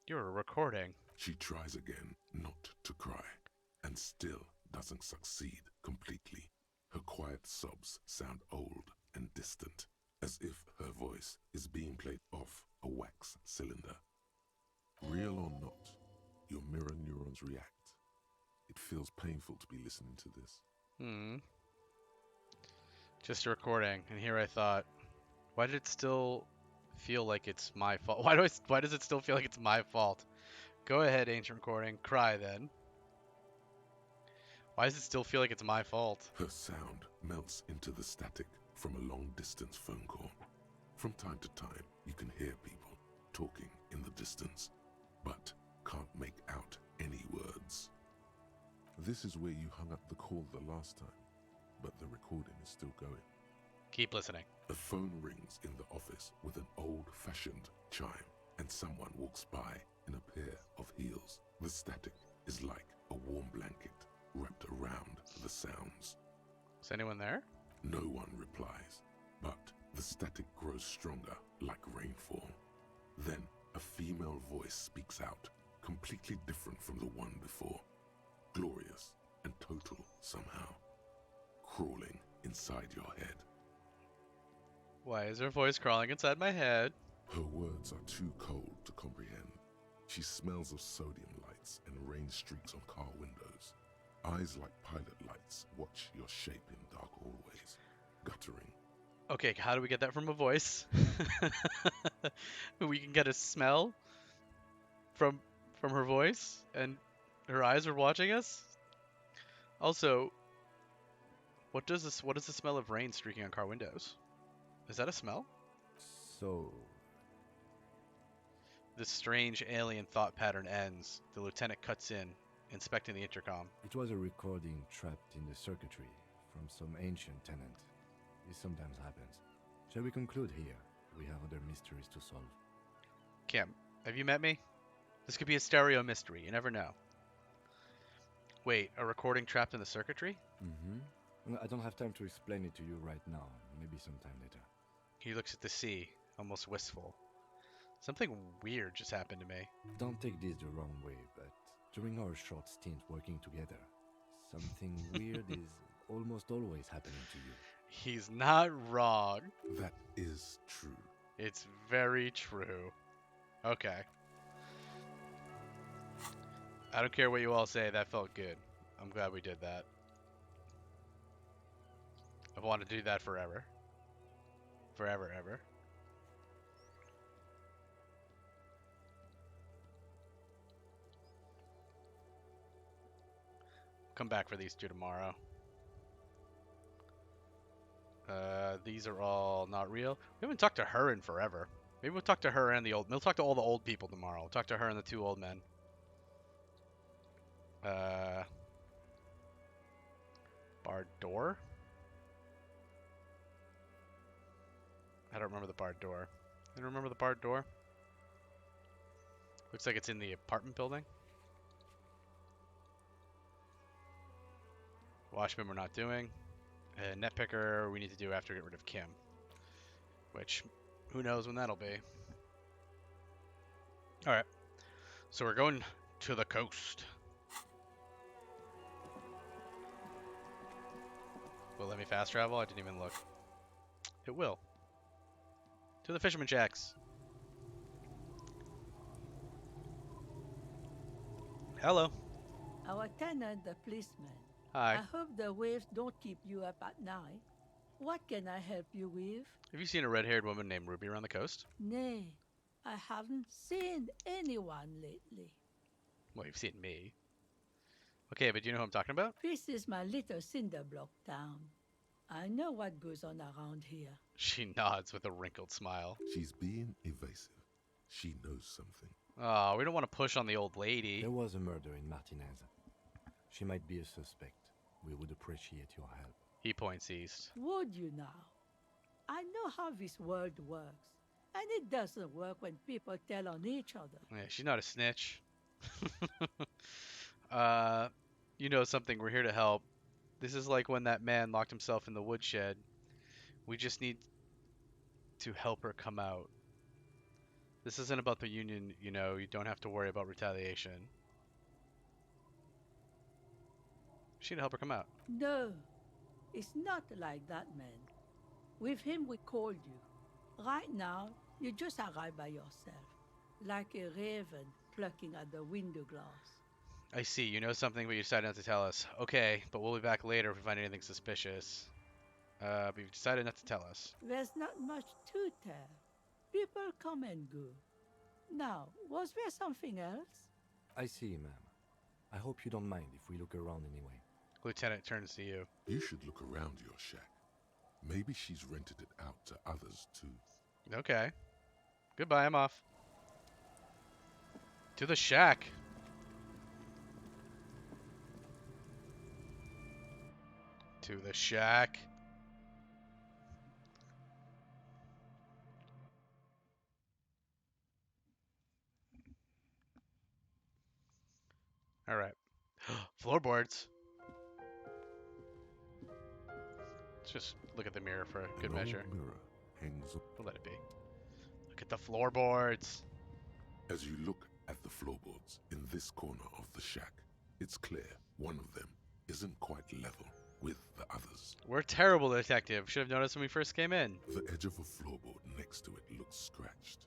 You're recording. She tries again not to cry, and still doesn't succeed completely. Her quiet sobs sound old and distant, as if her voice is being played off a wax cylinder. Real or not, your mirror neurons react. It feels painful to be listening to this. Just a recording, and here I thought, why did it still feel like it's my fault? Why does it still feel like it's my fault? Go ahead, ancient recording. Cry then. Why does it still feel like it's my fault? Her sound melts into the static from a long-distance phone call. From time to time, you can hear people talking in the distance, but can't make out any words. This is where you hung up the call the last time, but the recording is still going. Keep listening. The phone rings in the office with an old-fashioned chime, and someone walks by in a pair of heels. The static is like a warm blanket wrapped around the sounds. Is anyone there? No one replies, but the static grows stronger like rainfall. Then a female voice speaks out, completely different from the one before. Glorious and total somehow, crawling inside your head. Why is her voice crawling inside my head? Her words are too cold to comprehend. She smells of sodium lights and rain streaks on car windows. Eyes like pilot lights watch your shape in dark hallways, guttering. Okay, how do we get that from a voice? We can get a smell from her voice, and her eyes are watching us. Also, what does the smell of rain streaking on car windows? Is that a smell? So... This strange alien thought pattern ends. The lieutenant cuts in, inspecting the intercom. It was a recording trapped in the circuitry from some ancient tenant. This sometimes happens. Shall we conclude here? We have other mysteries to solve. Kim, have you met me? This could be a stereo mystery. You never know. Wait, a recording trapped in the circuitry? Mm-hmm. I don't have time to explain it to you right now. Maybe sometime later. He looks at the sea, almost wistful. Something weird just happened to me. Don't take this the wrong way, but during our short stint working together, something weird is almost always happening to you. He's not wrong. That is true. It's very true. Okay. I don't care what you all say, that felt good. I'm glad we did that. I've wanted to do that forever. Forever, ever. Come back for these two tomorrow. These are all not real. We haven't talked to her in forever. Maybe we'll talk to her and the old... We'll talk to all the old people tomorrow. We'll talk to her and the two old men. Barred door? I don't remember the barred door. You remember the barred door? Looks like it's in the apartment building. Washman we're not doing. Net picker we need to do after we get rid of Kim. Which, who knows when that'll be. Alright. So we're going to the coast. Will it let me fast travel? I didn't even look. It will. To the Fisherman Shacks. Hello. Our tenant, the policeman. Hi. I hope the waves don't keep you up at night. What can I help you with? Have you seen a red-haired woman named Ruby around the coast? Nay, I haven't seen anyone lately. Well, you've seen me. Okay, but do you know who I'm talking about? This is my little cinder block town. I know what goes on around here. She nods with a wrinkled smile. She's being evasive. She knows something. Oh, we don't want to push on the old lady. There was a murder in Martinez. She might be a suspect. We would appreciate your help. He points east. Would you now? I know how this world works. And it doesn't work when people tell on each other. Yeah, she's not a snitch. You know something, we're here to help. This is like when that man locked himself in the woodshed. We just need to help her come out. This isn't about the union, you know, you don't have to worry about retaliation. She need to help her come out. No, it's not like that, man. With him, we called you. Right now, you just arrived by yourself, like a raven plucking at the window glass. I see, you know something, but you decided not to tell us. Okay, but we'll be back later if we find anything suspicious. But you've decided not to tell us. There's not much to tell. People come and go. Now, was there something else? I see, ma'am. I hope you don't mind if we look around anyway. Lieutenant turns to you. You should look around your shack. Maybe she's rented it out to others too. Okay. Goodbye, I'm off. To the shack. To the shack. All right. Floorboards. Let's just look at the mirror for a good measure. Mirror hangs up. We'll let it be. Look at the floorboards. As you look at the floorboards in this corner of the shack, it's clear one of them isn't quite level with the others. We're terrible, detective. Should have noticed when we first came in. The edge of a floorboard next to it looks scratched.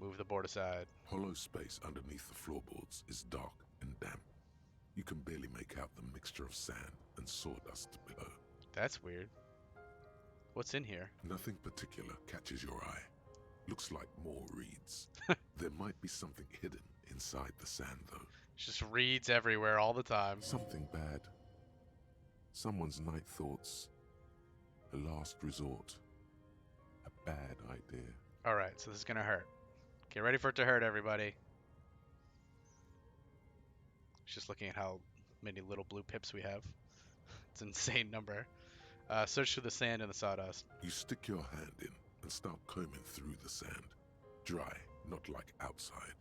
Move the board aside. Hollow space underneath the floorboards is dark and damp. You can barely make out the mixture of sand and sawdust below. That's weird. What's in here? Nothing particular catches your eye. Looks like more reeds. There might be something hidden inside the sand, though. Just reeds everywhere all the time. Something bad. Someone's night thoughts. A last resort. A bad idea. Alright, so this is gonna hurt. Get ready for it to hurt, everybody. Just looking at how many little blue pips we have. It's an insane number. Search through the sand and the sawdust. You stick your hand in and start combing through the sand. Dry, not like outside.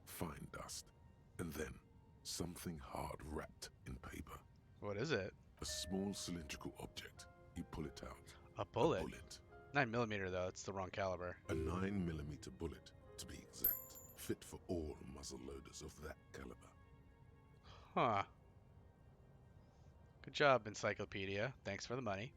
Fine dust. And then, something hard wrapped in paper. What is it? A small cylindrical object. You pull it out. A bullet? A bullet. 9mm though, it's the wrong caliber. A 9mm bullet, to be exact. Fit for all muzzle loaders of that caliber. Huh. Good job, Encyclopedia. Thanks for the money.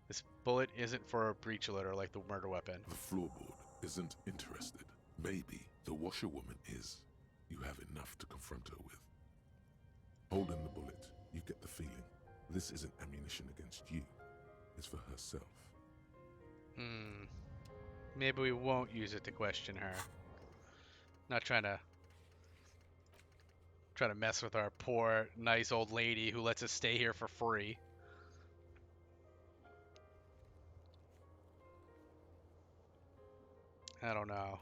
This bullet isn't for a breech loader like the murder weapon. The floorboard isn't interested. Maybe the washerwoman is. You have enough to confront her with. Holding the bullet, you get the feeling this isn't ammunition against you. It's for herself. Maybe we won't use it to question her. Not trying to mess with our poor, nice old lady who lets us stay here for free. I don't know.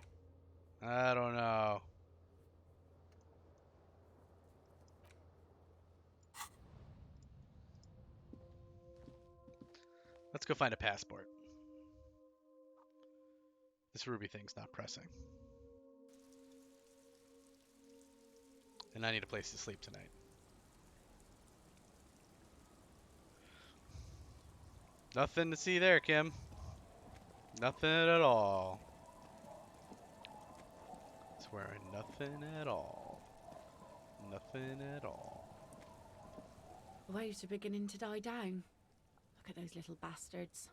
Let's go find a passport. This Ruby thing's not pressing. And I need a place to sleep tonight. Nothing to see there, Kim. Nothing at all. Swearing nothing at all. Nothing at all. The waves are beginning to die down. Look at those little bastards.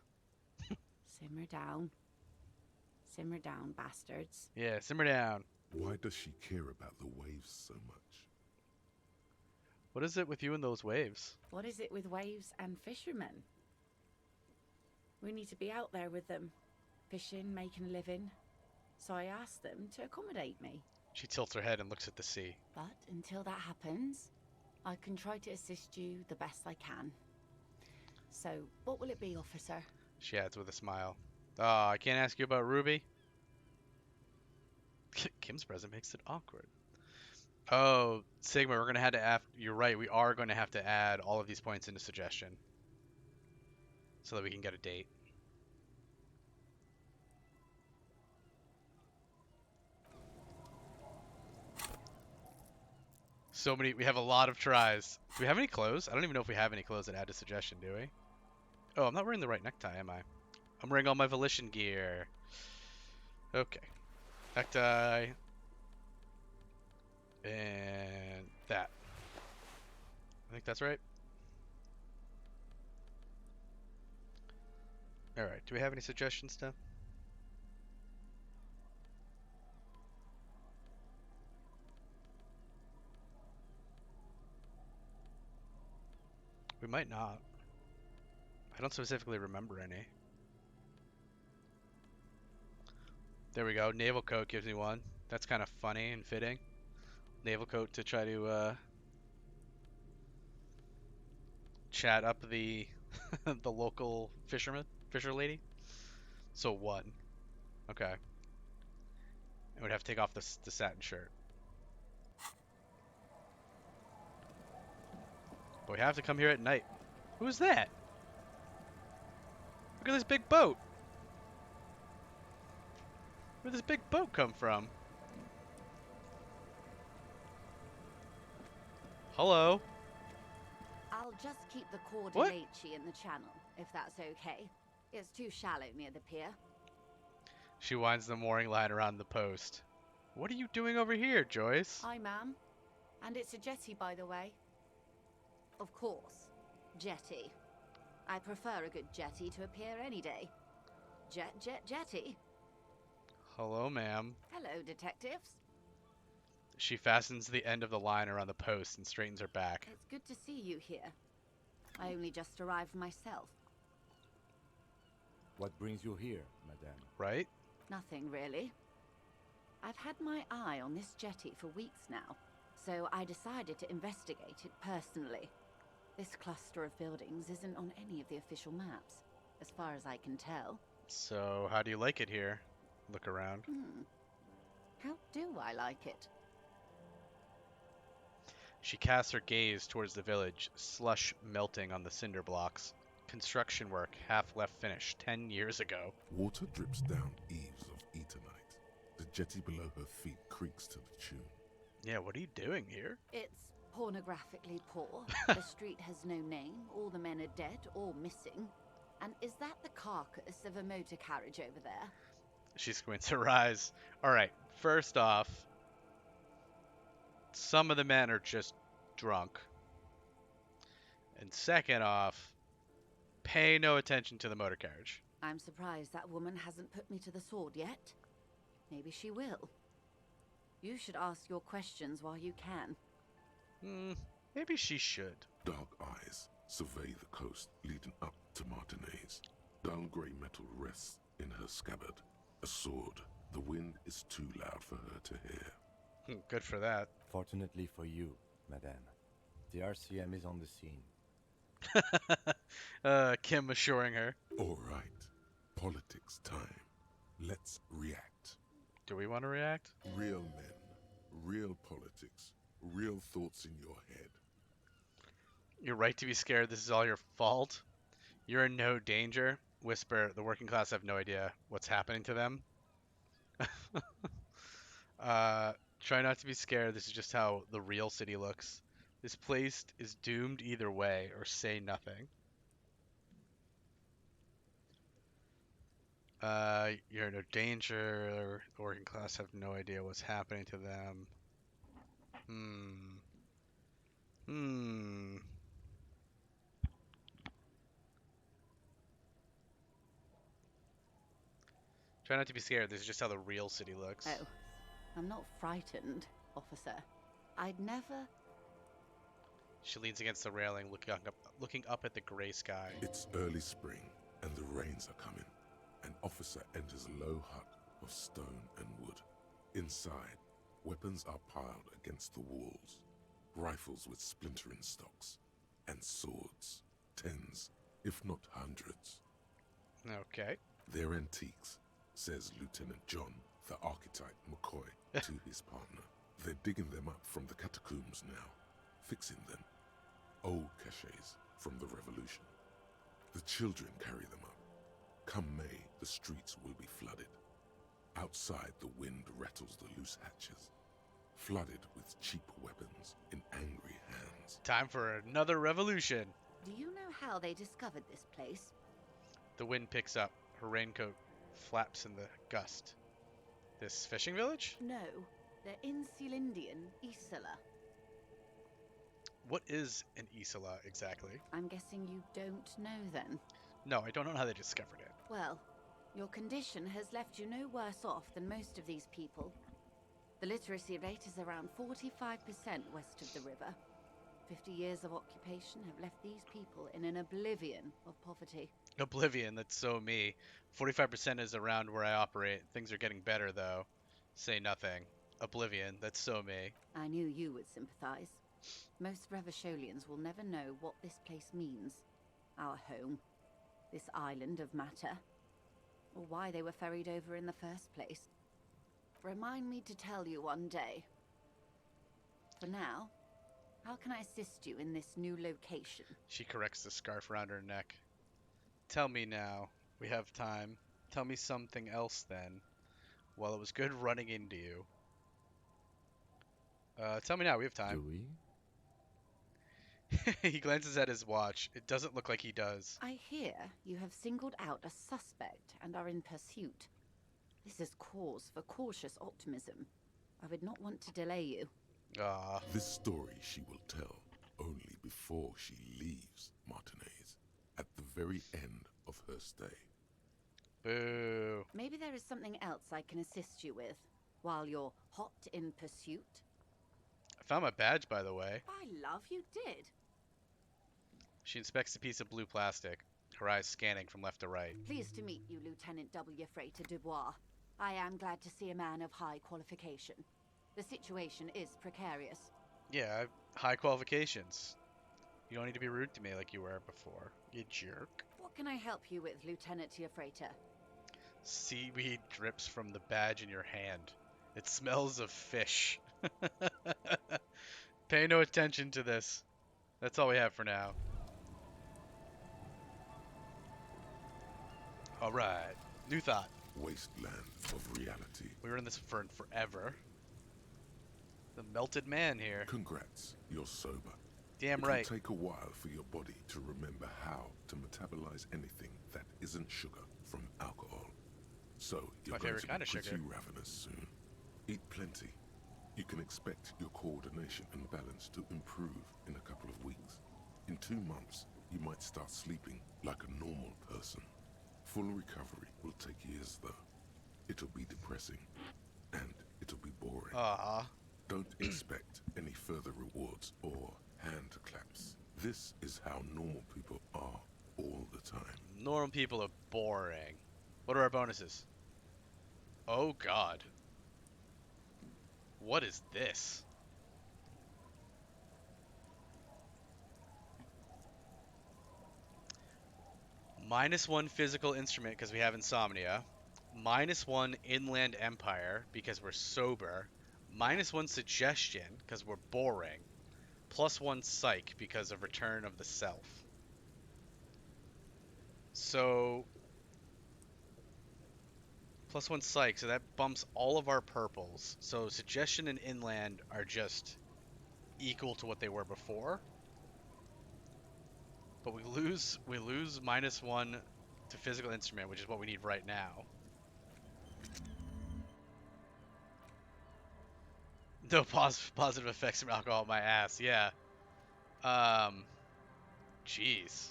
Simmer down. Simmer down, bastards. Yeah, simmer down. Why does she care about the waves so much? What is it with you and those waves? What is it with waves and fishermen? We need to be out there with them, fishing, making a living. So I asked them to accommodate me. She tilts her head and looks at the sea. But until that happens, I can try to assist you the best I can. So, what will it be, officer? She adds with a smile. I can't ask you about Ruby. Kim's present makes it awkward. Oh, Sigma, we're gonna have to add. You're right. We are going to have to add all of these points into suggestion, so that we can get a date. So many. We have a lot of tries. Do we have any clothes? I don't even know if we have any clothes that add to suggestion. Do we? Oh, I'm not wearing the right necktie, am I? I'm wearing all my Volition gear. Okay. Necktie. And that. I think that's right. Alright, do we have any suggestions, Steph? We might not. I don't specifically remember any. There we go. Naval coat gives me one. That's kind of funny and fitting. Naval coat to try to chat up the the local fisher lady. So one. Okay. I would have to take off the satin shirt. But we have to come here at night. Who is that? Look at this big boat. Where'd this big boat come from? Hello? I'll just keep the Cordilaci in the channel, if that's okay. It's too shallow near the pier. She winds the mooring line around the post. What are you doing over here, Joyce? Hi, ma'am. And it's a jetty, by the way. Of course. Jetty. I prefer a good jetty to a pier any day. Jetty. Hello, ma'am. Hello, detectives. She fastens the end of the line around the post and straightens her back. It's good to see you here. I only just arrived myself. What brings you here, madame? Right? Nothing, really. I've had my eye on this jetty for weeks now, so I decided to investigate it personally. This cluster of buildings isn't on any of the official maps, as far as I can tell. So, how do you like it here? Look around. How do I like it? She casts her gaze towards the village, slush melting on the cinder blocks. Construction work half left finished 10 years ago. Water drips down eaves of Eternite. The jetty below her feet creaks to the tune. Yeah, what are you doing here? It's pornographically poor. The street has no name, all the men are dead or missing. And is that the carcass of a motor carriage over there? She squints her eyes. Alright, first off, some of the men are just drunk. And second off, pay no attention to the motor carriage. I'm surprised that woman hasn't put me to the sword yet. Maybe she will. You should ask your questions while you can. Maybe she should. Dark eyes survey the coast leading up to Martinez. Dull grey metal rests in her scabbard. A sword. The wind is too loud for her to hear. Good for that. Fortunately for you, madame, the RCM is on the scene. Kim assuring her. All right. Politics time. Let's react. Do we want to react? Real men. Real politics. Real thoughts in your head. You're right to be scared. This is all your fault. You're in no danger. Whisper, the working class have no idea what's happening to them. Try not to be scared. This is just how the real city looks. This place is doomed either way, or say nothing. You're in no danger. The working class have no idea what's happening to them. Try not to be scared. This is just how the real city looks. Oh, I'm not frightened, officer. I'd never... She leans against the railing, looking up at the gray sky. It's early spring, and the rains are coming. An officer enters a low hut of stone and wood. Inside, weapons are piled against the walls. Rifles with splintering stocks. And swords. Tens, if not hundreds. Okay. They're antiques, says Lieutenant John, the archetype McCoy, to his partner. They're digging them up from the catacombs now, fixing them. Old caches from the revolution. The children carry them up. Come May, the streets will be flooded. Outside, the wind rattles the loose hatches, flooded with cheap weapons in angry hands. Time for another revolution. Do you know how they discovered this place? The wind picks up. Her raincoat flaps in the gust. This fishing village? No, they're in Celindian Isola. What is an Isola exactly? I'm guessing you don't know then. No, I don't know how they discovered it. Well, your condition has left you no worse off than most of these people. The literacy rate is around 45% west of the river. 50 years of occupation have left these people in an oblivion of poverty. Oblivion, that's so me. 45% is around where I operate. Things are getting better, though. Say nothing. Oblivion, that's so me. I knew you would sympathize. Most Revacholians will never know what this place means. Our home. This island of matter. Or why they were ferried over in the first place. Remind me to tell you one day. For now, how can I assist you in this new location? She corrects the scarf around her neck. Tell me now. We have time. Tell me something else then. Well, it was good running into you. Tell me now. We have time. Do we? He glances at his watch. It doesn't look like he does. I hear you have singled out a suspect and are in pursuit. This is cause for cautious optimism. I would not want to delay you. This story she will tell only before she leaves Martinez, at the very end of her stay. Boo. Maybe there is something else I can assist you with, while you're hot in pursuit. I found my badge, by the way. By love, you did. She inspects a piece of blue plastic, her eyes scanning from left to right. Pleased to meet you, Lieutenant W. Freighter Dubois. I am glad to see a man of high qualification. The situation is precarious. Yeah, I have high qualifications. You don't need to be rude to me like you were before, you jerk. What can I help you with, Lieutenant Freighter? Seaweed drips from the badge in your hand. It smells of fish. Pay no attention to this. That's all we have for now. Alright, new thought. Wasteland of reality. We were in this for forever. The melted man here. Congrats, you're sober. Damn right. It will take a while for your body to remember how to metabolize anything that isn't sugar from alcohol. So you're going to be pretty ravenous soon. Eat plenty. You can expect your coordination and balance to improve in a couple of weeks. In 2 months, you might start sleeping like a normal person. Full recovery will take years, though. It'll be depressing, and it'll be boring. Don't expect any further rewards or hand claps. This is how normal people are all the time. Normal people are boring. What are our bonuses? Oh god. What is this? -1 physical instrument because we have insomnia. -1 inland empire because we're sober. -1 suggestion because we're boring. +1 psych because of return of the self. So +1 psych, so that bumps all of our purples. So suggestion and inland are just equal to what they were before. But we lose -1 to physical instrument, which is what we need right now. No positive effects from alcohol, my ass. Yeah. Jeez.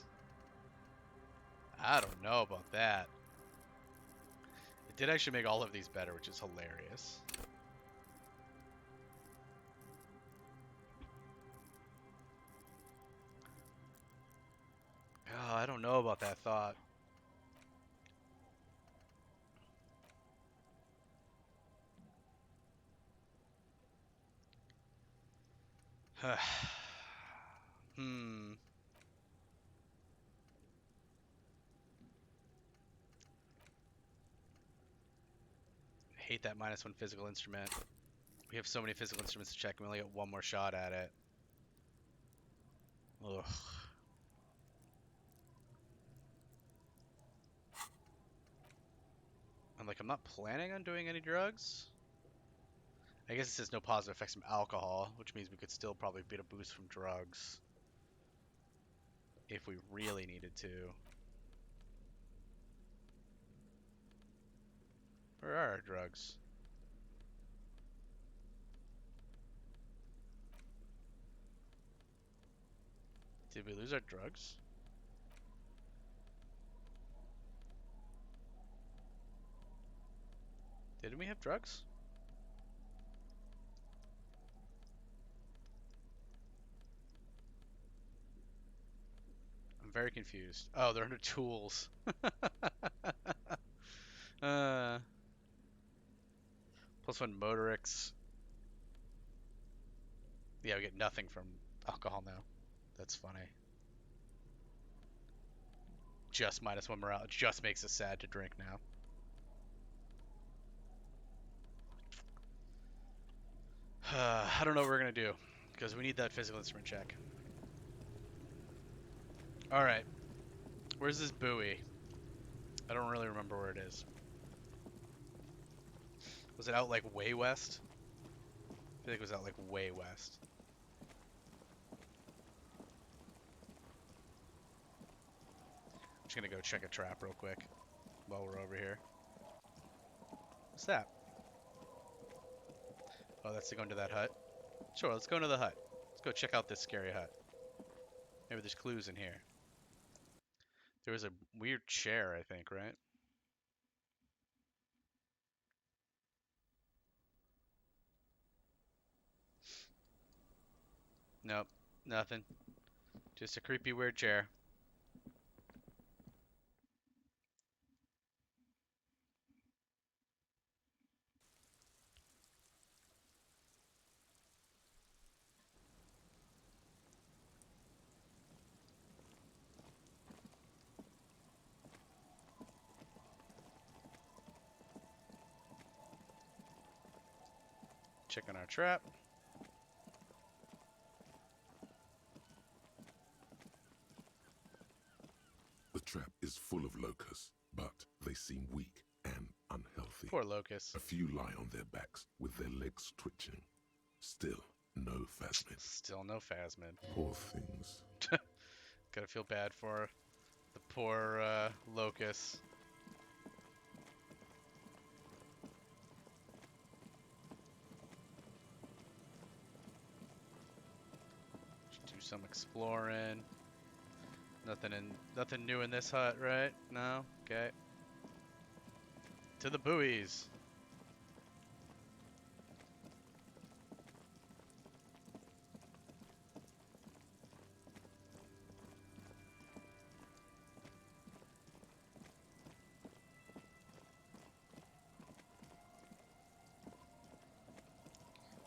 I don't know about that. It did actually make all of these better, which is hilarious. Oh, I don't know about that thought. hate that -1 physical instrument. We have so many physical instruments to check, and we only get one more shot at it. Ugh. I'm like, I'm not planning on doing any drugs. I guess it says no positive effects from alcohol, which means we could still probably get a boost from drugs if we really needed to. Where are our drugs? Did we lose our drugs? Didn't we have drugs? I'm very confused. Oh, they're under tools. +1 motorics. Yeah, we get nothing from alcohol now. That's funny. Just -1 morale. It just makes us sad to drink now. I don't know what we're going to do, because we need that physical instrument check. Alright. Where's this buoy? I don't really remember where it is. Was it out like way west? I feel like it was out like way west. I'm just going to go check a trap real quick while we're over here. What's that? Oh, that's to go into that hut? Sure, let's go into the hut. Let's go check out this scary hut. Maybe there's clues in here. There was a weird chair, I think, right? Nope, nothing. Just a creepy, weird chair. Checking our trap. The trap is full of locusts, but they seem weak and unhealthy. Poor locusts. A few lie on their backs with their legs twitching. Still no phasmid. Still no phasmid. Poor things. Gotta feel bad for the poor locusts. Just do some exploring. Nothing new in this hut, right? No? Okay. To the buoys.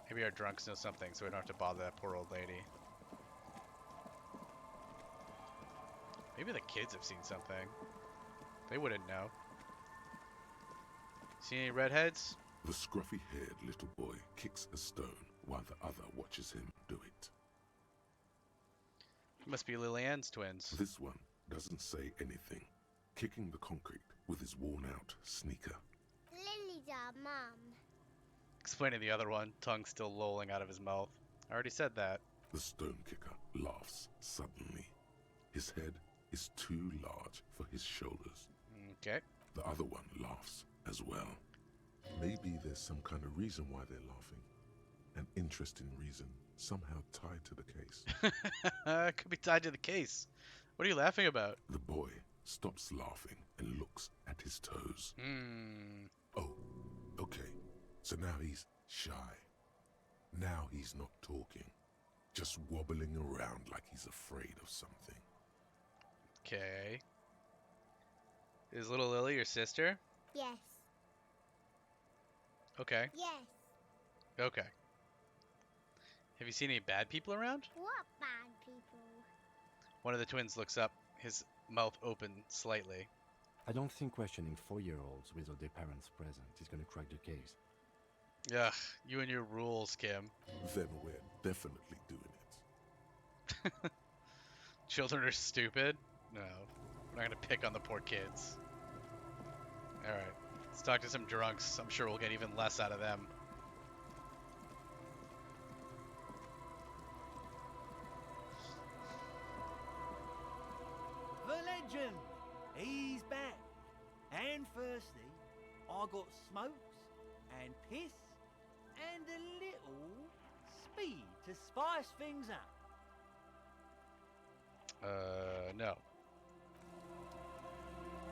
Maybe our drunks know something, so we don't have to bother that poor old lady. Maybe the kids have seen something. They wouldn't know. See any redheads? The scruffy-haired little boy kicks a stone while the other watches him do it. Must be Lillian's twins. This one doesn't say anything, kicking the concrete with his worn-out sneaker. Lily's our mum. Explaining the other one, tongue still lolling out of his mouth. I already said that. The stone kicker laughs suddenly. His head is too large for his shoulders. Okay. The other one laughs as well. Maybe there's some kind of reason why they're laughing. An interesting reason, somehow tied to the case. Could be tied to the case. What are you laughing about? The boy stops laughing and looks at his toes. Oh, okay. So now he's shy. Now he's not talking. Just wobbling around like he's afraid of something. Okay. Is little Lily your sister? Yes. Okay. Yes. Okay. Have you seen any bad people around? What bad people? One of the twins looks up, his mouth open slightly. I don't think questioning 4-year-olds without their parents present is gonna crack the case. Ugh, you and your rules, Kim. Then we're definitely doing it. Children are stupid? No, we're not gonna pick on the poor kids. Alright, let's talk to some drunks. I'm sure we'll get even less out of them. The legend! He's back. And firstly, I got smokes and piss and a little speed to spice things up. No.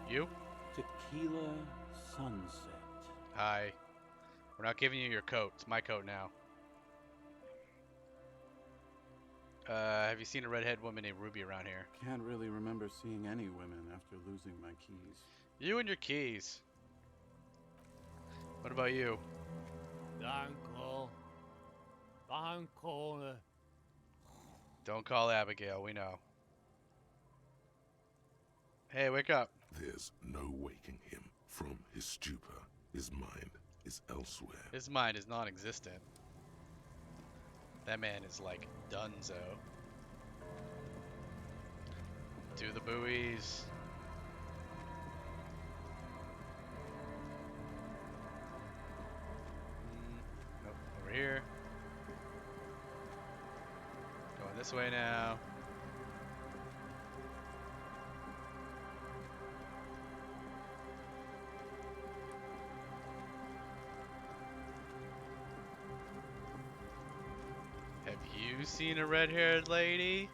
You? Tequila sunset. Hi. We're not giving you your coat. It's my coat now. Have you seen a redhead woman named Ruby around here? Can't really remember seeing any women after losing my keys. You and your keys. What about you? Uncle. Uncle. Don't call Abigail, we know. Hey, wake up. There's no waking him from his stupor. His mind is elsewhere. His mind is non-existent. That man is like donezo. Do the buoys. Nope, over here. Going this way now. Have you seen a red-haired lady?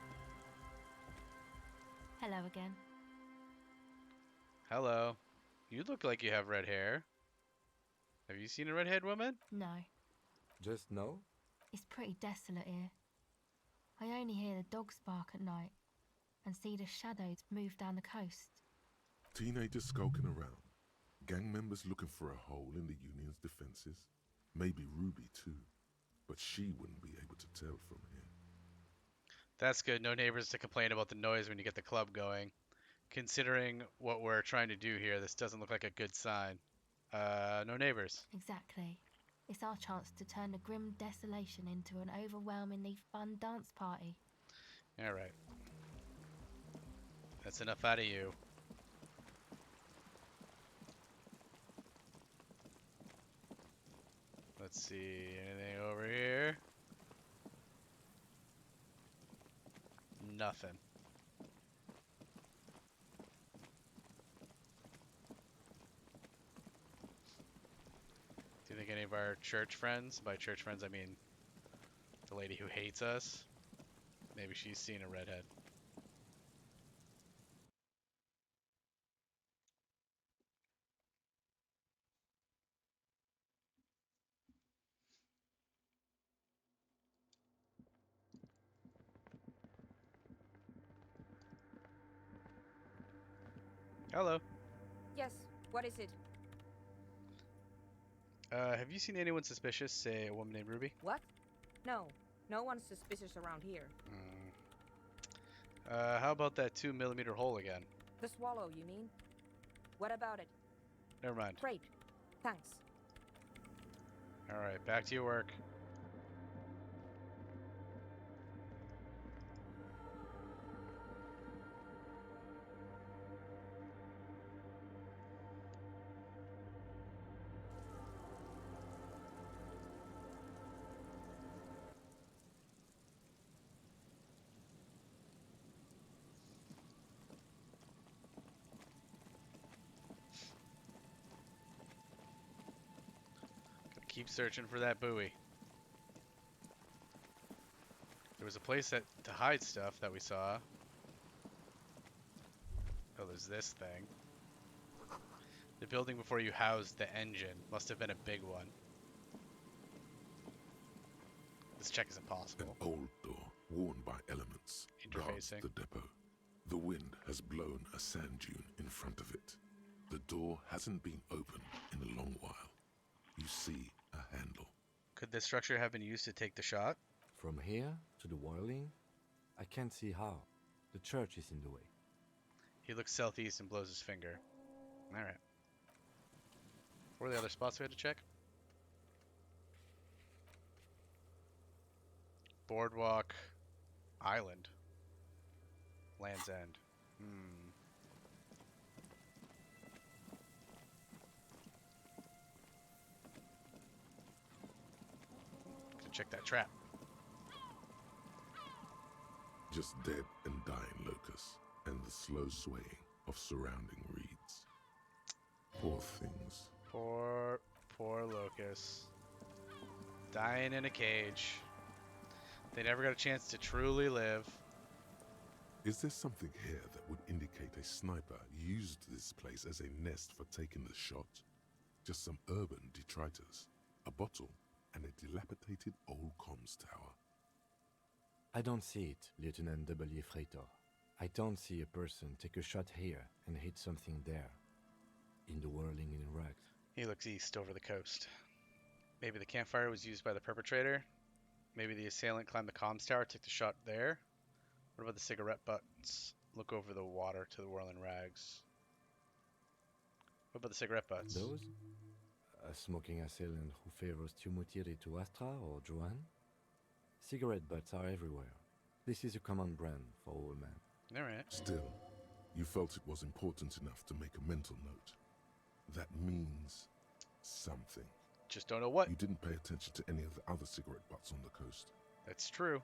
Hello again. Hello. You look like you have red hair. Have you seen a red-haired woman? No, Just no? it's pretty desolate here. I only hear the dogs bark at night and see the shadows move down the coast. Teenagers skulking around. Gang members looking for a hole in the Union's defenses. Maybe Ruby too. But she wouldn't be able to tell from here. That's good. No neighbors to complain about the noise when you get the club going. Considering what we're trying to do here, this doesn't look like a good sign. No neighbors. Exactly. It's our chance to turn the grim desolation into an overwhelmingly fun dance party. Alright. That's enough out of you. Let's see, anything over here? Nothing. Do you think any of our church friends, by church friends I mean the lady who hates us, maybe she's seen a redhead? Hello. Yes, what is it? Have you seen anyone suspicious, say a woman named Ruby? What? No, no one's suspicious around here. How about that 2mm hole again? The swallow, you mean? What about it? Never mind. Great. Thanks. Alright, back to your work. Gotta keep searching for that buoy. There was a place to hide stuff that we saw. Oh, there's this thing. The building before you housed the engine must have been a big one. This check is impossible. An old door, worn by elements, guards Interfacing. the depot. The wind has blown a sand dune in front of it. The door hasn't been opened in a long while. You see a handle. Could this structure have been used to take the shot? From here to the wiring? I can't see how. The church is in the way. He looks southeast and blows his finger. Alright. What are the other spots we had to check? Boardwalk. Island. Land's End. To check that trap. Just dead and dying locusts, and the slow swaying of surrounding reeds. Poor things. Poor locusts. Dying in a cage. They never got a chance to truly live. Is there something here that would indicate a sniper used this place as a nest for taking the shot? Just some urban detritus, a bottle, and a dilapidated old comms tower. I don't see it, Lieutenant W. Freitor. I don't see a person take a shot here and hit something there. In the whirling in rags. He looks east over the coast. Maybe the campfire was used by the perpetrator. Maybe the assailant climbed the comms tower, took the shot there. What about the cigarette butts? Look over the water to the whirling rags. What about the cigarette butts? Those? A smoking assailant who favors Tumutiri to Astra or Joanne? Cigarette butts are everywhere. This is a common brand for all men. Alright. Still, you felt it was important enough to make a mental note. That means something. Just don't know what. You didn't pay attention to any of the other cigarette butts on the coast. That's true.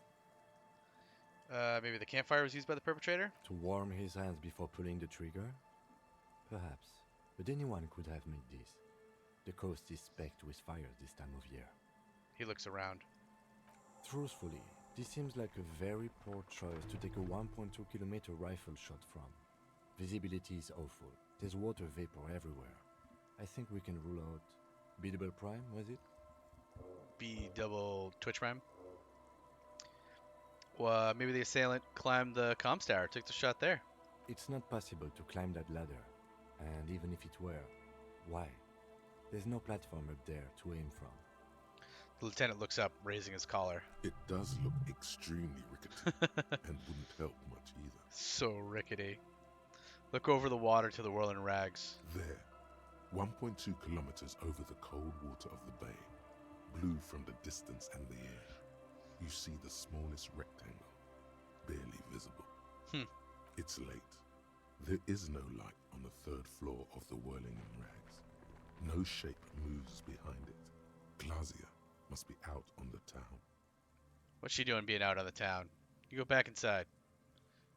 Maybe the campfire was used by the perpetrator? To warm his hands before pulling the trigger? Perhaps. But anyone could have made this. The coast is specked with fires this time of year. He looks around. Truthfully, this seems like a very poor choice to take a 1.2 kilometer rifle shot from. Visibility is awful. There's water vapor everywhere. I think we can rule out B-double prime, was it? B-double Twitch prime? Well, maybe the assailant climbed the comms tower, took the shot there. It's not possible to climb that ladder. And even if it were, why? There's no platform up there to aim from. The lieutenant looks up, raising his collar. It does look extremely rickety, and wouldn't help much either. So rickety. Look over the water to the whirling rags. There, 1.2 kilometers over the cold water of the bay, blue from the distance and the air, you see the smallest rectangle, barely visible. It's late. There is no light on the third floor of the whirling rags. No shape moves behind it. Glazia must be out on the town. What's she doing being out on the town? You go back inside.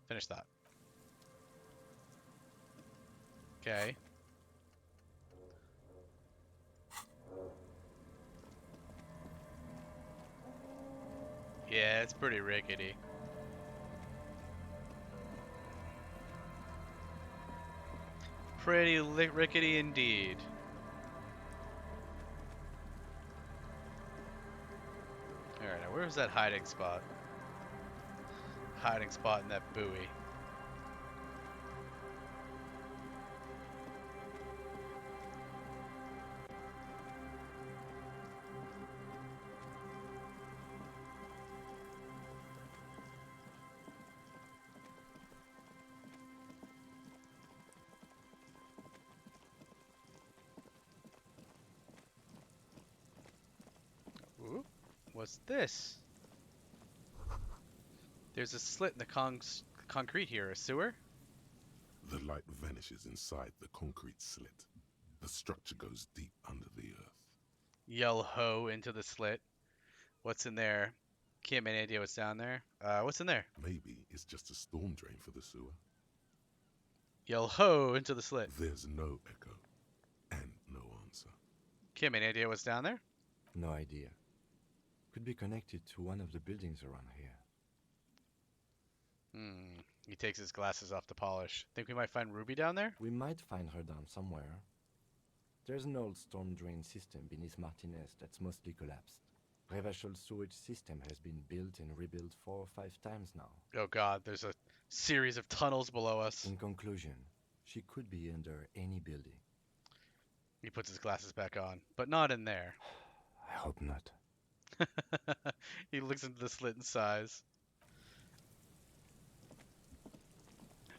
Finish that. Okay. Yeah, it's pretty rickety. Pretty rickety indeed. Alright, now where's that hiding spot? Hiding spot in that buoy. Ooh, what's this? There's a slit in the concrete here. A sewer? The light vanishes inside the concrete slit. The structure goes deep under the earth. Yell ho into the slit. What's in there? Can't make any idea what's down there. What's in there? Maybe it's just a storm drain for the sewer. Yell ho into the slit. There's no echo and no answer. Can't make any idea what's down there? No idea. Could be connected to one of the buildings around here. He takes his glasses off to polish. Think we might find Ruby down there? We might find her down somewhere. There's an old storm drain system beneath Martinez that's mostly collapsed. Revachol sewage system has been built and rebuilt 4 or 5 times now. Oh god, there's a series of tunnels below us. In conclusion, she could be under any building. He puts his glasses back on, but not in there. I hope not. He looks into the slit and sighs.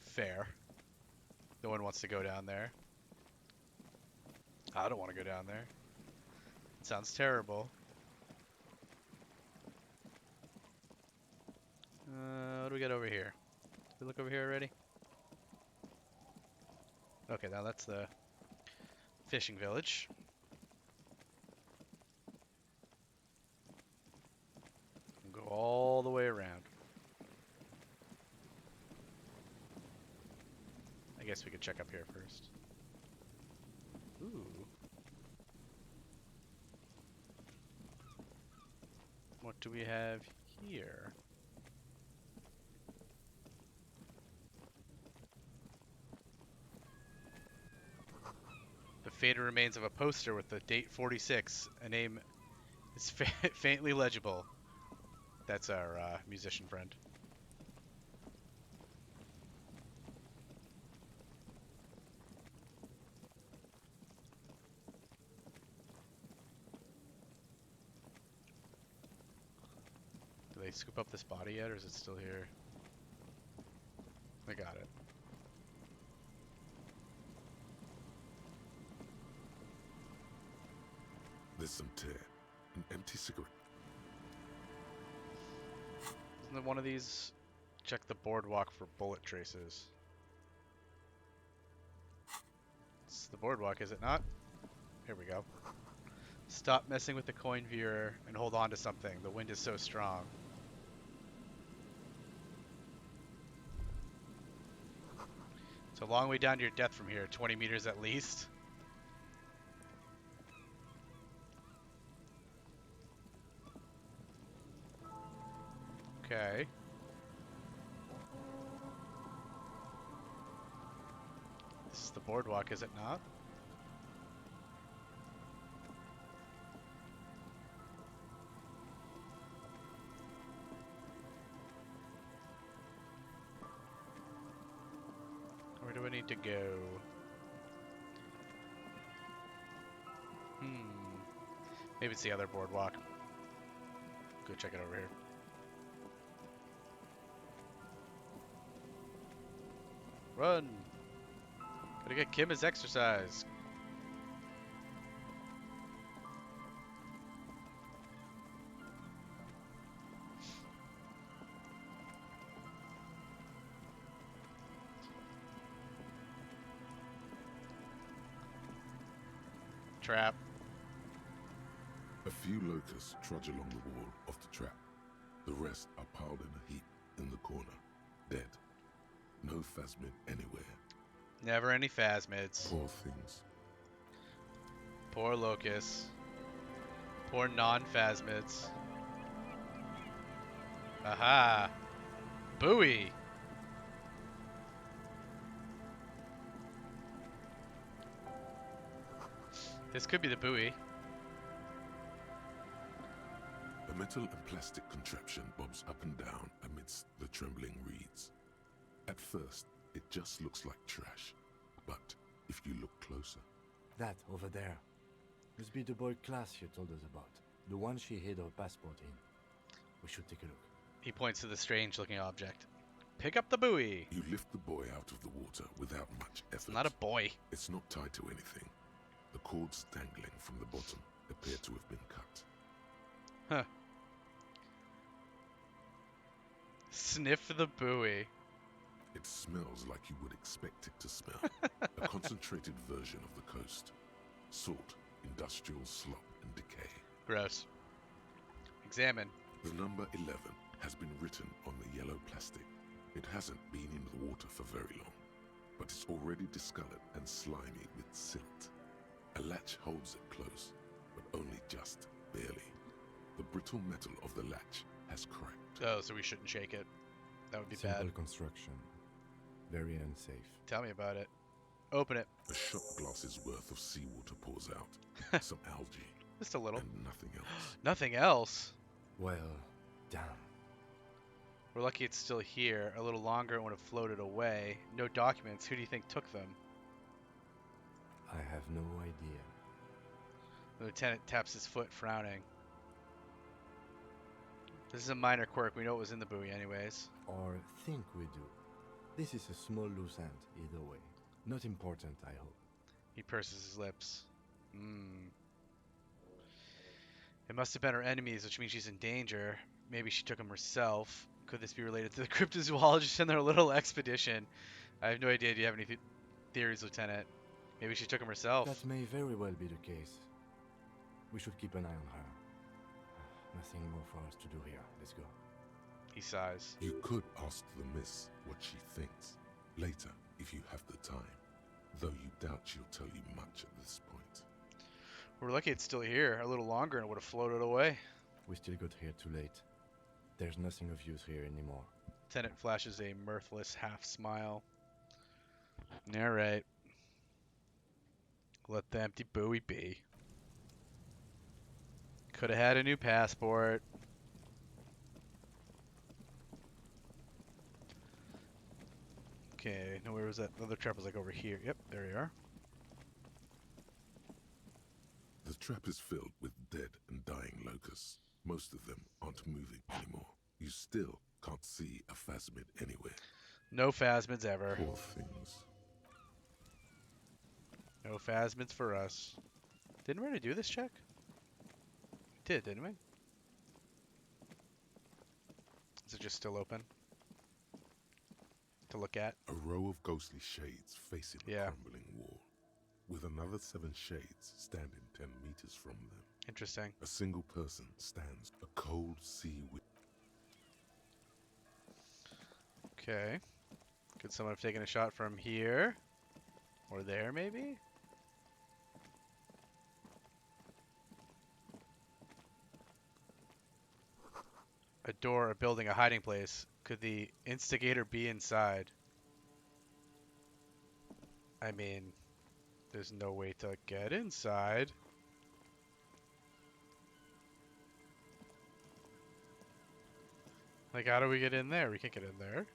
Fair. No one wants to go down there. I don't want to go down there. It sounds terrible. What do we got over here? Did we look over here already? Okay, now that's the fishing village. We'll go all the way around. I guess we could check up here first. Ooh. What do we have here? The faded remains of a poster with the date 46. A name is faintly legible. That's our musician friend. Do they scoop up this body yet, or is it still here? I got it. There's some tear. An empty cigarette. Isn't it one of these? Check the boardwalk for bullet traces. It's the boardwalk, is it not? Here we go. Stop messing with the coin viewer and hold on to something. The wind is so strong. It's a long way down to your death from here. 20 meters at least. Okay. This is the boardwalk, is it not? Where do I need to go? Maybe it's the other boardwalk. Go check it over here. Run! Gotta get Kim his exercise. Trap. A few locusts trudge along the wall of the trap. The rest are piled in a heap in the corner, dead. No phasmid anywhere. Never any phasmids. Poor things. Poor locusts. Poor non-phasmids. Aha! Buoy! This could be the buoy. A metal and plastic contraption bobs up and down amidst the trembling reeds. At first, it just looks like trash, but if you look closer... That over there. Must be the boy class you told us about. The one she hid her passport in. We should take a look. He points to the strange-looking object. Pick up the buoy! You lift the boy out of the water without much effort. Not a boy. It's not tied to anything. The cords dangling from the bottom appear to have been cut. Huh. Sniff the buoy. It smells like you would expect it to smell. A concentrated version of the coast. Salt, industrial slop, and decay. Gross. Examine. The number 11 has been written on the yellow plastic. It hasn't been in the water for very long, but it's already discolored and slimy with silt. A latch holds it close, but only just barely. The brittle metal of the latch has cracked. Oh, so we shouldn't shake it. That would be Simple bad. construction. Very unsafe. Tell me about it. Open it. A shot glass's worth of seawater pours out. Some algae. Just a little. And nothing else. Nothing else? Well, damn. We're lucky it's still here. A little longer it would have floated away. No documents. Who do you think took them? I have no idea. The lieutenant taps his foot, frowning. This is a minor quirk. We know what was in the buoy anyways. Or think we do. This is a small loose end, either way. Not important, I hope. He purses his lips. Hmm. It must have been her enemies, which means she's in danger. Maybe she took them herself. Could this be related to the cryptozoologists and their little expedition? I have no idea. Do you have any theories, Lieutenant? Maybe she took them herself. That may very well be the case. We should keep an eye on her. Nothing more for us to do here. Let's go. He sighs. You could ask the miss what she thinks. Later, if you have the time. Though you doubt she'll tell you much at this point. We're lucky it's still here. A little longer and it would have floated away. We still got here too late. There's nothing of use here anymore. Lieutenant flashes a mirthless half smile. Alright. Let the empty buoy be. Could have had a new passport. Okay, now where was that? The other trap was like over here. Yep, there you are. The trap is filled with dead and dying locusts. Most of them aren't moving anymore. You still can't see a phasmid anywhere. No phasmids ever. Poor things. No phasmids for us. Didn't we already do this check? We did, didn't we? Is it just still open? To look at? A row of ghostly shades facing a crumbling wall, with another 7 shades standing 10 meters from them. Interesting. A single person stands, a cold sea wind. Okay. Could someone have taken a shot from here? Or there, maybe? A door, a building, a hiding place. Could the instigator be inside? I mean, there's no way to get inside. Like, how do we get in there? We can't get in there.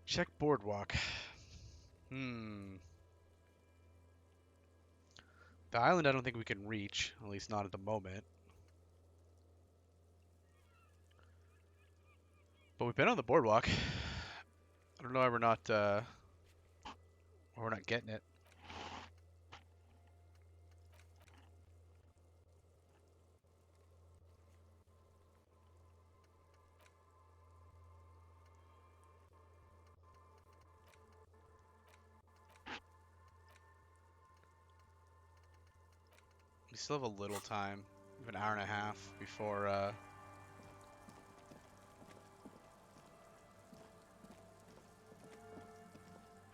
Check boardwalk. The island I don't think we can reach, at least not at the moment. But we've been on the boardwalk. I don't know why we're not getting it. We still have a little time. We have an hour and a half before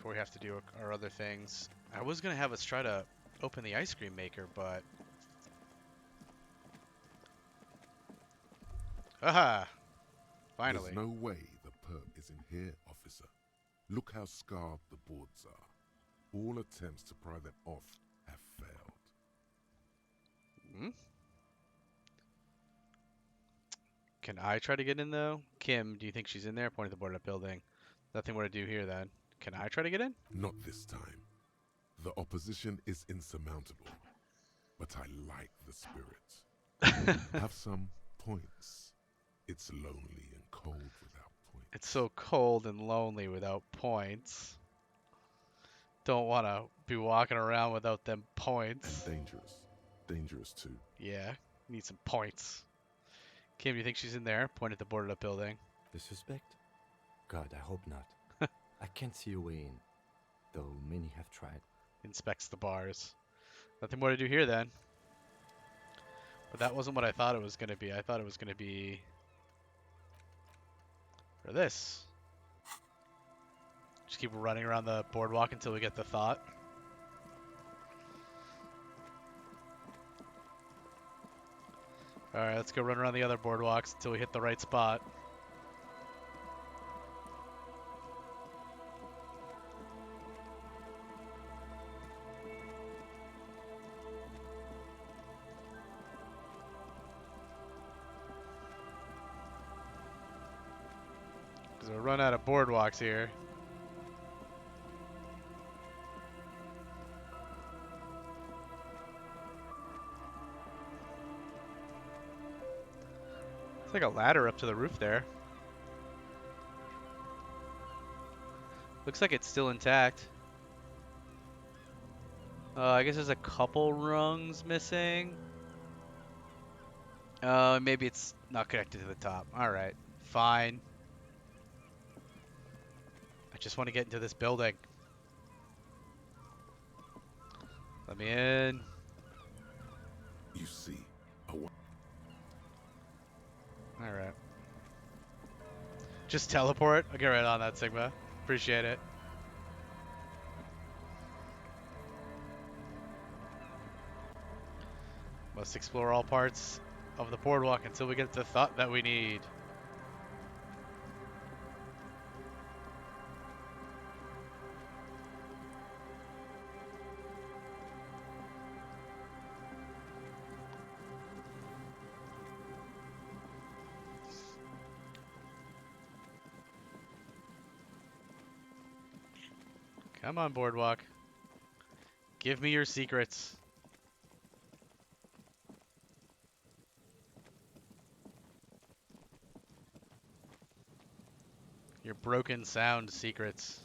we have to do our other things. I was gonna have us try to open the ice cream maker, but aha! Finally. There's no way the perp is in here, officer. Look how scarred the boards are. All attempts to pry them off have failed. Hmm? Can I try to get in though? Kim, do you think she's in there? Pointing at the boarded up building. Nothing more to do here then. Can I try to get in? Not this time. The opposition is insurmountable. But I like the spirit. Have some points. It's lonely and cold without points. It's so cold and lonely without points. Don't want to be walking around without them points. And dangerous. Dangerous too. Yeah, need some points. Kim, do you think she's in there? Point at the boarded up building. The suspect? God, I hope not. I can't see a way in, though many have tried. Inspects the bars. Nothing more to do here then. But that wasn't what I thought it was going to be. I thought it was going to be for this. Just keep running around the boardwalk until we get the thought. Alright, let's go run around the other boardwalks until we hit the right spot. Because we'll run out of boardwalks here. like a ladder up to the roof there. Looks like it's still intact. I guess there's a couple rungs missing. Maybe it's not connected to the top. Alright, fine. I just want to get into this building. Let me in. You see, Alright. Just teleport? I'll get right on that, Sigma. Appreciate it. Must explore all parts of the boardwalk until we get the thought that we need. Come on, boardwalk. Give me your secrets. Your broken sound secrets.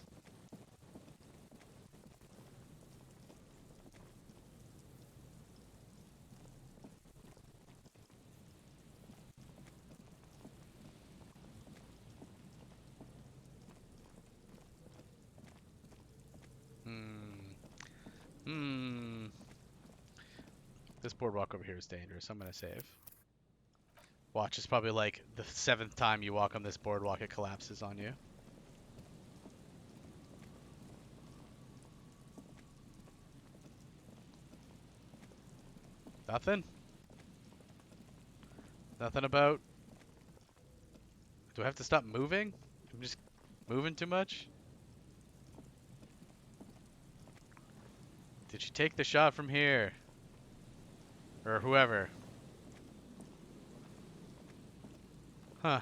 This boardwalk over here is dangerous. I'm gonna save. Watch, it's probably like the 7th time you walk on this boardwalk, it collapses on you. Nothing? Nothing about... Do I have to stop moving? I'm just moving too much? Did you take the shot from here? Or whoever? Huh.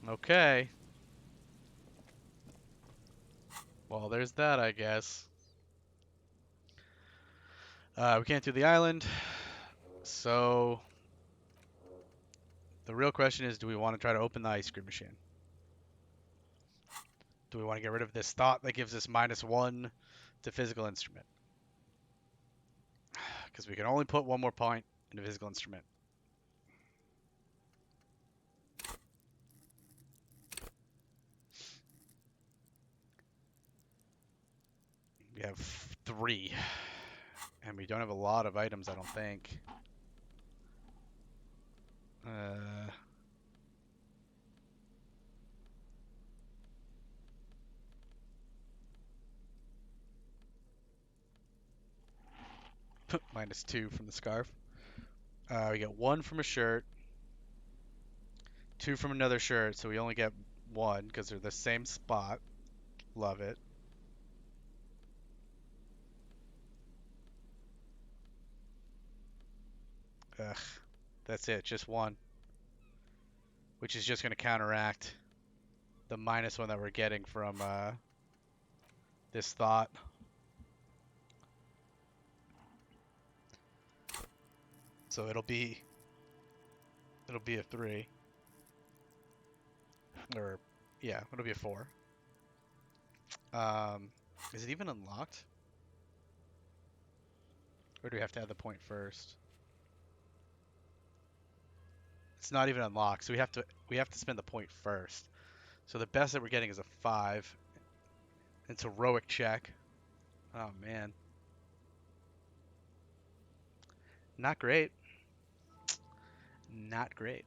Okay. Well, there's that, I guess. We can't do the island. So... The real question is, do we want to try to open the ice cream machine? Do we want to get rid of this thought that gives us -1 to physical instrument? Because we can only put 1 more point in a physical instrument. We have 3. And we don't have a lot of items, I don't think. -2 from the scarf. We get 1 from a shirt. 2 from another shirt, so we only get 1 because they're the same spot. Love it. Ugh. That's it, just 1. Which is just going to counteract the -1 that we're getting from this thought. So it'll be a 3. Or, yeah, it'll be a 4. Is it even unlocked? Or do we have to have the point first? It's not even unlocked, so we have to spend the point first. So the best that we're getting is a 5. It's a heroic check. Oh man. Not great. Not great.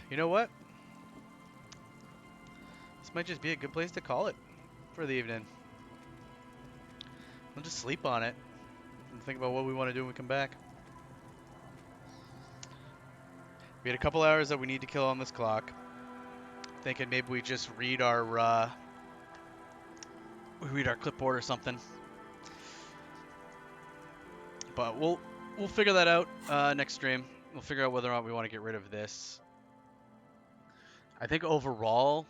You know what? might just be a good place to call it for the evening. We'll just sleep on it and think about what we want to do when we come back. We had a couple hours that we need to kill on this clock. Thinking maybe we just read our clipboard or something. But we'll figure that out next stream. We'll figure out whether or not we want to get rid of this. I think overall,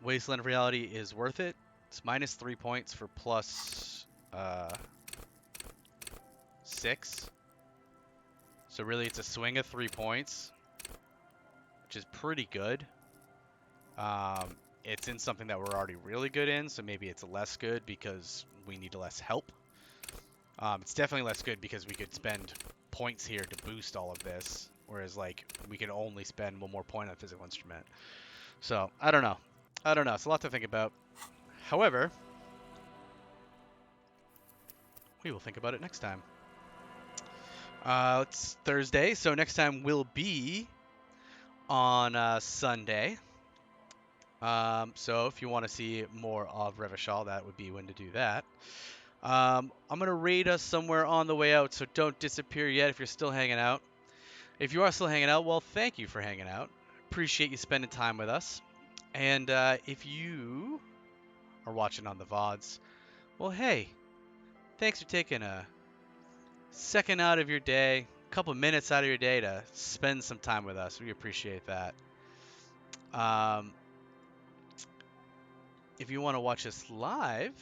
Wasteland of Reality is worth it. It's minus 3 points for plus 6. So really it's a swing of 3 points, which is pretty good. It's in something that we're already really good in, so maybe it's less good because we need less help. It's definitely less good because we could spend points here to boost all of this, whereas like we can only spend one more point on physical instrument. So I don't know. It's a lot to think about. However, we will think about it next time. It's Thursday, so next time will be on Sunday. So if you want to see more of Revachol, that would be when to do that. I'm going to raid us somewhere on the way out, so don't disappear yet if you're still hanging out. If you are still hanging out, well, thank you for hanging out. Appreciate you spending time with us. And if you are watching on the VODs, well, hey, thanks for taking a second out of your day, a couple minutes out of your day to spend some time with us. We appreciate that. If you want to watch us live,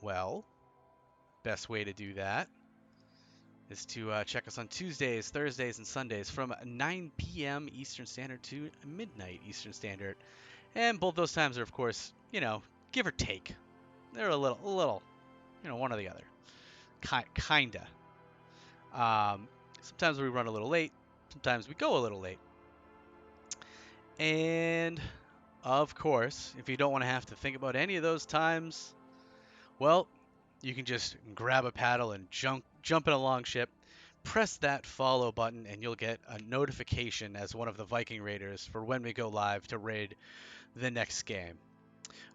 well, best way to do that is to check us on Tuesdays, Thursdays, and Sundays from 9 p.m. Eastern Standard to midnight Eastern Standard. And both those times are, of course, give or take. They're a little, one or the other. Kinda. Sometimes we run a little late. Sometimes we go a little late. And, of course, if you don't want to have to think about any of those times, well, you can just grab a paddle and jump in a longship, press that follow button, and you'll get a notification as one of the Viking Raiders for when we go live to raid the next game.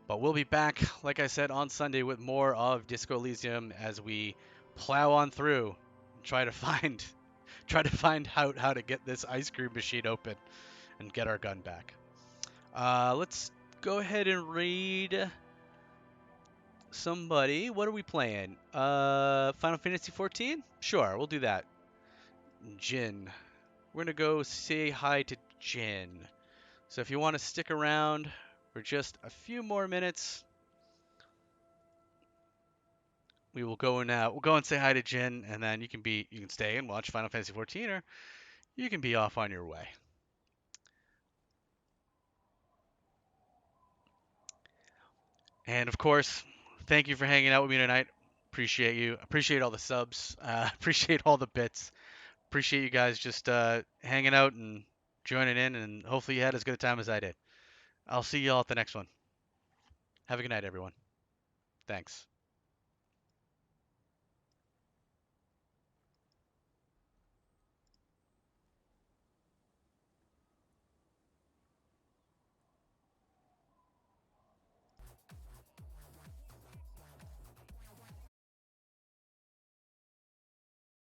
But we'll be back, like I said, on Sunday with more of Disco Elysium as we plow on through and try to find out how to get this ice cream machine open and get our gun back. Let's go ahead and raid somebody. What are we playing? Final Fantasy 14? Sure, we'll do that. Jin. We're gonna go say hi to Jin. So if you want to stick around for just a few more minutes, we will go and we'll go and say hi to Jin, and then you can stay and watch Final Fantasy 14, or you can be off on your way. And of course, thank you for hanging out with me tonight. Appreciate you. Appreciate all the subs. Appreciate all the bits. Appreciate you guys just hanging out and joining in, and hopefully you had as good a time as I did. I'll see y'all at the next one. Have a good night, everyone. Thanks.